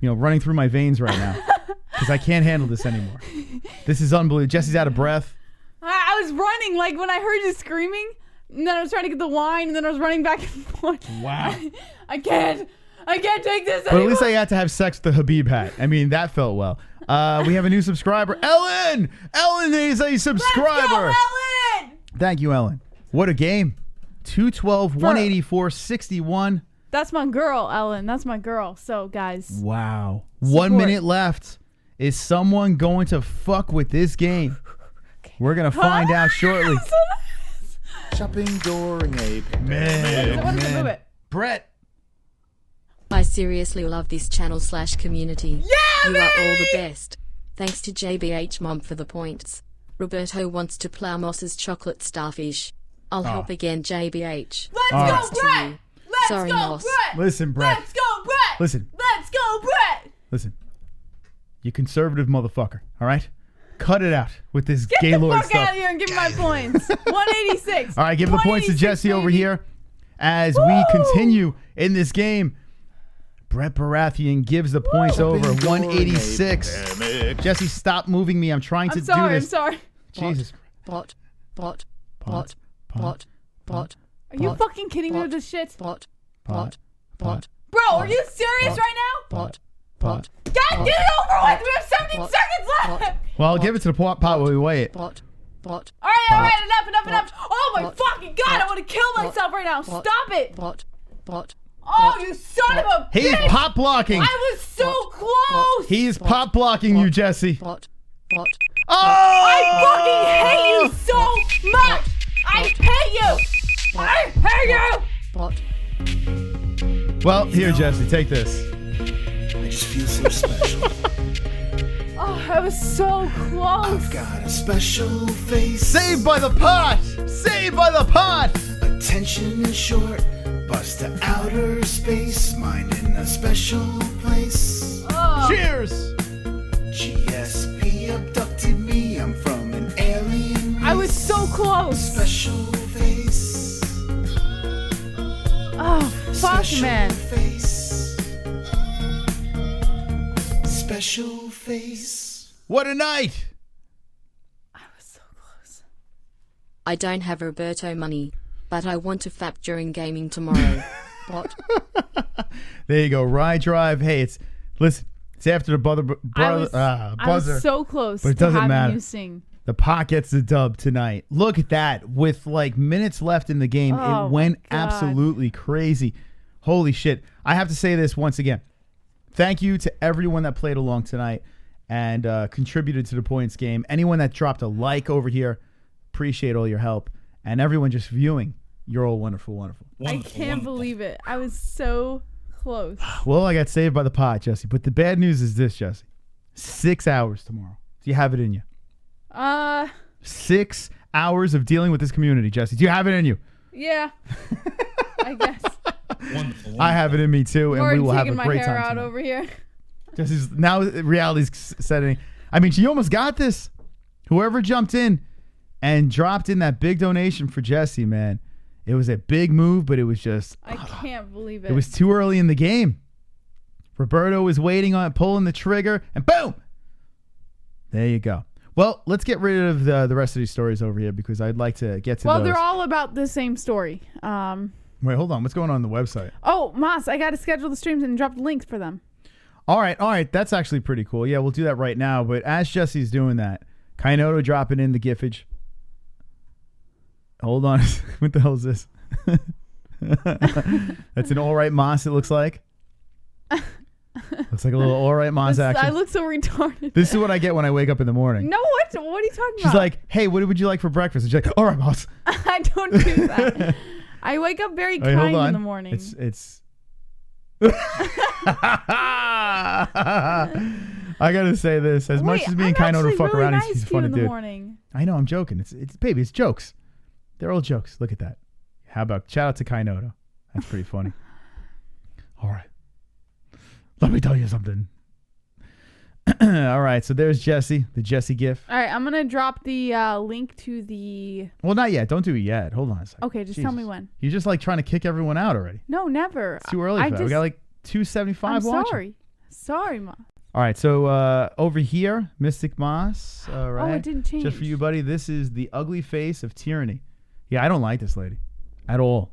running through my veins right now. Because I can't handle this anymore. This is unbelievable. Jesse's out of breath. I was running, like, when I heard you screaming, and then I was trying to get the wine, and then I was running back and forth. Wow. I can't take this But anymore. at least I got to have sex with the Habib hat. I mean, that felt well. We have a new subscriber. Ellen! Ellen is a subscriber. Let's go, Ellen! Thank you, Ellen. What a game. 212, 184, 61. That's my girl, Ellen. That's my girl. So, guys. Wow. Support. 1 minute left. Is someone going to fuck with this game? We're going to find out shortly. Shopping during a Man. Brett. I seriously love this channel / community. Yeah, You are all the best. Thanks to JBH Mom for the points. Roberto wants to plow Moss's chocolate starfish. I'll help again, JBH. Let's All go, right. Brett! Let's Sorry, go, Moss. Brett! Listen, Brett. Let's go, Brett! Listen. Let's go, Brett! Listen. You conservative motherfucker, all right? Cut it out with this Get the Gaylord fuck stuff. out of here and give me my points. 186. All right, give the points to 186, Jesse over baby. here as we continue in this game. Brett Baratheon gives the points over 186. Jesse, stop moving me. I'm trying to do this. I'm sorry. Jesus. Bot. Pot. Are you fucking kidding me with this shit? Pot. Bro, are you serious right now? Pot. God, get it over with! We have 17 seconds left! Well, I'll give it to the pot while we wait. Pot. Alright, enough. Oh my fucking God, I want to kill myself right now. Stop it! Oh, you son of a bitch! He's pop blocking. I was so close! He's pop blocking you, Jesse. Pot. I fucking hate you so much! I hate you! Well, here, Jesse, take this. I just feel so special. Oh, I was so close. I've got a special face. Saved by the pot! Saved by the pot! Attention is short. Bust to outer space. Mind in a special place. Oh. Cheers! GSP abducted me. I'm from an alien race. I was so close. Special face. Oh, fuck, Special man. face. Special face. What a night! I was so close. I don't have Roberto money, but I want to fap during gaming tomorrow. What? There you go. Ride drive. Hey, it's after the buzzer. I was so close But it to doesn't having matter. you sing. The pot gets the dub tonight. Look at that. With like minutes left in the game, Oh, it went my God. absolutely crazy. Holy shit. I have to say this once again. Thank you to everyone that played along tonight and contributed to the points game. Anyone that dropped a like over here, appreciate all your help. And everyone just viewing, you're all wonderful, wonderful. I can't believe it. I was so close. Well, I got saved by the pot, Jesse. But the bad news is this, Jesse. 6 hours tomorrow. Do you have it in you? 6 hours of dealing with this community, Jesse. Do you have it in you? Yeah. I guess. Wonderful. I have it in me too, and Already we will have a taking my great hair time out tonight. over here. Jesse's now reality's setting. I mean, she almost got this. Whoever jumped in and dropped in that big donation for Jesse, man, it was a big move, but it was just I can't believe it. it was too early in the game. Roberto was waiting on pulling the trigger, and boom. There you go. Well, let's get rid of the rest of these stories over here because I'd like to get to those. Well, they're all about the same story. Wait, hold on. What's going on the website? Oh, Moss, I got to schedule the streams and drop the links for them. All right. That's actually pretty cool. Yeah, we'll do that right now. But as Jesse's doing that, Kainoto dropping in the gifage. Hold on. What the hell is this? That's an all right Moss, it looks like. Looks like a little all right Moss action. I look so retarded. This is what I get when I wake up in the morning. No, what? What are you talking about? She's like, hey, what would you like for breakfast? And she's like, all right, Moss. I don't do that. I wake up very kind in the morning. It's I gotta say this. As much as me and Kainoto fuck around, he's a funny dude. Morning. I know, I'm joking. It's baby, it's jokes. They're all jokes. Look at that. How about shout out to Kainoto? That's pretty funny. All right. Let me tell you something. All right, so there's Jesse, the Jesse gif. All right, I'm going to drop the link to the... Well, not yet. Don't do it yet. Hold on a second. Okay, just tell me when. You're just like trying to kick everyone out already. No, never. It's too early for that. We got like 275 watching. Sorry, Ma. All right, so over here, Mystic Moss. All right. Oh, it didn't change. Just for you, buddy, this is the ugly face of tyranny. Yeah, I don't like this lady at all.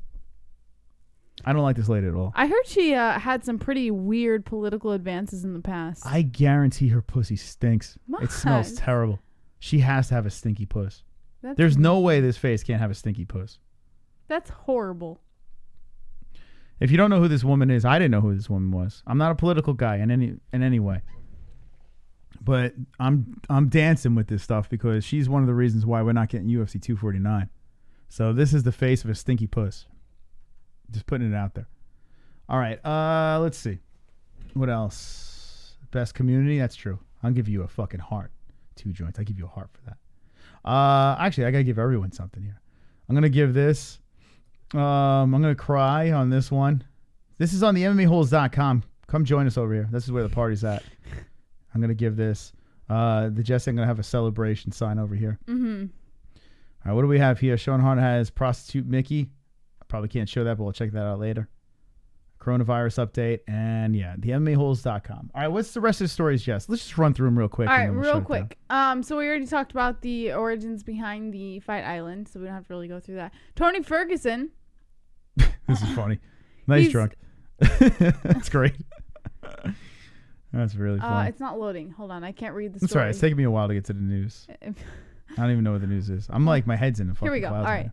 I don't like this lady at all. I heard she had some pretty weird political advances in the past. I guarantee her pussy stinks. What? It smells terrible. She has to have a stinky puss. That's There's no way this face can't have a stinky puss. That's horrible. If you don't know who this woman is, I didn't know who this woman was. I'm not a political guy in any way. But I'm dancing with this stuff because she's one of the reasons why we're not getting UFC 249. So this is the face of a stinky puss. Just putting it out there. All right. Let's see. What else? Best community? That's true. I'll give you a fucking heart. 2 joints. I'll give you a heart for that. Actually, I got to give everyone something here. I'm going to give this. I'm going to cry on this one. This is on the MMA-Holes.com. Come join us over here. This is where the party's at. I'm going to give this. The Jesse, I'm going to have a celebration sign over here. Mm-hmm. All right. What do we have here? Sean Hart has Prostitute Mickey. Probably can't show that, but we'll check that out later. Coronavirus update, and yeah, the MMAHoles.com. All right, what's the rest of the stories, Jess? Let's just run through them real quick. All right, real quick. So we already talked about the origins behind the Fight Island, so we don't have to really go through that. Tony Ferguson. This is funny. Nice drunk. That's great. That's really funny. It's not loading. Hold on, I can't read the story. That's all right. It's taking me a while to get to the news. I don't even know what the news is. I'm like, my head's in the fucking Here we go. clouds. All right.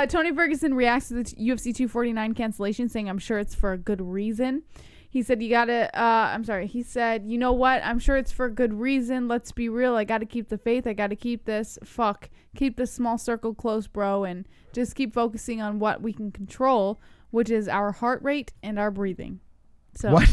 Tony Ferguson reacts to the UFC 249 cancellation, saying, I'm sure it's for a good reason. He said, he said, you know what? I'm sure it's for a good reason. Let's be real. I got to keep the faith. I got to keep this. Keep this small circle close, bro. And just keep focusing on what we can control, which is our heart rate and our breathing. So what?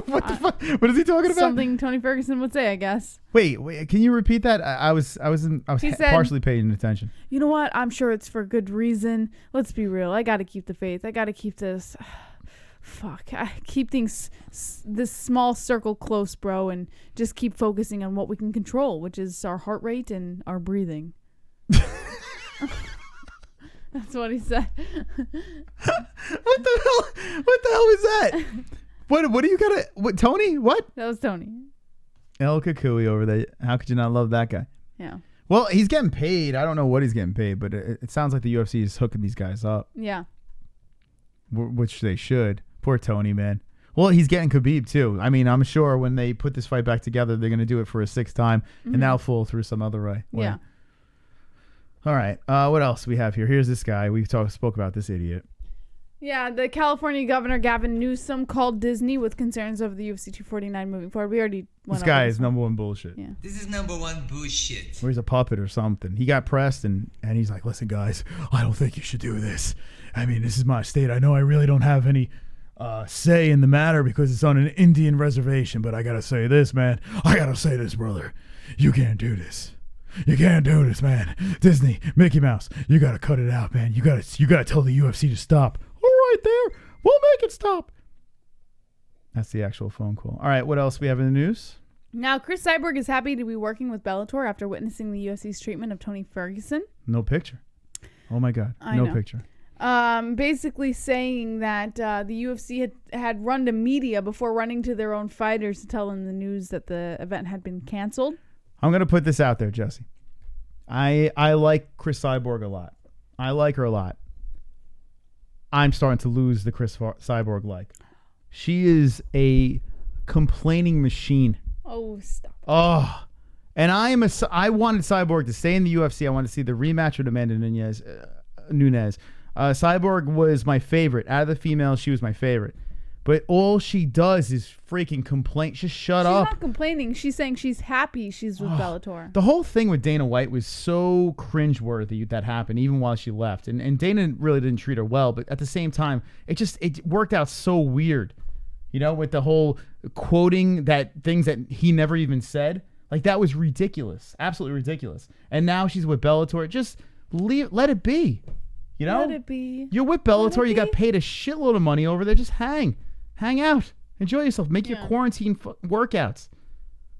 What the fuck? What is he talking about? Something Tony Ferguson would say, I guess. Wait, can you repeat that? I was partially paying attention. You know what? I'm sure it's for good reason. Let's be real. I got to keep the faith. I got to keep this. I keep things this small circle close, bro, and just keep focusing on what we can control, which is our heart rate and our breathing. That's what he said. What the hell is that? What do you gotta? What, Tony? What? That was Tony. El Kukui over there. How could you not love that guy? Yeah. Well, he's getting paid. I don't know what he's getting paid, but it sounds like the UFC is hooking these guys up. Yeah. Which they should. Poor Tony, man. Well, he's getting Khabib too. I mean, I'm sure when they put this fight back together, they're gonna do it for a 6th time, and that'll fall through some other way. Yeah. All right. What else do we have here? Here's this guy. We spoke about this idiot. Yeah, the California Governor Gavin Newsom called Disney with concerns over the UFC 249 moving forward. We already went This guy is number one bullshit. Yeah. This is number one bullshit. Or he's a puppet or something. He got pressed and he's like, listen, guys, I don't think you should do this. I mean, this is my state. I know I really don't have any say in the matter because it's on an Indian reservation, but I got to say this, man. I got to say this, brother. You can't do this. You can't do this, man. Disney, Mickey Mouse, you got to cut it out, man. You got to tell the UFC to stop. All right there. We'll make it stop. That's the actual phone call. All right, what else we have in the news? Now, Cris Cyborg is happy to be working with Bellator after witnessing the UFC's treatment of Tony Ferguson. No picture. Oh, my God. No picture. Basically saying that the UFC had run to media before running to their own fighters to tell them the news that the event had been canceled. I'm going to put this out there, Jesse. I like Cris Cyborg a lot. I like her a lot. I'm starting to lose the Cris Cyborg like. She is a complaining machine. Oh, stop. Oh. And I wanted Cyborg to stay in the UFC. I wanted to see the rematch with Amanda Nunes. Cyborg was my favorite. Out of the females, she was my favorite. But all she does is freaking complain. Just shut up. She's not complaining. She's saying she's happy she's with Bellator. The whole thing with Dana White was so cringeworthy that happened, even while she left. And Dana really didn't treat her well. But at the same time, it worked out so weird. You know, with the whole quoting things that he never even said. Like, that was ridiculous. Absolutely ridiculous. And now she's with Bellator. Just let it be. You know? Let it be. You're with Bellator. You got paid a shitload of money over there. Just hang out. Enjoy yourself. Make your quarantine workouts.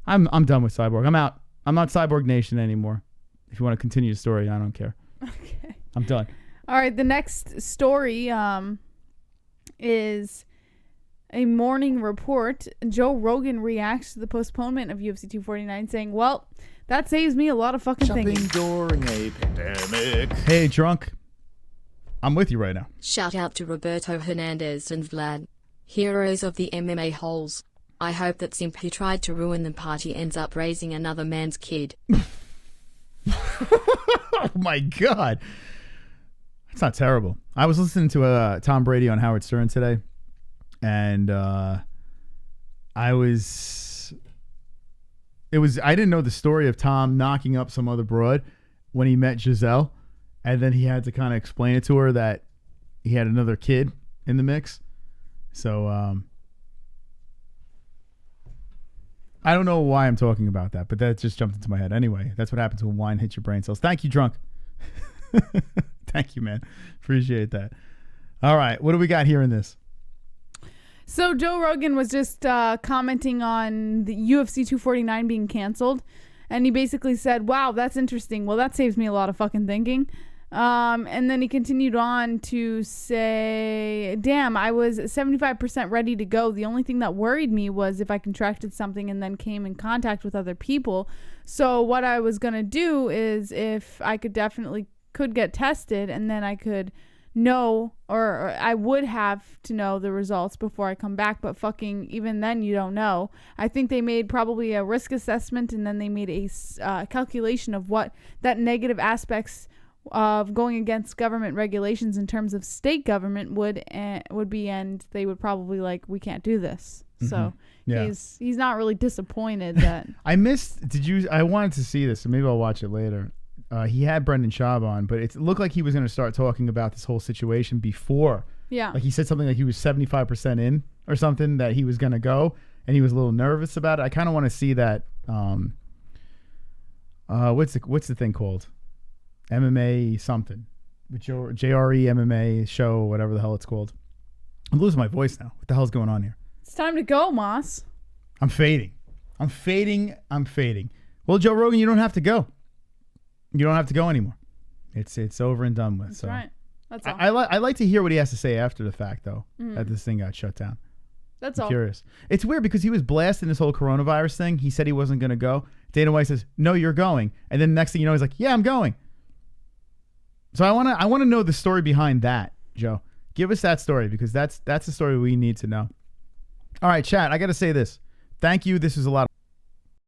I'm done with Cyborg. I'm out. I'm not Cyborg Nation anymore. If you want to continue the story, I don't care. Okay. I'm done. All right. The next story is a morning report. Joe Rogan reacts to the postponement of UFC 249, saying, well, that saves me a lot of fucking thinking. During a pandemic. Hey, drunk. I'm with you right now. Shout out to Roberto Hernandez and Vlad. Heroes of the MMA-Holes. I hope that simp who tried to ruin the party ends up raising another man's kid. Oh my God. That's not terrible. I was listening to Tom Brady on Howard Stern today. And I didn't know the story of Tom knocking up some other broad when he met Giselle. And then he had to kind of explain it to her that he had another kid in the mix. So I don't know why I'm talking about that, but that just jumped into my head. Anyway, that's what happens when wine hits your brain cells. Thank you, drunk. Thank you, man. Appreciate that. All right. What do we got here in this? So Joe Rogan was just commenting on the UFC 249 being canceled. And he basically said, wow, that's interesting. Well, that saves me a lot of fucking thinking. And then he continued on to say, damn, I was 75% ready to go. The only thing that worried me was if I contracted something and then came in contact with other people. So what I was going to do is if I could get tested and then I could know, or I would have to know the results before I come back, but fucking even then you don't know. I think they made probably a risk assessment and then they made a calculation of what that negative aspects of going against government regulations in terms of state government would be, and they would probably like, we can't do this. Mm-hmm. So yeah. He's not really disappointed that I wanted to see this, so maybe I'll watch it later. He had Brendan Schaub on, but it looked like he was going to start talking about this whole situation before. Yeah. Like he said something like he was 75% in or something, that he was going to go, and he was a little nervous about it. I kind of want to see that. What's the thing called? MMA something. With your JRE MMA show, whatever the hell it's called. I'm losing my voice now. What the hell's going on here? It's time to go, Moss. I'm fading. Well, Joe Rogan, you don't have to go. You don't have to go anymore. It's over and done with. That's so. right. That's all. I like to hear what he has to say after the fact, though, that this thing got shut down. That's I'm all. Curious. It's weird because he was blasting this whole coronavirus thing. He said he wasn't going to go. Dana White says, "No, you're going." And then next thing you know, he's like, "Yeah, I'm going." So I want to know the story behind that, Joe. Give us that story, because that's the story we need to know. All right, chat. I got to say this. Thank you. This was a lot of